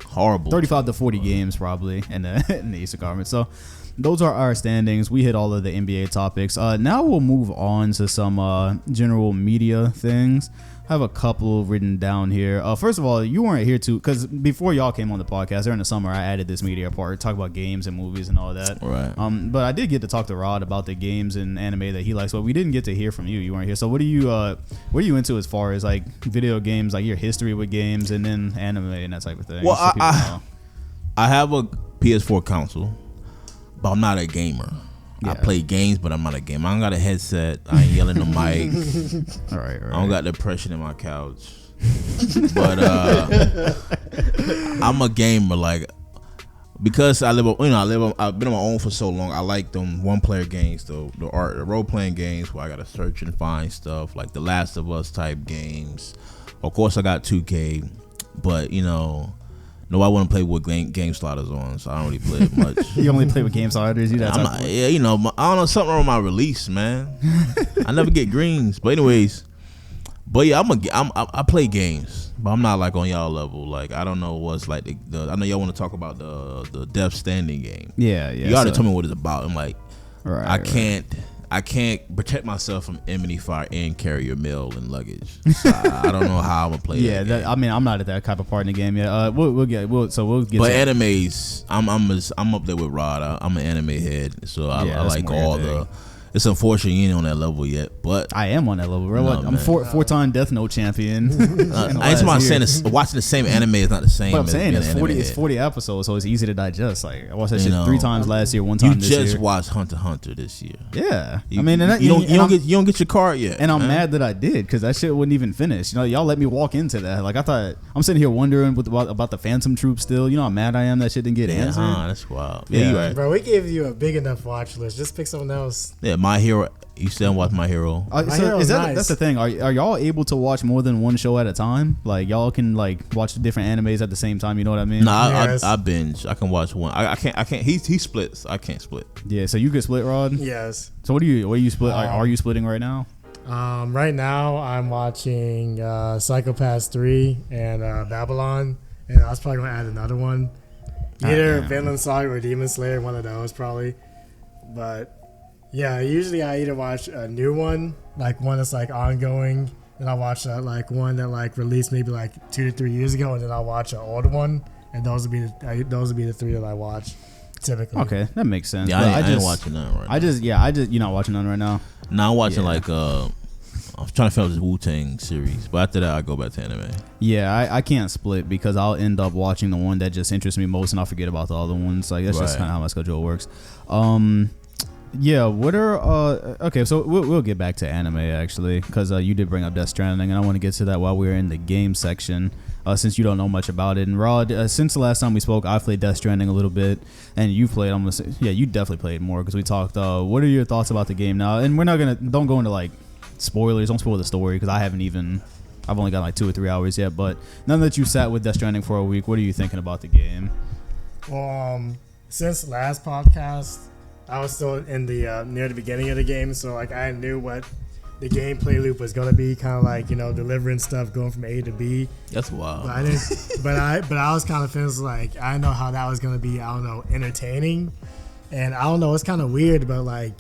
[SPEAKER 3] horrible
[SPEAKER 1] 35 to 40 games probably in the Eastern Conference. So those are our standings. We hit all of the NBA topics. Now we'll move on to some general media things. I have a couple written down here. First of all, you weren't here because before y'all came on the podcast during the summer, I added this media part, talk about games and movies and all that.
[SPEAKER 3] Right.
[SPEAKER 1] But I did get to talk to Rod about the games and anime that he likes, but we didn't get to hear from you. You weren't here. So what are you into as far as video games, your history with games, and then anime and that type of thing?
[SPEAKER 3] Well, I have a PS4 console, but I'm not a gamer. Yeah. I play games, but I'm not a gamer. I don't got a headset. I ain't yelling the mic.
[SPEAKER 1] All right.
[SPEAKER 3] I don't got depression in my couch. But I'm a gamer, because I've been on my own for so long. I like them one-player games, the role-playing games where I gotta search and find stuff, like the Last of Us type games. Of course, I got 2K, but no, I wouldn't play with game sliders on, so I don't really play it much.
[SPEAKER 1] You only play with game sliders?
[SPEAKER 3] I don't know, something wrong with my release, man. I never get greens. But anyways, I play games, but I'm not on y'all level. I don't know what's I know y'all want to talk about the Death Standing game.
[SPEAKER 1] Yeah.
[SPEAKER 3] You gotta tell me what it's about. I'm
[SPEAKER 1] right.
[SPEAKER 3] I can't protect myself from enemy fire and carry your mail and luggage. So I don't know how I'm gonna play.
[SPEAKER 1] Yeah, I'm not at that type of part in the game yet. We'll get. But
[SPEAKER 3] animes, I'm up there with Rod. I'm an anime head, so I like all the. It's unfortunate you ain't on that level yet, but
[SPEAKER 1] I am on that level, bro. I'm a four-time Death Note champion.
[SPEAKER 3] I ain't saying watching the same anime is not the same.
[SPEAKER 1] But I'm saying it's 40 episodes, so it's easy to digest. I watched that shit 3 times last year, 1 time this year.
[SPEAKER 3] You just watched Hunter x Hunter this year.
[SPEAKER 1] Yeah,
[SPEAKER 3] you don't get your card yet,
[SPEAKER 1] and I'm mad that I did because that shit wouldn't even finish. Y'all let me walk into that. I thought I'm sitting here wondering about the Phantom Troop still. How mad I am that shit didn't get answered.
[SPEAKER 3] That's wild. Yeah, you right,
[SPEAKER 2] bro. We gave you a big enough watch list. Just pick something else.
[SPEAKER 3] Yeah, My Hero. You still watch My Hero?
[SPEAKER 1] That's the thing. Are y'all able to watch more than one show at a time? Y'all can watch the different animes at the same time. You know what I mean?
[SPEAKER 3] Nah, I binge. I can watch one. I can't. He splits. I can't split.
[SPEAKER 1] Yeah. So you can split, Rod?
[SPEAKER 2] Yes.
[SPEAKER 1] So what are you split? Are you splitting right now?
[SPEAKER 2] Right now, I'm watching Psychopaths 3 and Babylon, and I was probably going to add another one. Either Vinland Saga or Demon Slayer, one of those probably. But yeah, usually I either watch a new one, like one that's like ongoing, then I'll watch like one that like released maybe like 2 to 3 years ago, and then I'll watch an older one, and those would be the three that I watch typically.
[SPEAKER 1] Okay, that makes sense.
[SPEAKER 3] Yeah, I ain't watching none right now.
[SPEAKER 1] You're not watching none right now.
[SPEAKER 3] No, I'm watching I'm trying to finish this Wu-Tang series, but after that I go back to anime.
[SPEAKER 1] Yeah, I can't split because I'll end up watching the one that just interests me most, and I'll forget about the other ones. Like that's just kind of how my schedule works. Yeah, what are okay? So we'll get back to anime actually, because you did bring up Death Stranding, and I want to get to that while we're in the game section. Since you don't know much about it, and Rod, since the last time we spoke, I played Death Stranding a little bit, and you played. I'm gonna say, yeah, you definitely played more because we talked. What are your thoughts about the game now? And we're not don't go into like spoilers. Don't spoil the story because I've only got like 2 or 3 hours yet. But now that you sat with Death Stranding for a week, what are you thinking about the game?
[SPEAKER 2] Well, since last podcast, I was still in the near the beginning of the game, so like I knew what the gameplay loop was gonna be, kind of like delivering stuff, going from A to B.
[SPEAKER 3] That's wild.
[SPEAKER 2] But I didn't. but I was kind of feeling like I know how that was gonna be. I don't know, entertaining, and I don't know. It's kind of weird, but like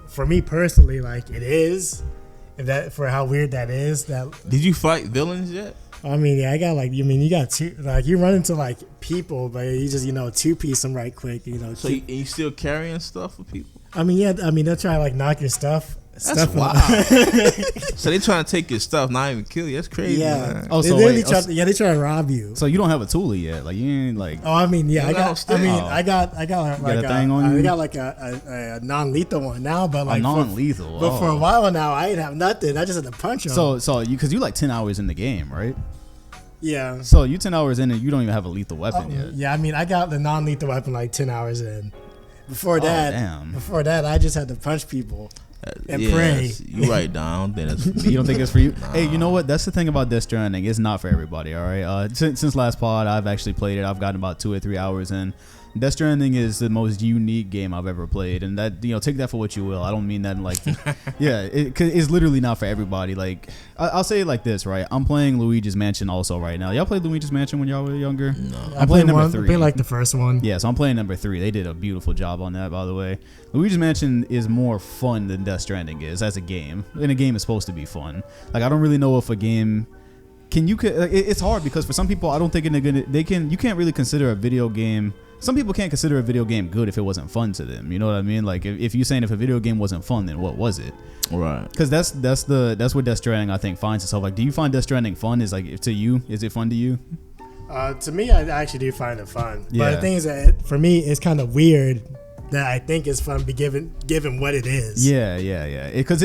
[SPEAKER 2] for me personally, like it is. That for how weird that is. That
[SPEAKER 3] did you fight villains yet?
[SPEAKER 2] I mean, yeah, I got like you got two, like you run into like people, but you just 2-piece them right quick.
[SPEAKER 3] So you still carrying stuff for people?
[SPEAKER 2] I mean, yeah, they'll try to like knock your stuff.
[SPEAKER 3] That's wild. So they trying to take your stuff, not even kill you. That's crazy.
[SPEAKER 2] Yeah.
[SPEAKER 3] Man.
[SPEAKER 1] Oh,
[SPEAKER 2] so they try to rob you.
[SPEAKER 1] So you don't have a toolie yet? Like you ain't like.
[SPEAKER 2] Oh, I mean, yeah, I got like
[SPEAKER 1] a thing on you?
[SPEAKER 2] I got like a non-lethal one now, but like
[SPEAKER 1] non-lethal.
[SPEAKER 2] But for a while now, I didn't have nothing. I just had to punch them.
[SPEAKER 1] So because you like 10 hours in the game, right?
[SPEAKER 2] Yeah.
[SPEAKER 1] So you 10 hours in and you don't even have a lethal weapon yet.
[SPEAKER 2] Yeah, I mean, I got the non-lethal weapon like 10 hours in. Before that, I just had to punch people. And pray.
[SPEAKER 3] You right down. Then
[SPEAKER 1] you don't think it's for you? Nah. Hey, you know what? That's the thing about Death Stranding. It's not for everybody. All right. Since last pod, I've actually played it. I've gotten about 2 or 3 hours in. Death Stranding is the most unique game I've ever played, and that take that for what you will. I don't mean that in like, yeah, it's literally not for everybody. Like, I'll say it like this, right? I'm playing Luigi's Mansion also right now. Y'all played Luigi's Mansion when y'all were younger?
[SPEAKER 3] No,
[SPEAKER 1] I'm playing number 3.
[SPEAKER 2] I played like the first one.
[SPEAKER 1] Yeah, so I'm playing number 3. They did a beautiful job on that, by the way. Luigi's Mansion is more fun than Death Stranding is as a game, and a game is supposed to be fun. Like, I don't really know if a game. It's hard because for some people, I don't think you can't really consider a video game. Some people can't consider a video game good if it wasn't fun to them. You know what I mean? Like if you're saying if a video game wasn't fun, then what was it?
[SPEAKER 3] Right.
[SPEAKER 1] Because that's where Death Stranding I think finds itself. Like, do you find Death Stranding fun? Is it fun to you?
[SPEAKER 2] To me, I actually do find it fun.
[SPEAKER 1] Yeah.
[SPEAKER 2] But the thing is that for me, it's kind of weird that I think is fun, given what it is.
[SPEAKER 1] Yeah. Because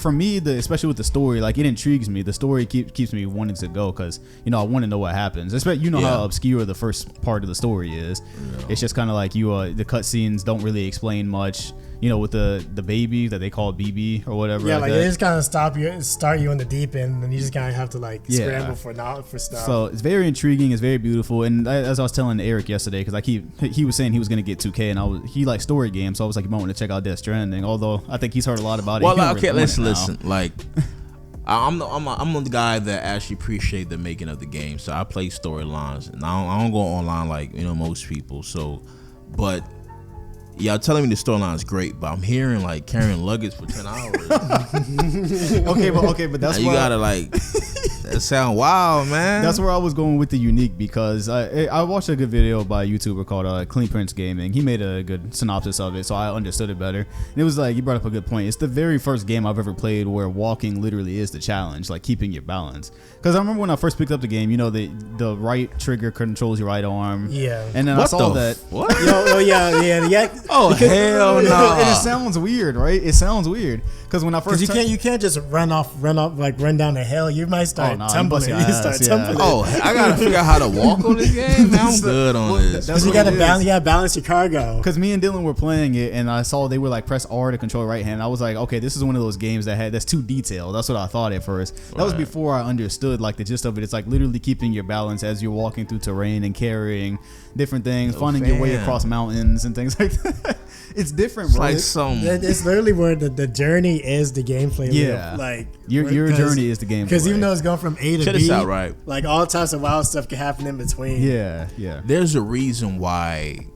[SPEAKER 1] for me, especially with the story, like it intrigues me. The story keeps me wanting to go because I want to know what happens. Especially how obscure the first part of the story is. Yeah. It's just kind of like the cutscenes don't really explain much. With the baby that they call BB or whatever.
[SPEAKER 2] Yeah, like they just kind of start you in the deep end, and you just kind of have to like scramble for stuff.
[SPEAKER 1] So it's very intriguing. It's very beautiful. And as I was telling Eric yesterday, because he was saying he was going to get 2K, and he likes story games, so I was like, you might want to check out Death Stranding. Although I think he's heard a lot about it.
[SPEAKER 3] Well, okay, listen. Like, I'm the guy that actually appreciate the making of the game. So I play storylines, and I don't go online like most people. So, but. Y'all telling me the storyline is great, but I'm hearing like carrying luggage for 10 hours.
[SPEAKER 1] okay, but that's
[SPEAKER 3] now you gotta like. That sound wild, man.
[SPEAKER 1] That's where I was going with the unique because I watched a good video by a YouTuber called Clean Prince Gaming. He made a good synopsis of it, so I understood it better. And it was like he brought up a good point. It's the very first game I've ever played where walking literally is the challenge, like keeping your balance. Because I remember when I first picked up the game, the right trigger controls your right arm.
[SPEAKER 2] Yeah.
[SPEAKER 1] And then I saw that.
[SPEAKER 3] What?
[SPEAKER 2] Yeah.
[SPEAKER 3] Oh hell no!
[SPEAKER 1] And it sounds weird, right? It sounds weird because when I first
[SPEAKER 2] you can't just run down the hill. You might start tumbling. You start tumbling.
[SPEAKER 3] Oh, I gotta figure out how to walk on this game. Man, I'm good on this.
[SPEAKER 2] Because you gotta balance your cargo.
[SPEAKER 1] Because me and Dylan were playing it, and I saw they were like press R to control right hand. I was like, okay, this is one of those games that's too detailed. That's what I thought at first. That was before I understood like the gist of it. It's like literally keeping your balance as you're walking through terrain and carrying different things, finding your way across mountains and things like that. It's different, bro.
[SPEAKER 3] It's like
[SPEAKER 2] It's literally where the journey is the gameplay.
[SPEAKER 1] Yeah.
[SPEAKER 2] Like
[SPEAKER 1] your journey is the gameplay.
[SPEAKER 2] Because even though it's going from A to
[SPEAKER 3] Check
[SPEAKER 2] B,
[SPEAKER 3] this out, right?
[SPEAKER 2] like all types of wild stuff can happen in between.
[SPEAKER 1] Yeah.
[SPEAKER 3] There's a reason why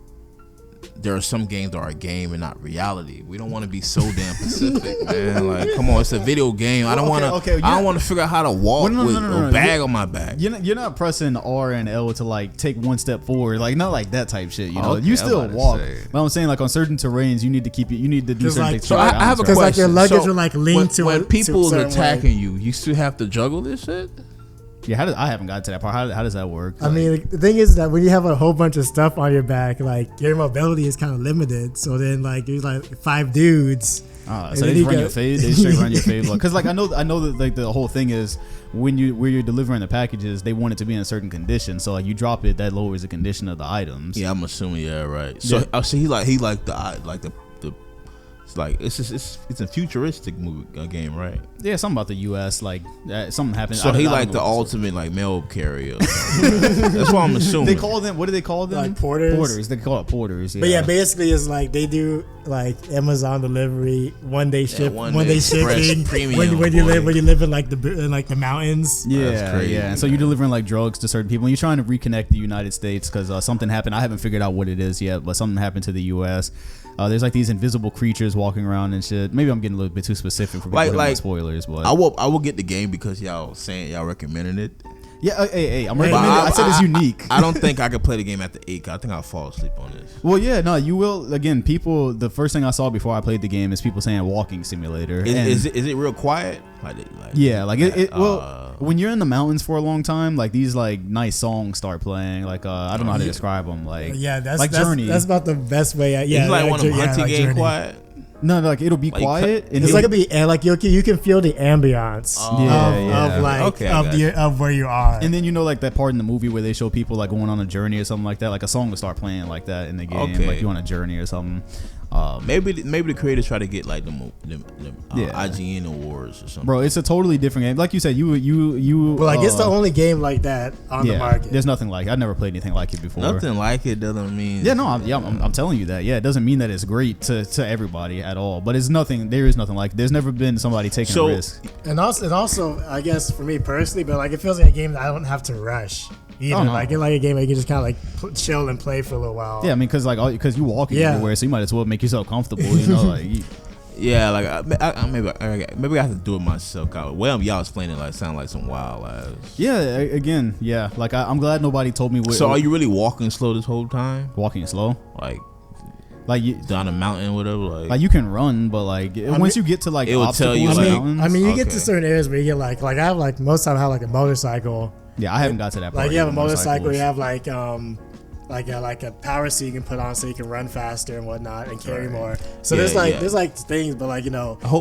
[SPEAKER 3] there are some games that are a game and not reality. We don't want to be so damn specific, man. Like, come on, it's a video game. I don't want to. I don't want to figure out how to walk with a bag on my back.
[SPEAKER 1] You're not pressing R and L to like take one step forward, like not like that type shit. You know,
[SPEAKER 3] Okay,
[SPEAKER 1] you still
[SPEAKER 3] I'm about to
[SPEAKER 1] walk.
[SPEAKER 3] say.
[SPEAKER 1] But I'm saying like on certain terrains, you need to do certain
[SPEAKER 2] like,
[SPEAKER 1] things.
[SPEAKER 2] so
[SPEAKER 3] I have a
[SPEAKER 2] Because
[SPEAKER 3] question.
[SPEAKER 2] like your luggage
[SPEAKER 3] So
[SPEAKER 2] will like lean to
[SPEAKER 3] when
[SPEAKER 2] a
[SPEAKER 3] people
[SPEAKER 2] to a
[SPEAKER 3] are
[SPEAKER 2] certain way.
[SPEAKER 3] attacking you, you still have to juggle this shit.
[SPEAKER 1] Yeah, I haven't got to that part. How does that work?
[SPEAKER 2] I mean, the thing is that when you have a whole bunch of stuff on your back, like your mobility is kind of limited. So then, like, there's like 5 dudes.
[SPEAKER 1] So they just run your fade. They straight run your fade. Because like I know that like the whole thing is where you're delivering the packages, they want it to be in a certain condition. So like you drop it, that lowers the condition of the items.
[SPEAKER 3] Yeah, I'm assuming. Yeah, right. So, so he like the. It's like it's a futuristic movie game, right?
[SPEAKER 1] Yeah, something about the U.S. like something happened.
[SPEAKER 3] So he like the ultimate like mail carrier. That's what I'm assuming.
[SPEAKER 1] They call them. What do they call them?
[SPEAKER 2] Like porters.
[SPEAKER 1] Porters. They call it porters. Yeah.
[SPEAKER 2] But yeah, basically it's like they do like Amazon delivery, one day shipping,
[SPEAKER 3] premium,
[SPEAKER 2] when you live in like the mountains.
[SPEAKER 1] Yeah,
[SPEAKER 3] That's crazy,
[SPEAKER 1] yeah. And so you're delivering like drugs to certain people. And you're trying to reconnect the United States because something happened. I haven't figured out what it is yet, but something happened to the U.S. There's like these invisible creatures walking around and shit. Maybe I'm getting a little bit too specific for like spoilers, but
[SPEAKER 3] I will get the game because y'all recommended it.
[SPEAKER 1] Yeah, hey, I'm recommending it. I said it's unique.
[SPEAKER 3] I don't think I could play the game after 8. I think I'll fall asleep on this.
[SPEAKER 1] Well, yeah, no, you will. Again, people. The first thing I saw before I played the game is people saying walking simulator.
[SPEAKER 3] Is it real quiet?
[SPEAKER 1] Well, when you're in the mountains for a long time, like these like nice songs start playing. Like I don't know how to describe them. Like
[SPEAKER 2] that's
[SPEAKER 1] like Journey.
[SPEAKER 2] That's about the best way.
[SPEAKER 3] It's like one of them hunting game
[SPEAKER 2] Journey.
[SPEAKER 3] quiet.
[SPEAKER 1] No, like it'll be quiet. And
[SPEAKER 2] It's like you can feel the ambiance of where you are.
[SPEAKER 1] And then like that part in the movie where they show people like going on a journey or something like that. Like a song will start playing like that in the game.
[SPEAKER 3] Okay.
[SPEAKER 1] Like you on a journey or something.
[SPEAKER 3] Maybe the creators try to get like the IGN awards or something.
[SPEAKER 1] Bro, it's a totally different game. Like you said, you.
[SPEAKER 2] Well, like it's the only game like that on the market.
[SPEAKER 1] There's nothing like. I've never played anything like it before.
[SPEAKER 3] Nothing like it doesn't mean.
[SPEAKER 1] Yeah, no, I'm telling you that. Yeah, it doesn't mean that it's great to everybody at all. But it's nothing. There is nothing like. There's never been somebody taking a risk.
[SPEAKER 2] And also, I guess for me personally, but like it feels like a game that I don't have to rush. Either.
[SPEAKER 1] Oh, no.
[SPEAKER 2] Like it's like a game where you can just kind of like chill and play for a little while.
[SPEAKER 1] Yeah, I mean, because you walking everywhere, so you might as well make yourself comfortable. You know, like.
[SPEAKER 3] Yeah, like maybe I have to do it myself. Well, y'all explaining like sound like some wild ass.
[SPEAKER 1] Yeah, again, yeah. Like I'm glad nobody told me.
[SPEAKER 3] So are you really walking slow this whole time?
[SPEAKER 1] Walking slow, like you,
[SPEAKER 3] down a mountain, or whatever. Like
[SPEAKER 1] you can run, but like once you get to like
[SPEAKER 3] it will tell you.
[SPEAKER 2] I mean, you get to certain areas where you get like I have like most time I have like a motorcycle.
[SPEAKER 1] Yeah, I haven't got to that part.
[SPEAKER 2] Like you have a motorcycle, you have like a power seat you can put on so you can run faster and whatnot and carry more. So there's like things, but like you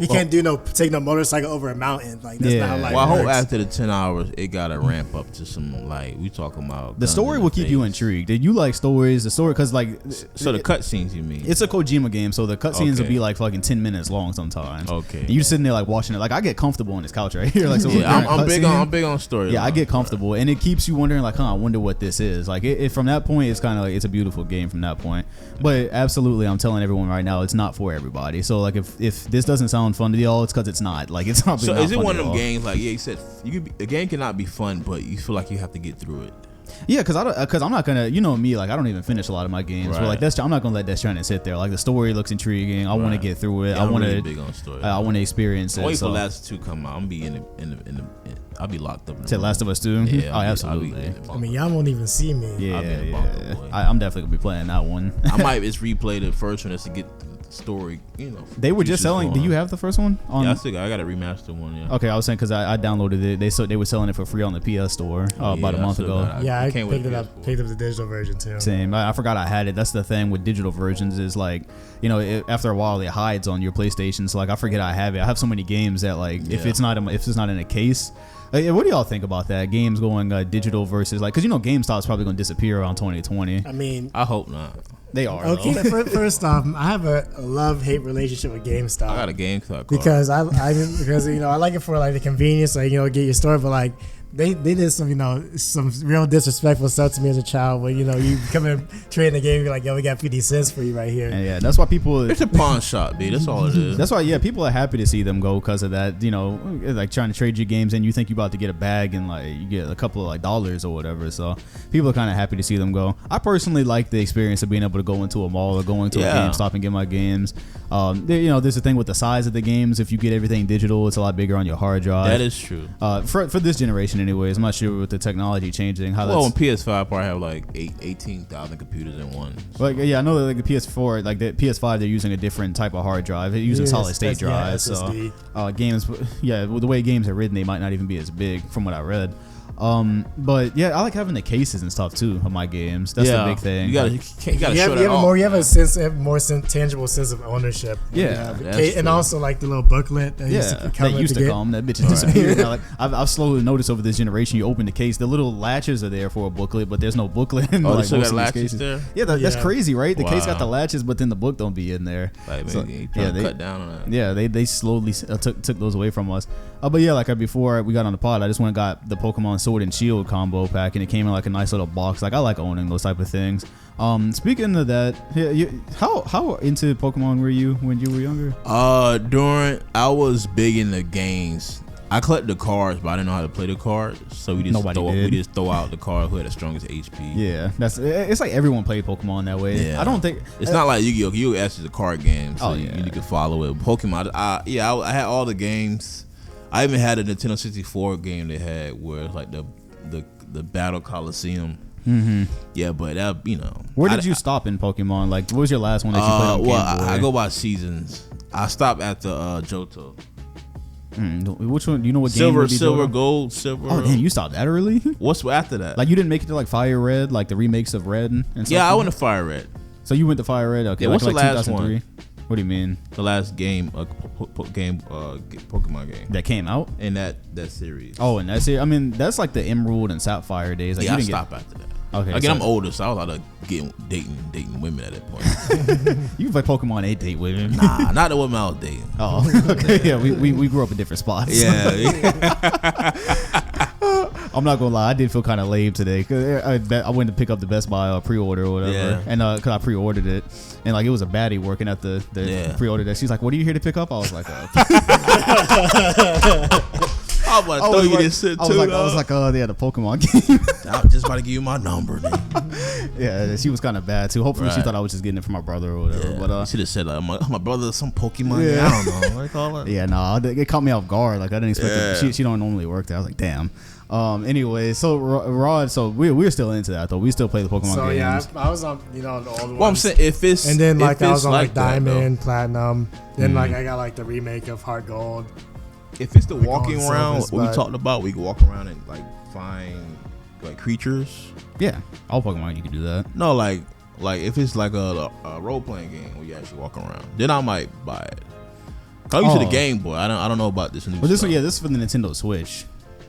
[SPEAKER 2] can't take no motorcycle over a mountain. Like that's not how life
[SPEAKER 3] I hope
[SPEAKER 2] works.
[SPEAKER 3] after the 10 hours it gotta ramp up to some like we talking about.
[SPEAKER 1] The story will keep you intrigued. Did you like stories? The story because like
[SPEAKER 3] so the cutscenes you mean?
[SPEAKER 1] It's a Kojima game, so the cutscenes will be like fucking 10 minutes long sometimes.
[SPEAKER 3] Okay,
[SPEAKER 1] and you sitting there like watching it. Like I get comfortable on this couch right here. Like so
[SPEAKER 3] I'm big on story.
[SPEAKER 1] Yeah, I get comfortable, and it keeps you wondering like, I wonder what this is. Like it from that point, it's kind of like it's a beautiful game from that point. But absolutely, I'm telling everyone right now, it's not for everybody. So like if this doesn't sound fun to y'all, it's because it's not. Like it's not.
[SPEAKER 3] So
[SPEAKER 1] not
[SPEAKER 3] is it
[SPEAKER 1] fun
[SPEAKER 3] one
[SPEAKER 1] to
[SPEAKER 3] of them
[SPEAKER 1] y'all.
[SPEAKER 3] games like you said a game cannot be fun, but you feel like you have to get through it?
[SPEAKER 1] Yeah, because I'm not gonna, me, like I don't even finish a lot of my games. Right. But like I'm not gonna let Death Stranding sit there. Like the story looks intriguing. I want to get through it.
[SPEAKER 3] Yeah,
[SPEAKER 1] I want to.
[SPEAKER 3] Really big on story.
[SPEAKER 1] I want to experience it.
[SPEAKER 3] Wait for Last 2 come out. I'm be I'll be locked up.
[SPEAKER 1] To Last of Us 2.
[SPEAKER 3] Yeah,
[SPEAKER 1] absolutely.
[SPEAKER 2] I mean, y'all won't even see me.
[SPEAKER 1] Yeah. I'm definitely gonna be playing that one.
[SPEAKER 3] I might just replay the first one just to get the story.
[SPEAKER 1] They were just selling. Do you have the first one?
[SPEAKER 3] Yeah, I got a remastered one. Yeah.
[SPEAKER 1] Okay, I was saying because I downloaded it. They were selling it for free on the PS Store about a month ago.
[SPEAKER 2] Yeah, I picked up the digital version too.
[SPEAKER 1] Same. I forgot I had it. That's the thing with digital versions is like, after a while it hides on your PlayStation. So like I forget I have it. I have so many games that like if it's not in a case. What do y'all think about that? Games going digital versus like, because GameStop's probably gonna disappear around 2020.
[SPEAKER 2] I mean,
[SPEAKER 3] I hope not.
[SPEAKER 1] They are.
[SPEAKER 2] Okay, first off, I have a love-hate relationship with GameStop.
[SPEAKER 3] I got a GameStop card.
[SPEAKER 2] because I like it for like the convenience, like get your store, but like they did some real disrespectful stuff to me as a child. When you come in trade the game, you're like, yo, we got 50 cents for you right here.
[SPEAKER 1] And yeah, that's why people.
[SPEAKER 3] It's a pawn shop, B. That's all it is.
[SPEAKER 1] That's why people are happy to see them go because of that. Like trying to trade you games and you think you're about to get a bag and like you get a couple of like dollars or whatever. So people are kind of happy to see them go. I personally like the experience of being able to go into a mall or go into a GameStop and get my games. There's a thing with the size of the games. If you get everything digital, it's a lot bigger on your hard drive.
[SPEAKER 3] That is true.
[SPEAKER 1] For this generation, anyways. I'm not sure with the technology changing.
[SPEAKER 3] On PS5, probably have like 18,000 computers in one.
[SPEAKER 1] So. Like, I know that like the PS4, like the PS5, they're using a different type of hard drive. They're using solid state drives.
[SPEAKER 2] SSD.
[SPEAKER 1] So games, the way games are written, they might not even be as big from what I read. But yeah, I like having the cases and stuff too of my games. That's the big thing.
[SPEAKER 3] You gotta show that off.
[SPEAKER 2] You have a tangible sense of ownership.
[SPEAKER 1] Yeah,
[SPEAKER 2] and also like the little booklet that used to come.
[SPEAKER 1] That bitch has disappeared. Now, like I've slowly noticed over this generation, you open the case, the little latches are there for a booklet, but there's no booklet in
[SPEAKER 3] like most of these cases. There?
[SPEAKER 1] Yeah, that's crazy, right? The case got the latches, but then the book don't be in there.
[SPEAKER 3] Like, they cut down on that.
[SPEAKER 1] Yeah, they slowly took those away from us. But yeah, like before we got on the pod, I just went and got the Pokemon Sword and Shield combo pack, and it came in like a nice little box. Like I like owning those type of things. Speaking of that, how into Pokemon were you when you were younger?
[SPEAKER 3] I was big into games. I collected the cards, but I didn't know how to play the cards, so we just throw out the card who had the strongest HP.
[SPEAKER 1] Yeah, it's like everyone played Pokemon that way. Yeah. I don't think
[SPEAKER 3] it's not like Yu-Gi-Oh. Yu-Gi-Oh actually is a card game, so you can follow it. Pokemon, I had all the games. I even had a Nintendo 64 game they had where it's like the Battle Coliseum.
[SPEAKER 1] Mm-hmm.
[SPEAKER 3] Yeah, but
[SPEAKER 1] where did you stop in Pokemon? Like, what was your last one that you played on Game Boy?
[SPEAKER 3] I go by seasons. I stopped at the Johto.
[SPEAKER 1] Which one? Do you know what game?
[SPEAKER 3] Silver, gold, silver.
[SPEAKER 1] Oh, damn, you stopped that early?
[SPEAKER 3] What's after that?
[SPEAKER 1] Like, you didn't make it to like Fire Red, like the remakes of Red and stuff?
[SPEAKER 3] Yeah, I went to Fire Red.
[SPEAKER 1] So you went to Fire Red? Okay.
[SPEAKER 3] Yeah, what's the last 2003? One?
[SPEAKER 1] What do you mean?
[SPEAKER 3] The last game, Pokemon game
[SPEAKER 1] that came out
[SPEAKER 3] in that series.
[SPEAKER 1] Oh, and that series. I mean, that's like the Emerald and Sapphire days. Like,
[SPEAKER 3] I stopped after that.
[SPEAKER 1] Okay.
[SPEAKER 3] Again, I'm older, so I was out of dating women at that point.
[SPEAKER 1] You can play Pokemon 8 date women.
[SPEAKER 3] Nah, not the women I was dating.
[SPEAKER 1] Oh, okay. Yeah, we grew up in different spots.
[SPEAKER 3] Yeah.
[SPEAKER 1] I'm not gonna lie, I did feel kind of lame today. Cause I went to pick up the Best Buy pre-order or whatever, and cause I pre-ordered it, and like it was a baddie working at the pre-order desk. She's like, "What are you here to pick up?" I was like,
[SPEAKER 3] I'm about to throw you this shit too.
[SPEAKER 1] I was like, oh, they had a Pokemon game.
[SPEAKER 3] I was just about to give you my number, man.
[SPEAKER 1] Yeah, she was kind of bad too. Hopefully, she thought I was just getting it for my brother or whatever.
[SPEAKER 3] Yeah,
[SPEAKER 1] but
[SPEAKER 3] she just said, my brother, some Pokemon. Yeah. I don't know. What do you call it?
[SPEAKER 1] Yeah, no, it caught me off guard. Like I didn't expect it. She don't normally work there. I was like, damn. Anyway, so Rod, so we're still into that though. We still play the Pokemon games. So yeah,
[SPEAKER 2] I was on the old ones.
[SPEAKER 3] Well, I'm saying if it's
[SPEAKER 2] and then like I was on like Diamond, Platinum. Then like I got like the remake of Heart Gold.
[SPEAKER 3] If it's the walking around, what we talked about, we can walk around and like find like creatures.
[SPEAKER 1] Yeah, all Pokemon you can do that.
[SPEAKER 3] No, like if it's like a role playing game where you actually walk around, then I might buy it. I'm used to the Game Boy. I don't know about this new.
[SPEAKER 1] But this one, this is for the Nintendo Switch.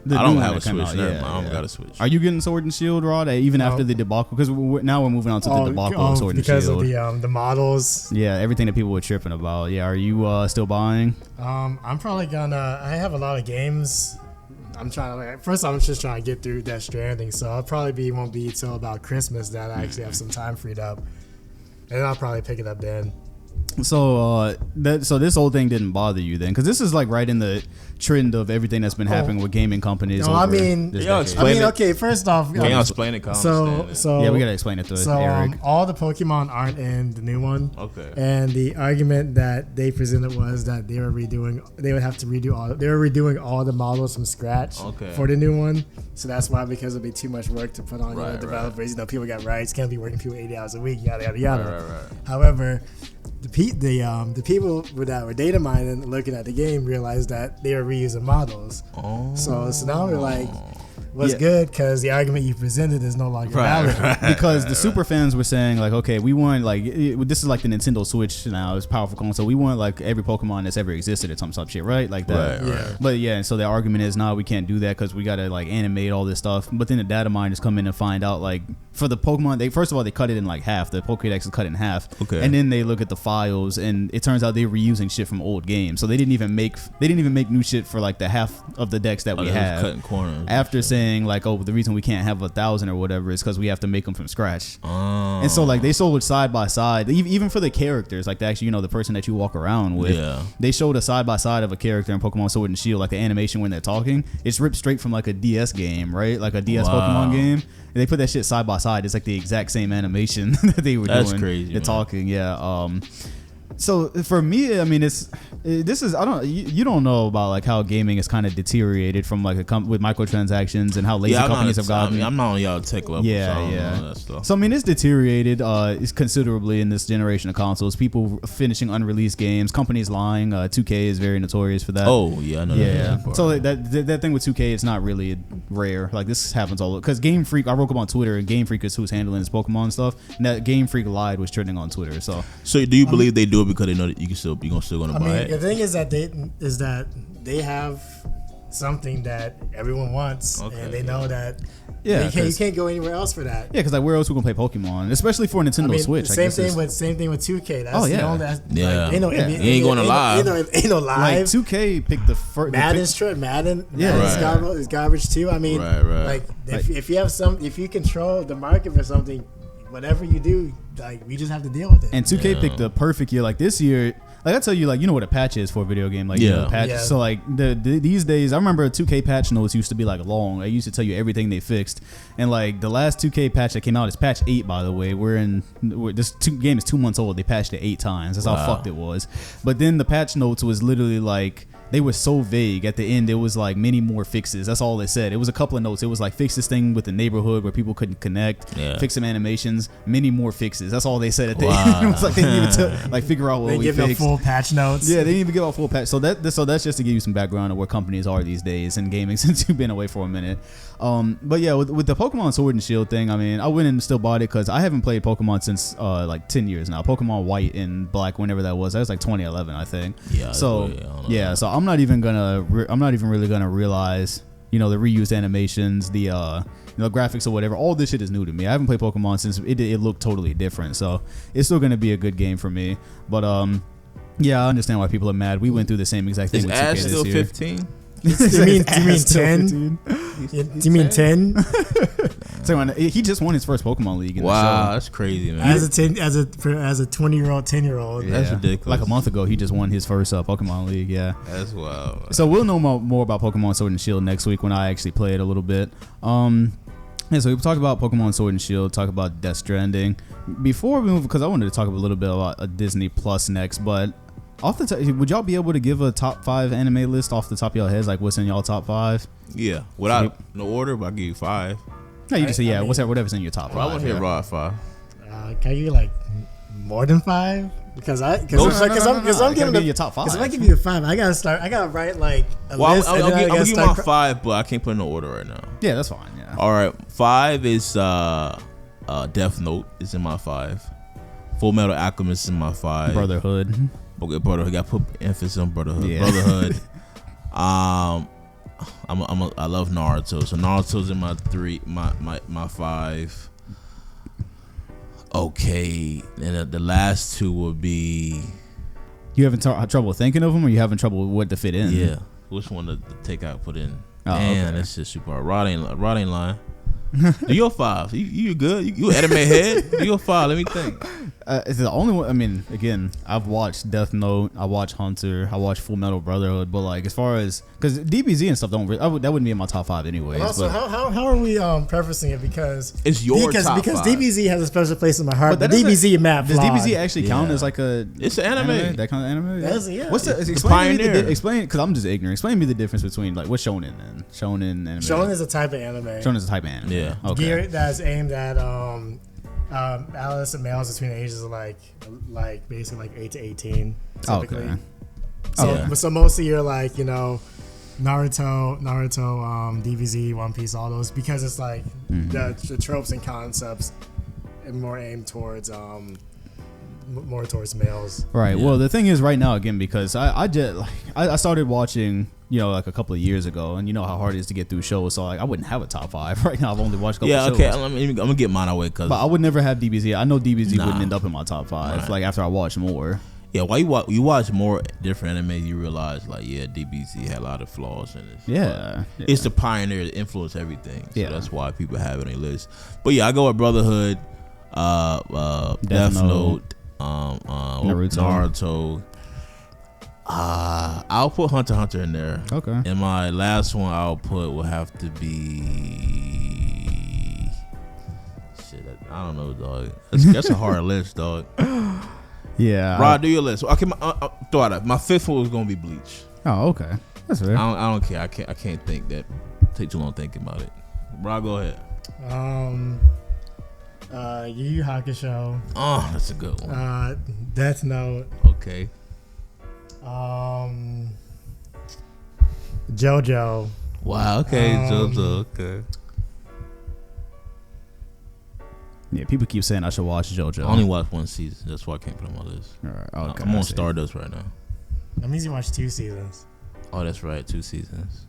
[SPEAKER 3] I don't have a Switch. I don't got a Switch.
[SPEAKER 1] Are you getting Sword and Shield, Rod? Even after the debacle? Because now we're moving on to the debacle of Sword and Shield.
[SPEAKER 2] Because of the models.
[SPEAKER 1] Yeah, everything that people were tripping about. Yeah, are you still buying?
[SPEAKER 2] I'm probably gonna. I have a lot of games. I'm trying to first. I'm just trying to get through Death Stranding, so I'll probably won't be till about Christmas that I actually have some time freed up, and I'll probably pick it up then.
[SPEAKER 1] So this whole thing didn't bother you then, because this is like right in the trend of everything that's been happening with gaming companies.
[SPEAKER 2] No, okay. First off,
[SPEAKER 3] can you explain it?
[SPEAKER 2] So
[SPEAKER 1] yeah, we gotta explain it to Eric.
[SPEAKER 2] All the Pokemon aren't in the new one.
[SPEAKER 3] Okay.
[SPEAKER 2] And the argument that they presented was that they were redoing all the models from scratch for the new one. So that's why, because it'd be too much work to put on the developers. Right. People got rights, can't be working people 80 hours a week, yada yada yada. Right. However, the people that were data mining and looking at the game realized that they were reusing models. So now we're like, was good because the argument you presented is no longer valid.
[SPEAKER 1] Because the super fans were saying like, okay, we want like this is like the Nintendo Switch now, it's powerful console, so we want like every Pokemon that's ever existed or some shit, right? Like that.
[SPEAKER 3] Right.
[SPEAKER 1] But yeah, and so the argument is, nah, we can't do that because we gotta like animate all this stuff. But then the data miners come in and find out like for the Pokemon, they first of all they cut it in like half. The Pokédex is cut in half.
[SPEAKER 3] Okay.
[SPEAKER 1] And then they look at the files, and it turns out they're reusing shit from old games. So they didn't even make new shit for like the half of the decks that we have.
[SPEAKER 3] Cutting corners.
[SPEAKER 1] After saying like, oh, the reason we can't have 1,000 or whatever is because we have to make them from scratch. And so like they sold it side by side, even for the characters, like actually, the person that you walk around with.
[SPEAKER 3] Yeah.
[SPEAKER 1] They showed a side by side of a character in Pokemon Sword and Shield, like the animation when they're talking. It's ripped straight from like a DS game, right? Like a DS Pokemon game. And they put that shit side by side. It's like the exact same animation that they were doing.
[SPEAKER 3] That's crazy.
[SPEAKER 1] They're talking, yeah. So for me, I mean, you don't know about like how gaming is kind of deteriorated from like with microtransactions and how lazy companies have gotten.
[SPEAKER 3] I'm not on y'all tech level.
[SPEAKER 1] Yeah,
[SPEAKER 3] so I don't
[SPEAKER 1] yeah.
[SPEAKER 3] know that stuff.
[SPEAKER 1] So I mean, it's deteriorated. It's considerably in this generation of consoles. People finishing unreleased games, companies lying. 2K is very notorious for that.
[SPEAKER 3] Oh yeah, I know.
[SPEAKER 1] Yeah.
[SPEAKER 3] That
[SPEAKER 1] So that thing with 2K, it's not really rare. Like this happens all because Game Freak. I woke up on Twitter and Game Freak is who's handling his Pokemon stuff. And that Game Freak lied was trending on Twitter. So
[SPEAKER 3] do you believe they do it because they know that you're still gonna buy it?
[SPEAKER 2] The thing is that they have something that everyone wants, and they know that you can't go anywhere else for that.
[SPEAKER 1] Yeah, because like where else we gonna play Pokemon, especially for Nintendo Switch.
[SPEAKER 2] Same thing with 2K. That's
[SPEAKER 1] yeah.
[SPEAKER 2] the only.
[SPEAKER 3] Yeah.
[SPEAKER 2] Like,
[SPEAKER 3] you ain't going to live.
[SPEAKER 2] Ain't no live.
[SPEAKER 1] Like 2K picked the first.
[SPEAKER 2] Madden's true. Madden
[SPEAKER 3] right.
[SPEAKER 2] is garbage too. I mean,
[SPEAKER 3] right.
[SPEAKER 2] Like if you control the market for something, whatever you do, like we just have to deal with it.
[SPEAKER 1] And 2K picked the perfect year. Like this year, like I tell you, like what a patch is for a video game. Like patch.
[SPEAKER 2] Yeah.
[SPEAKER 1] So like these days, I remember 2K patch notes used to be like long. They used to tell you everything they fixed. And like the last 2K patch that came out is patch 8. By the way, this game is 2 months old. They patched it 8 times. That's how fucked it was. But then the patch notes was literally like. They were so vague. At the end, it was like many more fixes. That's all they said. It was a couple of notes. It was like fix this thing with the neighborhood where people couldn't connect. Yeah. Fix some animations. Many more fixes. That's all they said at the end. It was like they didn't even figure out what we fixed. They give
[SPEAKER 2] full patch notes.
[SPEAKER 1] Yeah, they didn't even give out full patch. So that's just to give you some background on where companies are these days in gaming since you've been away for a minute. But yeah, with the Pokemon Sword and Shield thing, I mean, I went and still bought it because I haven't played Pokemon since like 10 years now. Pokemon White and Black, whenever that was like 2011, I think.
[SPEAKER 3] Yeah.
[SPEAKER 1] So so I'm not even really gonna realize, the reused animations, the graphics or whatever. All this shit is new to me. I haven't played Pokemon since it looked totally different. So it's still gonna be a good game for me. But yeah, I understand why people are mad. We went through the same exact thing
[SPEAKER 3] is
[SPEAKER 1] with 2K
[SPEAKER 3] Ash
[SPEAKER 1] this
[SPEAKER 3] still
[SPEAKER 1] year.
[SPEAKER 3] 15?
[SPEAKER 2] You mean 10? You mean 10?
[SPEAKER 1] So he just won his first Pokemon League. In the show.
[SPEAKER 3] That's crazy, man.
[SPEAKER 2] As a 20-year-old, 10-year-old.
[SPEAKER 1] Yeah.
[SPEAKER 3] That's ridiculous.
[SPEAKER 1] Like a month ago, he just won his first Pokemon League. Yeah,
[SPEAKER 3] that's wild. Man.
[SPEAKER 1] So we'll know more about Pokemon Sword and Shield next week when I actually play it a little bit. Yeah, so we talked about Pokemon Sword and Shield, talk about Death Stranding. Before we move, because I wanted to talk a little bit about Disney Plus next, but off the top, would y'all be able to give a top 5 anime list off the top of your heads, like what's in y'all top 5?
[SPEAKER 3] Yeah, without no order, but I'll give you 5.
[SPEAKER 1] No, you can say whatever's in your top 5.
[SPEAKER 3] I want to hear raw 5.
[SPEAKER 2] Can you like more than 5? Because I'm giving
[SPEAKER 1] your top 5.
[SPEAKER 2] Because if I give you a 5, I gotta write like a list.
[SPEAKER 3] I'll give you my 5, but I can't put in no order right now.
[SPEAKER 1] Yeah, that's fine. Yeah.
[SPEAKER 3] All right, 5 is Death Note is in my 5. Full Metal Alchemist is in my 5.
[SPEAKER 1] Brotherhood.
[SPEAKER 3] Okay, Brotherhood. Got to put emphasis on Brotherhood.
[SPEAKER 1] Yeah.
[SPEAKER 3] Brotherhood. I love Naruto, so Naruto's in my 3, my 5. Okay, and the last 2 would be.
[SPEAKER 1] You having trouble thinking of them, or you having trouble with what to fit in?
[SPEAKER 3] Yeah, which one to take out, put in?
[SPEAKER 1] Oh,
[SPEAKER 3] Man,
[SPEAKER 1] okay.
[SPEAKER 3] that's just super hard. Rod ain't lying. Do your 5. You good? You anime head? Do your 5. Let me think.
[SPEAKER 1] It's the only one. I mean, again, I've watched Death Note, I watched Hunter, I watched Full Metal Brotherhood, but like as far as because DBZ and stuff that wouldn't be in my top 5 anyways.
[SPEAKER 2] Also, how are we prefacing it? Because
[SPEAKER 3] it's your top 5.
[SPEAKER 2] DBZ has a special place in my heart. But the DBZ map.
[SPEAKER 1] Does DBZ actually count as like a?
[SPEAKER 3] It's an anime.
[SPEAKER 1] That kind of anime.
[SPEAKER 2] Yeah.
[SPEAKER 1] What's the explain because I'm just ignorant. Explain to me the difference between like what's shonen and shonen anime.
[SPEAKER 2] Shonen is a type of anime.
[SPEAKER 1] Shonen is a type of anime.
[SPEAKER 3] Yeah.
[SPEAKER 1] Okay.
[SPEAKER 2] Gear that's aimed at adolescent males between the ages of like basically like 8 to 18 typically.
[SPEAKER 1] Okay.
[SPEAKER 2] So most of your like your Naruto, DBZ, One Piece, all those, because it's like the tropes and concepts are more aimed towards more towards males.
[SPEAKER 1] Right.
[SPEAKER 3] Yeah.
[SPEAKER 1] Well, the thing is, right now, again, because I started watching, like a couple of years ago, and you know how hard it is to get through shows. So like, I wouldn't have a top 5 right now. I've only watched a couple shows.
[SPEAKER 3] I'm gonna get mine away, cause
[SPEAKER 1] But I would never have DBZ. I know DBZ wouldn't end up in my top 5.
[SPEAKER 3] Right.
[SPEAKER 1] Like after I watch more.
[SPEAKER 3] Yeah, while you watch more different anime, you realize like DBZ had a lot of flaws in it.
[SPEAKER 1] Yeah.
[SPEAKER 3] It's the pioneer that influenced everything. So
[SPEAKER 1] Yeah.
[SPEAKER 3] that's why people have it on their list. But yeah, I go with Brotherhood, Death Note, Naruto. I'll put Hunter x Hunter in there.
[SPEAKER 1] Okay.
[SPEAKER 3] And my last one I'll put will have to be I don't know, dog. That's a hard list, dog.
[SPEAKER 1] Yeah.
[SPEAKER 3] Rod, do your list. Okay, throw it out. My 5th one was gonna be Bleach.
[SPEAKER 1] Oh, okay. That's fair.
[SPEAKER 3] I don't care. I can't think that. Take too long thinking about it. Rod, go ahead.
[SPEAKER 2] Yu Yu Hakusho.
[SPEAKER 3] Oh, that's a good one.
[SPEAKER 2] Death Note.
[SPEAKER 3] Okay.
[SPEAKER 2] JoJo.
[SPEAKER 3] Wow. Okay, JoJo. Okay.
[SPEAKER 1] Yeah, people keep saying I should watch JoJo.
[SPEAKER 3] I only watched 1 season. That's why I can't put it on my list.
[SPEAKER 1] All right, okay,
[SPEAKER 3] I'm
[SPEAKER 1] I
[SPEAKER 3] on
[SPEAKER 1] see.
[SPEAKER 3] Stardust right now.
[SPEAKER 2] That means you watched 2 seasons.
[SPEAKER 3] Oh, that's right. 2 seasons.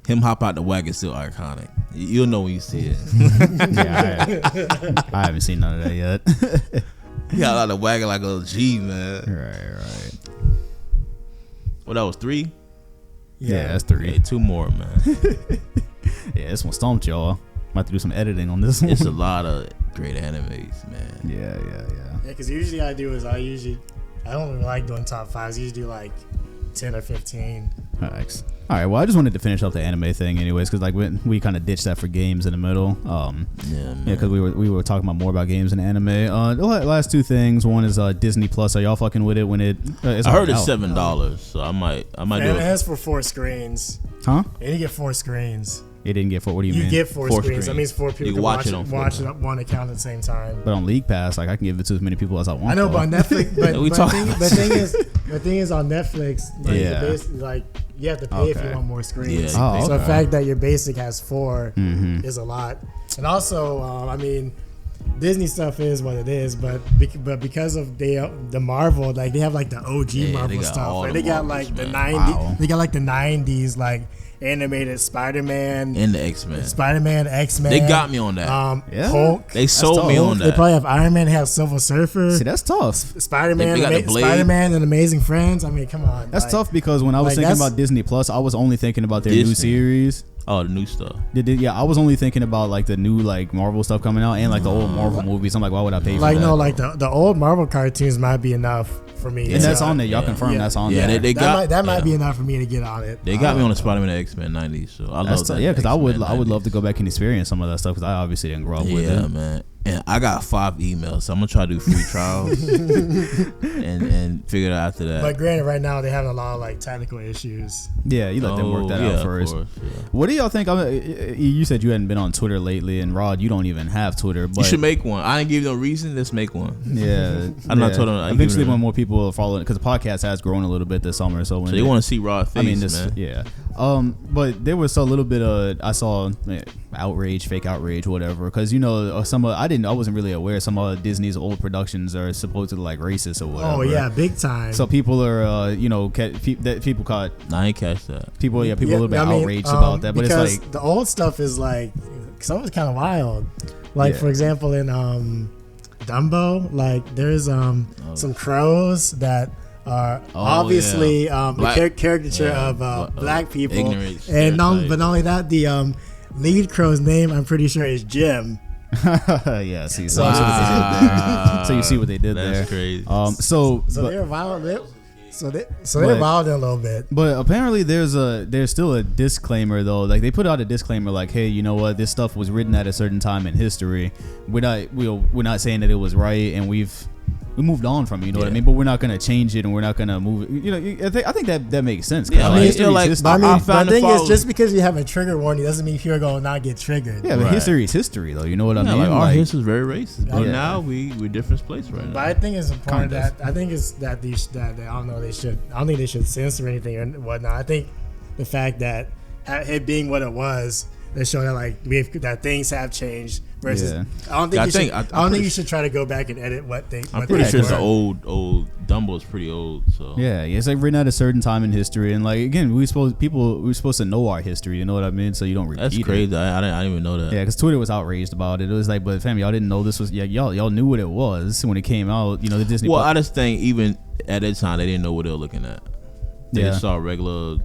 [SPEAKER 3] Him hop out the wagon is still iconic. You'll know when you see it.
[SPEAKER 1] Yeah, I haven't seen none of that yet.
[SPEAKER 3] He got out of the wagon like a G, man.
[SPEAKER 1] Right.
[SPEAKER 3] Well, that was 3.
[SPEAKER 1] Yeah, that's 3.
[SPEAKER 3] Okay, 2 more, man.
[SPEAKER 1] Yeah, this one stumped y'all. I'm about to do some editing on this one.
[SPEAKER 3] It's a lot of great animes, man.
[SPEAKER 1] Yeah.
[SPEAKER 2] Yeah, because usually I don't really like doing top 5s. I usually do like 10 or 15.
[SPEAKER 1] Thanks. All right. Well, I just wanted to finish up the anime thing, anyways, because like we kind of ditched that for games in the middle.
[SPEAKER 3] Yeah, man.
[SPEAKER 1] Yeah, because we were talking about more about games and anime. The last 2 things. One is Disney Plus. Are y'all fucking with it when it?
[SPEAKER 3] I heard it's $7, so I might do
[SPEAKER 2] And it
[SPEAKER 3] it.
[SPEAKER 2] has for 4 screens.
[SPEAKER 1] Huh?
[SPEAKER 2] And you get 4 screens.
[SPEAKER 1] It didn't get 4. What do you mean?
[SPEAKER 2] You get 4
[SPEAKER 3] 4
[SPEAKER 2] screens. That
[SPEAKER 3] screens.
[SPEAKER 2] means 4 people
[SPEAKER 3] You
[SPEAKER 2] can
[SPEAKER 3] watch
[SPEAKER 2] watch
[SPEAKER 3] it on
[SPEAKER 2] it
[SPEAKER 3] 4.
[SPEAKER 2] on one account at the same time.
[SPEAKER 1] But on League Pass, like I can give it to as many people as I want.
[SPEAKER 2] I know,
[SPEAKER 1] though.
[SPEAKER 2] but on Netflix, but
[SPEAKER 3] We talking-
[SPEAKER 2] the thing is on Netflix, like,
[SPEAKER 1] Yeah.
[SPEAKER 2] you have to pay if
[SPEAKER 1] Okay.
[SPEAKER 2] you want more screens.
[SPEAKER 3] Yeah, you
[SPEAKER 2] So
[SPEAKER 1] pay.
[SPEAKER 2] the
[SPEAKER 1] Okay.
[SPEAKER 2] fact that your basic has 4
[SPEAKER 1] Mhm.
[SPEAKER 2] is a lot. And also, I mean, Disney stuff is what it is, but because of the Marvel, like they have like the OG
[SPEAKER 3] Yeah, they
[SPEAKER 2] Marvel
[SPEAKER 3] got
[SPEAKER 2] stuff,
[SPEAKER 3] all
[SPEAKER 2] and
[SPEAKER 3] the
[SPEAKER 2] they got
[SPEAKER 3] Marvels,
[SPEAKER 2] like the
[SPEAKER 3] man.
[SPEAKER 2] 90s.
[SPEAKER 1] Wow.
[SPEAKER 2] They got like the 90s like animated Spider-Man,
[SPEAKER 3] And the X-Men.
[SPEAKER 2] X-Men.
[SPEAKER 3] They got me on that.
[SPEAKER 1] Yeah.
[SPEAKER 2] Hulk.
[SPEAKER 3] They sold
[SPEAKER 1] tough.
[SPEAKER 3] me on
[SPEAKER 2] They
[SPEAKER 3] that.
[SPEAKER 2] probably have Iron Man, they have Silver Surfer,
[SPEAKER 1] See, that's tough.
[SPEAKER 2] Spider-Man,
[SPEAKER 3] They got the Blade.
[SPEAKER 2] Spider-Man and Amazing Friends. I mean, come on.
[SPEAKER 1] That's
[SPEAKER 2] like,
[SPEAKER 1] tough because when I was
[SPEAKER 2] like,
[SPEAKER 1] thinking
[SPEAKER 2] that's-
[SPEAKER 1] about Disney Plus, I was only thinking about their new
[SPEAKER 3] Disney.
[SPEAKER 1] series.
[SPEAKER 3] Oh, the new stuff.
[SPEAKER 1] I was only thinking about like the new like Marvel stuff coming out and like the old Marvel movies. I'm like, why would I pay for
[SPEAKER 2] Like
[SPEAKER 1] that?
[SPEAKER 2] no, like the old Marvel cartoons might be enough for me.
[SPEAKER 1] And that's
[SPEAKER 2] So,
[SPEAKER 1] on there. Y'all
[SPEAKER 3] Yeah.
[SPEAKER 1] confirm
[SPEAKER 2] Yeah.
[SPEAKER 1] that's on
[SPEAKER 3] Yeah,
[SPEAKER 1] there.
[SPEAKER 3] they
[SPEAKER 2] that
[SPEAKER 3] got
[SPEAKER 2] might
[SPEAKER 3] yeah.
[SPEAKER 2] be enough for me to get on it.
[SPEAKER 3] They got me on the Spider-Man and X-Men 90s, so I love that.
[SPEAKER 1] Yeah, because I would
[SPEAKER 3] X-Men
[SPEAKER 1] love
[SPEAKER 3] 90s.
[SPEAKER 1] to go back and experience some of that stuff because I obviously didn't grow up with
[SPEAKER 3] Yeah,
[SPEAKER 1] it.
[SPEAKER 3] man. And I got 5 emails, so I'm gonna try to do free trials and figure it out after that.
[SPEAKER 2] But granted, right now they have a lot of like technical issues.
[SPEAKER 1] Yeah, you let them work that
[SPEAKER 3] yeah,
[SPEAKER 1] out
[SPEAKER 3] of
[SPEAKER 1] first.
[SPEAKER 3] course, yeah.
[SPEAKER 1] What do y'all think? You said you hadn't been on Twitter lately, and Rod, you don't even have Twitter. But
[SPEAKER 3] You should make one. I didn't give you no reason. Let's make one.
[SPEAKER 1] yeah,
[SPEAKER 3] I'm not told them- I give
[SPEAKER 1] Eventually,
[SPEAKER 3] them-
[SPEAKER 1] when more people are following, because the podcast has grown a little bit this summer, so when
[SPEAKER 3] So you want to see Rod face,
[SPEAKER 1] I mean, this,
[SPEAKER 3] man?
[SPEAKER 1] yeah. But there was a little bit of I saw outrage, fake outrage, whatever. Because I wasn't really aware some of Disney's old productions are supposedly like racist or whatever.
[SPEAKER 2] Oh yeah, big time.
[SPEAKER 1] So people are, people caught
[SPEAKER 3] Nah, I ain't catch that.
[SPEAKER 1] people a
[SPEAKER 2] Yeah,
[SPEAKER 1] little bit
[SPEAKER 2] I mean,
[SPEAKER 1] outraged about that. But it's
[SPEAKER 2] because
[SPEAKER 1] like,
[SPEAKER 2] the old stuff is like some of it's kind of wild. Like
[SPEAKER 1] Yeah.
[SPEAKER 2] for example, in Dumbo, like there's some crows that are obviously
[SPEAKER 3] Black-
[SPEAKER 2] a caricature
[SPEAKER 3] yeah,
[SPEAKER 2] of black people,
[SPEAKER 3] ignorant
[SPEAKER 2] and
[SPEAKER 3] stereotype.
[SPEAKER 2] but not only that, the lead crow's name I'm pretty sure is Jim.
[SPEAKER 1] yeah. See, so, you see what they did there.
[SPEAKER 3] That's crazy.
[SPEAKER 2] So
[SPEAKER 1] but-
[SPEAKER 2] they're violent. So they're
[SPEAKER 1] But-
[SPEAKER 2] violent a little bit.
[SPEAKER 1] But apparently there's still a disclaimer though. Like they put out a disclaimer like, hey, you know what? This stuff was written at a certain time in history. We're not saying that it was right, and we've we moved on from it, you know what I
[SPEAKER 3] Yeah.
[SPEAKER 1] mean? But we're not gonna change it, and we're not gonna move it. You know, I think that makes sense.
[SPEAKER 3] Yeah,
[SPEAKER 1] like,
[SPEAKER 3] I mean,
[SPEAKER 1] history is
[SPEAKER 3] like,
[SPEAKER 1] history.
[SPEAKER 2] But I mean,
[SPEAKER 3] I
[SPEAKER 2] the
[SPEAKER 3] found
[SPEAKER 2] thing
[SPEAKER 3] the
[SPEAKER 2] is,
[SPEAKER 3] follow-
[SPEAKER 2] just because you have a trigger warning doesn't mean people are going to not get triggered.
[SPEAKER 1] Yeah, but
[SPEAKER 3] Right.
[SPEAKER 1] history is history, though. You know what I
[SPEAKER 3] Yeah,
[SPEAKER 1] mean?
[SPEAKER 3] like our
[SPEAKER 1] Like,
[SPEAKER 3] history is very racist, but
[SPEAKER 1] Yeah.
[SPEAKER 3] now we're different place right
[SPEAKER 2] But
[SPEAKER 3] now.
[SPEAKER 2] I think it's important
[SPEAKER 1] Kind of.
[SPEAKER 2] that I think it's that I don't know, I don't think they should censor anything or whatnot. I think the fact that it being what it was, they show that like that things have changed. Versus,
[SPEAKER 1] Yeah.
[SPEAKER 2] I don't think
[SPEAKER 3] I
[SPEAKER 2] you
[SPEAKER 3] think-
[SPEAKER 2] should.
[SPEAKER 3] I'm
[SPEAKER 2] I don't
[SPEAKER 3] pretty
[SPEAKER 2] think you should try to go back and edit what they.
[SPEAKER 3] I'm
[SPEAKER 2] what
[SPEAKER 3] pretty
[SPEAKER 2] they
[SPEAKER 3] sure it's
[SPEAKER 2] were.
[SPEAKER 3] the old Dumbo's pretty old. So
[SPEAKER 1] yeah, it's like written at a certain time in history, and like again, we're supposed to know our history. You know what I mean? So you don't repeat
[SPEAKER 3] that's
[SPEAKER 1] it.
[SPEAKER 3] crazy. I didn't even know that.
[SPEAKER 1] Yeah, because Twitter was outraged about it. It was like, but fam, y'all didn't know this was. Yeah, y'all knew what it was when it came out. You know, the Disney.
[SPEAKER 3] Well,
[SPEAKER 1] Plus-
[SPEAKER 3] I just think even at that time they didn't know what they were looking at. They
[SPEAKER 1] Yeah.
[SPEAKER 3] just saw regular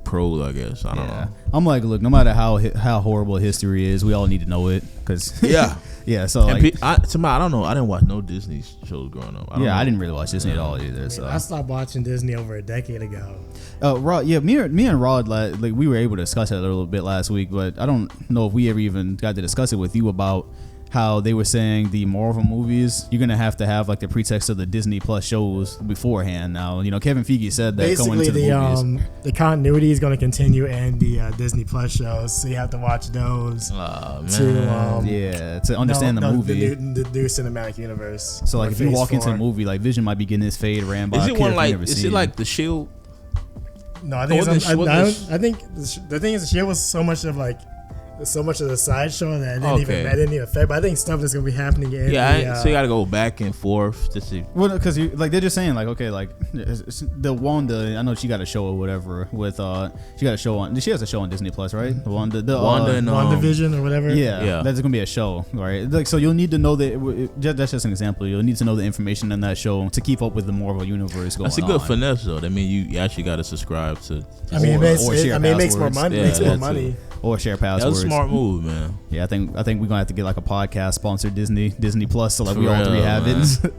[SPEAKER 3] pros, I guess. I don't know.
[SPEAKER 1] I'm like, look, no matter how horrible history is, we all need to know it. Cause
[SPEAKER 3] Yeah.
[SPEAKER 1] yeah. So
[SPEAKER 3] And
[SPEAKER 1] like,
[SPEAKER 3] I don't know. I didn't watch no Disney shows growing up.
[SPEAKER 1] I didn't really watch Disney at all either. So
[SPEAKER 2] I stopped watching Disney over a decade ago.
[SPEAKER 1] Rod, yeah, me and Rod, like we were able to discuss it a little bit last week, but I don't know if we ever even got to discuss it with you about how they were saying the Marvel movies, you're gonna have to have like the pretext of the Disney Plus shows beforehand. Now, you know, Kevin Feige said that going
[SPEAKER 2] Basically,
[SPEAKER 1] into the movies.
[SPEAKER 2] the continuity is going to continue in the Disney Plus shows, so you have to watch those
[SPEAKER 3] Oh,
[SPEAKER 2] to
[SPEAKER 3] man.
[SPEAKER 1] Yeah, to understand the movie.
[SPEAKER 2] the new cinematic universe.
[SPEAKER 1] So like,
[SPEAKER 2] or
[SPEAKER 1] if you
[SPEAKER 2] Phase
[SPEAKER 1] walk into a
[SPEAKER 2] 4.
[SPEAKER 1] movie, like Vision might be getting his fade ran by
[SPEAKER 3] Is
[SPEAKER 1] a
[SPEAKER 3] it
[SPEAKER 1] character
[SPEAKER 3] one
[SPEAKER 1] you
[SPEAKER 3] like?
[SPEAKER 1] never
[SPEAKER 3] Is
[SPEAKER 1] seen.
[SPEAKER 3] it like the Shield?
[SPEAKER 2] No, I think
[SPEAKER 3] Or
[SPEAKER 2] it's,
[SPEAKER 3] the-
[SPEAKER 2] I,
[SPEAKER 3] what
[SPEAKER 2] I,
[SPEAKER 3] the-
[SPEAKER 2] I think the thing is, the shit was so much of the sideshow that it didn't even affect. But I think stuff that's gonna be happening in
[SPEAKER 3] So you got to go back and forth to see.
[SPEAKER 1] Well, because like they're just saying like, okay, like the Wanda, I know she got a show or whatever with she got a show on, she has a show on Disney Plus, right?
[SPEAKER 3] Wanda and
[SPEAKER 2] WandaVision or whatever.
[SPEAKER 1] yeah, that's gonna be a show, right? Like, so you'll need to know that's just an example. You'll need to know the information in that show to keep up with the Marvel universe going on.
[SPEAKER 3] That's a good finesse though. That means you actually got to subscribe to.
[SPEAKER 2] I mean, it makes more
[SPEAKER 1] passwords.
[SPEAKER 2] money.
[SPEAKER 3] Yeah,
[SPEAKER 2] Makes more
[SPEAKER 3] that
[SPEAKER 2] money.
[SPEAKER 1] or share
[SPEAKER 3] That
[SPEAKER 1] passwords.
[SPEAKER 3] was a smart move, man.
[SPEAKER 1] Yeah, I think we're gonna have to get like a podcast sponsored Disney Plus, so like we all
[SPEAKER 3] For
[SPEAKER 1] three
[SPEAKER 3] real,
[SPEAKER 1] have
[SPEAKER 3] man.
[SPEAKER 1] it.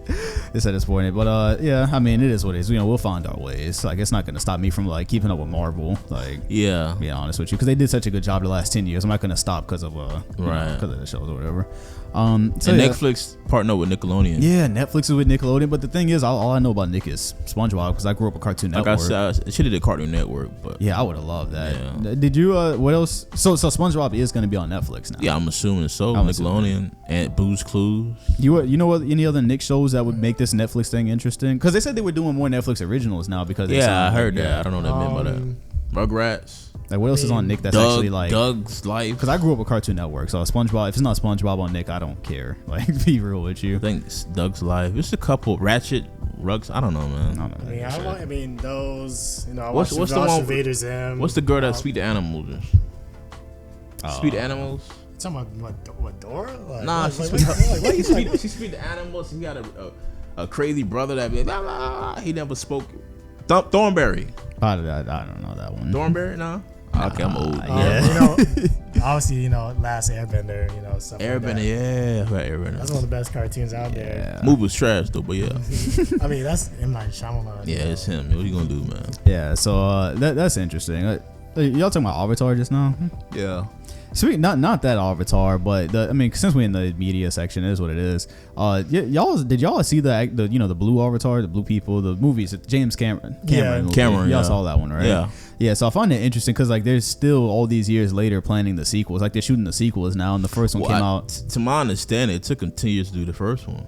[SPEAKER 1] It's at this point, but yeah, I mean it is what it is. You know, we'll find our ways. Like, it's not gonna stop me from like keeping up with Marvel. Like,
[SPEAKER 3] Yeah.
[SPEAKER 1] being honest with you, because they did such a good job the last 10 years. I'm not gonna stop because of
[SPEAKER 3] Right.
[SPEAKER 1] because of the shows or whatever. So
[SPEAKER 3] And
[SPEAKER 1] yeah.
[SPEAKER 3] Netflix partnered with Nickelodeon.
[SPEAKER 1] Yeah, Netflix is with Nickelodeon, but the thing is, all I know about Nick is SpongeBob because I grew up with Cartoon
[SPEAKER 3] Like
[SPEAKER 1] Network.
[SPEAKER 3] I said, it should have did Cartoon Network, but
[SPEAKER 1] Yeah, I would have loved that.
[SPEAKER 3] Yeah.
[SPEAKER 1] Did you? What else? So SpongeBob is gonna be on Netflix now.
[SPEAKER 3] yeah, I'm assuming so.
[SPEAKER 1] I'm
[SPEAKER 3] Nickelodeon and Boo's Clues.
[SPEAKER 1] You know what? Any other Nick shows that would make this Netflix thing interesting? Because they said they were doing more Netflix originals now. Because they
[SPEAKER 3] Yeah,
[SPEAKER 1] signed,
[SPEAKER 3] I heard
[SPEAKER 1] like,
[SPEAKER 3] that. I don't know what that meant by that. Rugrats.
[SPEAKER 1] Like, what else is on Nick that's actually like?
[SPEAKER 3] Doug's Life.
[SPEAKER 1] Because I grew up with Cartoon Network, so SpongeBob. If it's not SpongeBob on Nick, I don't care. Like, to be real with you.
[SPEAKER 3] I think it's Doug's Life. It's a couple. Ratchet, Rugs. I don't know, man.
[SPEAKER 1] I don't know.
[SPEAKER 2] I mean, those. You know, I
[SPEAKER 3] What's
[SPEAKER 2] watched
[SPEAKER 3] the one?
[SPEAKER 2] Invader Zim.
[SPEAKER 3] What's the girl that speak to animals? Speak to animals?
[SPEAKER 2] Talking about what Dora? Like,
[SPEAKER 3] Nah,
[SPEAKER 2] like,
[SPEAKER 3] she
[SPEAKER 2] like,
[SPEAKER 3] speak.
[SPEAKER 2] like, what you
[SPEAKER 3] She speak to animals. He got a crazy brother that be blah, blah, blah. He never spoke. Thornberry.
[SPEAKER 1] I don't know that one.
[SPEAKER 3] Thornberry? No. Okay, I'm old.
[SPEAKER 1] Yeah.
[SPEAKER 2] You know, obviously, Last Airbender, stuff like
[SPEAKER 3] Airbender,
[SPEAKER 2] that.
[SPEAKER 3] yeah, I forgot Airbender.
[SPEAKER 2] That's one of the best cartoons out there.
[SPEAKER 3] Movie was trash though, but yeah,
[SPEAKER 2] I mean, that's M. Night Shyamalan.
[SPEAKER 3] yeah, it's him. What you gonna do, man?
[SPEAKER 1] Yeah. So that's interesting. Y'all talking about Avatar just now?
[SPEAKER 3] Yeah.
[SPEAKER 1] Speaking not that Avatar, but since we're in the media section, it is what it is. Did y'all see the blue Avatar, the blue people, the movies, James Cameron movie?
[SPEAKER 3] Cameron,
[SPEAKER 1] Y'all
[SPEAKER 3] yeah.
[SPEAKER 1] saw that one, right?
[SPEAKER 3] Yeah.
[SPEAKER 1] Yeah, so I find it interesting because like there's still all these years later planning the sequels. Like they're shooting the sequels now, and the first one came out.
[SPEAKER 3] To my understanding, it took him 10 years to do the first one.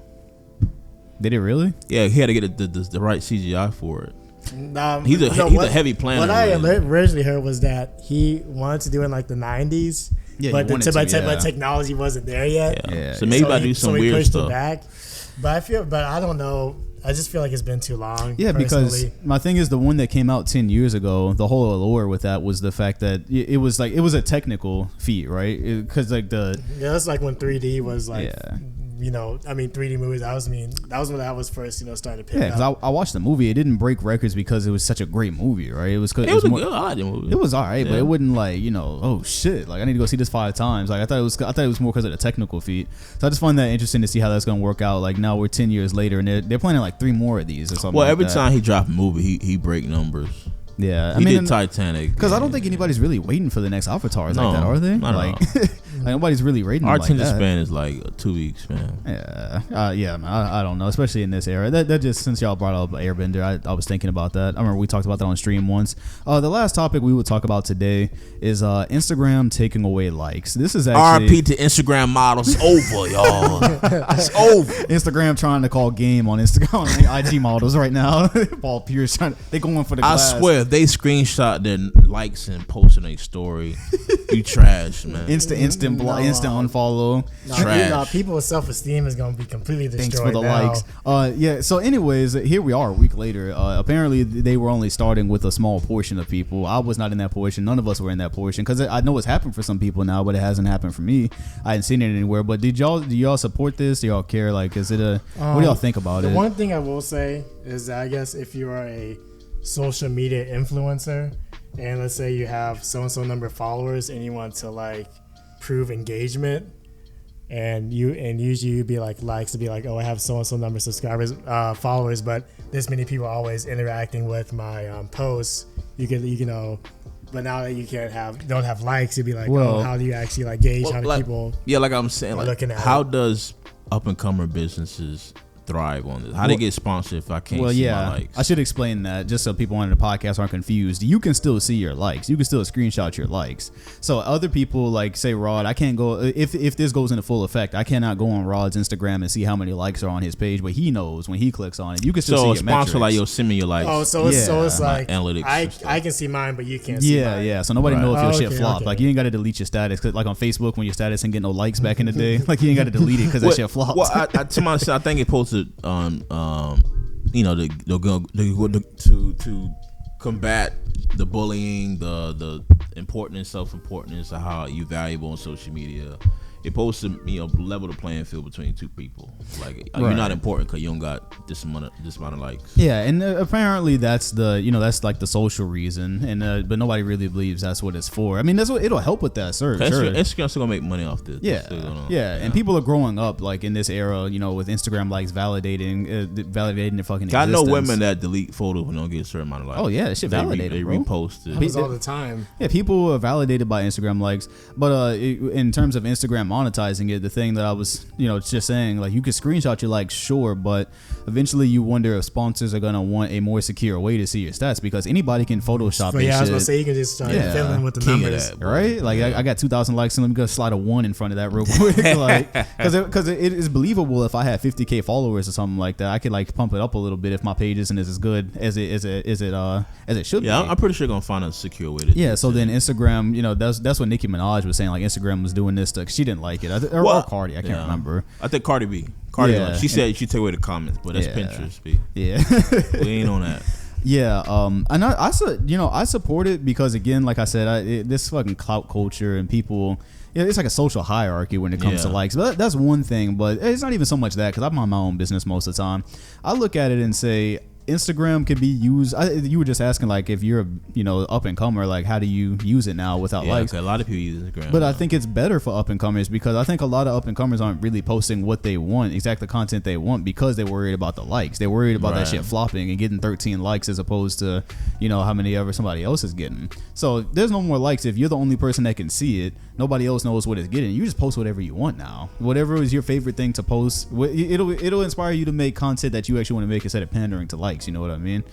[SPEAKER 1] Did it really?
[SPEAKER 3] Yeah, he had to get the right CGI for it.
[SPEAKER 2] He's
[SPEAKER 3] a heavy planner.
[SPEAKER 2] What I
[SPEAKER 3] man.
[SPEAKER 2] originally heard was that he wanted to do it in like the 90s,
[SPEAKER 1] Yeah,
[SPEAKER 2] but
[SPEAKER 1] he wanted to,
[SPEAKER 2] but technology wasn't there yet.
[SPEAKER 1] Yeah.
[SPEAKER 3] So maybe I do some
[SPEAKER 2] he
[SPEAKER 3] weird
[SPEAKER 2] pushed
[SPEAKER 3] stuff.
[SPEAKER 2] it back. But I don't know. I just feel like it's been too long.
[SPEAKER 1] Yeah,
[SPEAKER 2] personally.
[SPEAKER 1] because my thing is the one that came out 10 years ago, the whole allure with that was the fact that it was a technical feat, right? Because
[SPEAKER 2] that's like when 3D was like,
[SPEAKER 1] Yeah.
[SPEAKER 2] 3D movies. That was when that was first, starting to pick
[SPEAKER 1] because
[SPEAKER 2] up.
[SPEAKER 1] I watched the movie. It didn't break records because it was such a great movie, right? It was
[SPEAKER 3] It was good. I like the movie.
[SPEAKER 1] It was all right, but
[SPEAKER 3] Yeah.
[SPEAKER 1] it wouldn't like oh shit, like I need to go see this 5 times. Like I thought it was more because of the technical feat. So I just find that interesting to see how that's gonna work out. Like now we're 10 years later and they're planning like 3 more of these or something.
[SPEAKER 3] Well,
[SPEAKER 1] like
[SPEAKER 3] every
[SPEAKER 1] that.
[SPEAKER 3] time he dropped a movie, he break numbers.
[SPEAKER 1] Yeah,
[SPEAKER 3] He did Titanic.
[SPEAKER 1] because I don't think anybody's really waiting for the next Avatars like that, are they?
[SPEAKER 3] not at
[SPEAKER 1] Like,
[SPEAKER 3] all.
[SPEAKER 1] Like nobody's really rating
[SPEAKER 3] Our
[SPEAKER 1] them like
[SPEAKER 3] attention
[SPEAKER 1] that.
[SPEAKER 3] span is like 2 weeks, man.
[SPEAKER 1] Yeah, man, I don't know, especially in this era. That just, since y'all brought up Airbender, I was thinking about that. I remember we talked about that on stream once. The last topic we would talk about today is Instagram taking away likes. This is actually
[SPEAKER 3] RP to Instagram models. It's over, y'all. It's over.
[SPEAKER 1] Instagram trying to call game on Instagram on IG models right now. Paul Pierce they going for the glass.
[SPEAKER 3] I swear, if they screenshot their likes and post in a story, you trash, man.
[SPEAKER 1] Instant unfollow.
[SPEAKER 3] Trash.
[SPEAKER 2] People's self-esteem is going to be completely destroyed.
[SPEAKER 1] Thanks for the
[SPEAKER 2] now.
[SPEAKER 1] likes. Yeah. So, anyways, here we are a week later. Apparently, they were only starting with a small portion of people. I was not in that portion. None of us were in that portion because I know it's happened for some people now, but it hasn't happened for me. I hadn't seen it anywhere. But do y'all support this? Do y'all care? Like, is it what do y'all think about
[SPEAKER 2] the
[SPEAKER 1] it?
[SPEAKER 2] One thing I will say is that I guess if you are a social media influencer and let's say you have so and so number of followers and you want to like prove engagement and usually you'd be like likes to be like, oh, I have so and so number of subscribers, followers, but this many people are always interacting with my posts. You know, but now that you don't have likes, you'd be like, oh, how do you actually like gauge how many people?
[SPEAKER 3] Yeah, like I'm saying, like
[SPEAKER 2] looking at
[SPEAKER 3] how
[SPEAKER 2] it?
[SPEAKER 3] does up and comer businesses thrive on this? How they get sponsored if I can't see my likes?
[SPEAKER 1] I should explain that just so people on the podcast aren't confused. You can still see your likes. You can still screenshot your likes. So other people, like say Rod, I can't go if this goes into full effect. I cannot go on Rod's Instagram and see how many likes are on his page, but he knows when he clicks on it. You can still see your metrics.
[SPEAKER 3] So like, yo, send me your likes.
[SPEAKER 2] Oh, so it's like
[SPEAKER 3] analytics.
[SPEAKER 2] I can see mine, but you can't see mine.
[SPEAKER 1] Yeah. So nobody knows if your shit flopped.
[SPEAKER 2] Okay.
[SPEAKER 1] Like you ain't got to delete your status. 'Cause, like on Facebook, when your status ain't get no likes back in the day, like you ain't got to delete it because that shit flopped.
[SPEAKER 3] Well, to my side, I think it posted on. To combat the bullying, the importance, self-importance of how you valuable on social media. It posted, level the playing field between two people. Like you're not important because you don't got this amount of likes.
[SPEAKER 1] Yeah, and apparently that's that's like the social reason, and but nobody really believes that's what it's for. I mean, that's what it'll help with that. Sure.
[SPEAKER 3] Instagram's still gonna make money off this.
[SPEAKER 1] Yeah, and people are growing up like in this era, with Instagram likes validating their fucking existence.
[SPEAKER 3] I know women that delete photos when they don't get a certain amount of likes.
[SPEAKER 1] Oh yeah, that shit validated.
[SPEAKER 3] They repost it.
[SPEAKER 2] Happens all the time.
[SPEAKER 1] Yeah, people are validated by Instagram likes, but in terms of Instagram monetizing it, the thing that I was just saying, like you could screenshot your likes, sure, but eventually you wonder if sponsors are gonna want a more secure way to see your stats because anybody can Photoshop.
[SPEAKER 2] But I was gonna say you can just start filling with the numbers,
[SPEAKER 1] right? Like I got 2,000 likes, and let me go slide a 1 in front of that real quick, like because it is believable. If I had 50K followers or something like that, I could like pump it up a little bit if my page isn't as good as it should be.
[SPEAKER 3] Yeah, I'm pretty sure gonna find a secure way to.
[SPEAKER 1] Yeah, so then Instagram, that's what Nicki Minaj was saying. Like Instagram was doing this she didn't like it, or Cardi, I can't remember.
[SPEAKER 3] I think Cardi B. She said she take away the comments, but that's Pinterest. B.
[SPEAKER 1] Yeah,
[SPEAKER 3] we ain't on that.
[SPEAKER 1] Yeah, and I support it because again, like I said, this fucking clout culture and people. Yeah, it's like a social hierarchy when it comes to likes. But that's one thing. But it's not even so much that because I'm on my own business most of the time. I look at it and say Instagram could be used. You were just asking like if you're up and comer, like how do you use it now without likes?
[SPEAKER 3] A lot of people use Instagram,
[SPEAKER 1] but I think it's better for up and comers because I think a lot of up and comers aren't really posting what they want, exact the content they want, because they're worried about the likes. They're worried about that shit flopping and getting 13 likes as opposed to how many ever somebody else is getting. So there's no more likes if you're the only person that can see it. Nobody else knows what it's getting. You just post whatever you want now. Whatever is your favorite thing to post, it'll inspire you to make content that you actually want to make instead of pandering to likes. You know what I mean?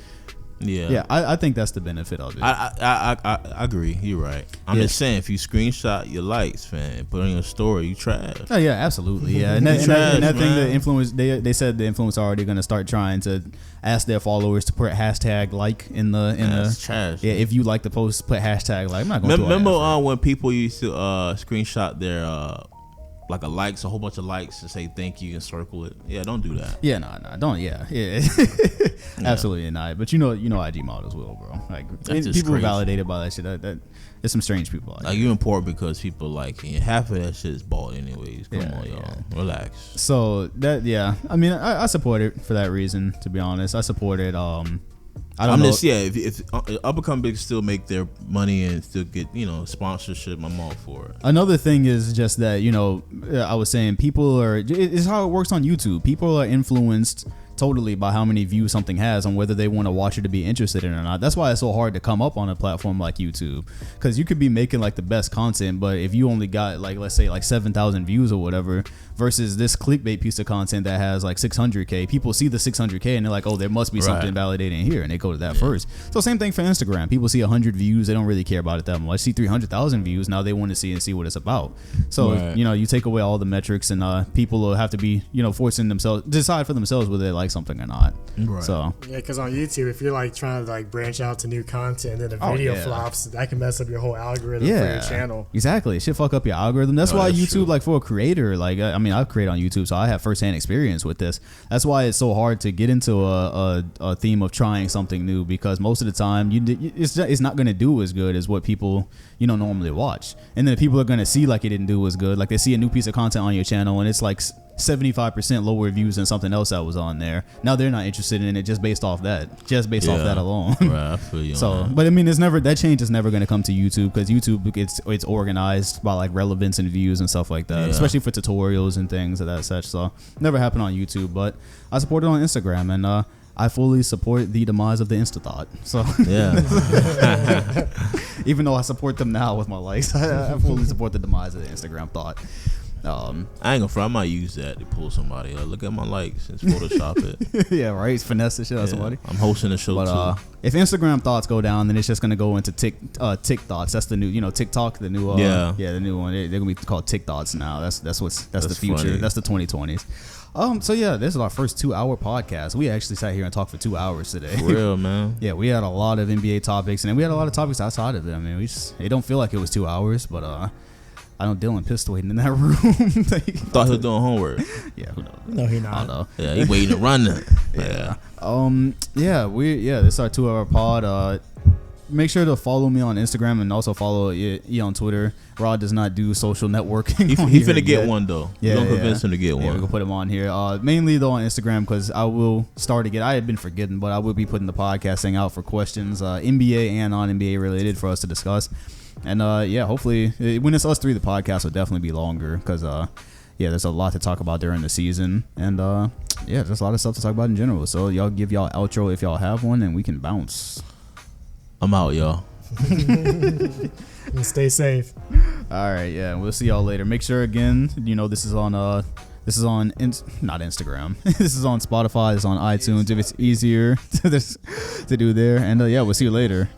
[SPEAKER 1] Yeah. I think that's the benefit of it.
[SPEAKER 3] I agree. You're right. I'm just saying, if you screenshot your likes, man, put on your story, you trash.
[SPEAKER 1] Oh yeah, absolutely. Yeah, and that thing, the influence, they said the influencers are already going to start trying to ask their followers to put hashtag like in the
[SPEAKER 3] trash.
[SPEAKER 1] Yeah, if you like the post, put hashtag like. I'm not going to
[SPEAKER 3] remember when people used to screenshot their like a whole bunch of likes to say thank you and circle it. Yeah, don't do that.
[SPEAKER 1] Yeah, no, don't. Yeah. Absolutely not. But IG models will, bro. Like people are validated by that shit. That there's some strange people out
[SPEAKER 3] like
[SPEAKER 1] here.
[SPEAKER 3] You're important because people like you. Half of that shit is bald anyways. Come on, y'all. Relax.
[SPEAKER 1] So I mean, I support it for that reason. To be honest, I support it. I'm just
[SPEAKER 3] if up and coming big still make their money and still get sponsorship, I'm all for it.
[SPEAKER 1] Another thing is just that I was saying people are. It's how it works on YouTube. People are influenced totally by how many views something has on whether they want to watch it to be interested in it or not. That's why it's so hard to come up on a platform like YouTube, because you could be making like the best content, but if you only got like, let's say like 7,000 views or whatever, versus this clickbait piece of content that has like 600K, people see the 600K and they're like, oh, there must be something validating here, and they go to that first. So same thing for Instagram. People see 100 views, they don't really care about it that much. See 300,000 views, now they want to see what it's about. So you take away all the metrics, and people will have to be forcing themselves decide for themselves whether they like something or not. So
[SPEAKER 2] yeah, because on YouTube, if you're like trying to like branch out to new content and then the video flops, that can mess up your whole algorithm for your channel.
[SPEAKER 1] Exactly, it should fuck up your algorithm. That's why YouTube, true. Like for a creator, like I mean, I create on YouTube, so I have firsthand experience with this. That's why it's so hard to get into a theme of trying something new, because most of the time it's not going to do as good as what people normally watch. And then people are going to see like it didn't do as good. Like they see a new piece of content on your channel and it's like 75% lower views than something else that was on there. Now they're not interested in it just based off that alone.
[SPEAKER 3] Right, I feel you.
[SPEAKER 1] So, but I mean, that change is never going to come to YouTube, because YouTube it's organized by like relevance and views and stuff like that, especially for tutorials and things of that such. So, never happened on YouTube, but I support it on Instagram, and I fully support the demise of the Insta-thought. So even though I support them now with my likes, I fully support the demise of the Instagram thought.
[SPEAKER 3] I ain't gonna front. I might use that to pull somebody. Like, look at my likes and Photoshop it.
[SPEAKER 1] Yeah, right. Finesse the shit out of somebody.
[SPEAKER 3] I'm hosting the show too.
[SPEAKER 1] If Instagram thoughts go down, then it's just gonna go into Tick thoughts. That's the new, TikTok, the new the new one. They're gonna be called Tick thoughts now. That's the future. Funny. That's the 2020s. So yeah, this is our first 2-hour podcast. We actually sat here and talked for 2 hours today.
[SPEAKER 3] For real, man.
[SPEAKER 1] Yeah, we had a lot of NBA topics, and we had a lot of topics outside of it. I mean, it don't feel like it was 2 hours, but I know Dylan pissed waiting in that room.
[SPEAKER 3] Thought he was doing homework.
[SPEAKER 1] Yeah, who knows?
[SPEAKER 2] No, he not.
[SPEAKER 1] I don't know.
[SPEAKER 3] Yeah, he waiting to run that.
[SPEAKER 1] This is our 2-hour pod. Make sure to follow me on Instagram and also follow E on Twitter. Rod does not do social networking.
[SPEAKER 3] He finna get one though. Yeah, we're gonna convince him to get one.
[SPEAKER 1] Yeah, we're gonna put him on here. Mainly though on Instagram, because I will start again. I had been forgetting, but I will be putting the podcasting out for questions, NBA and non-NBA related, for us to discuss. And hopefully when it's us three, the podcast will definitely be longer, because there's a lot to talk about during the season, and there's a lot of stuff to talk about in general. So y'all give y'all outro if y'all have one, and we can bounce.
[SPEAKER 3] I'm out, y'all.
[SPEAKER 2] And stay safe.
[SPEAKER 1] All right, yeah, we'll see y'all later. Make sure again, this is on not Instagram. This is on Spotify. It's on iTunes if it's easier to do there. And we'll see you later.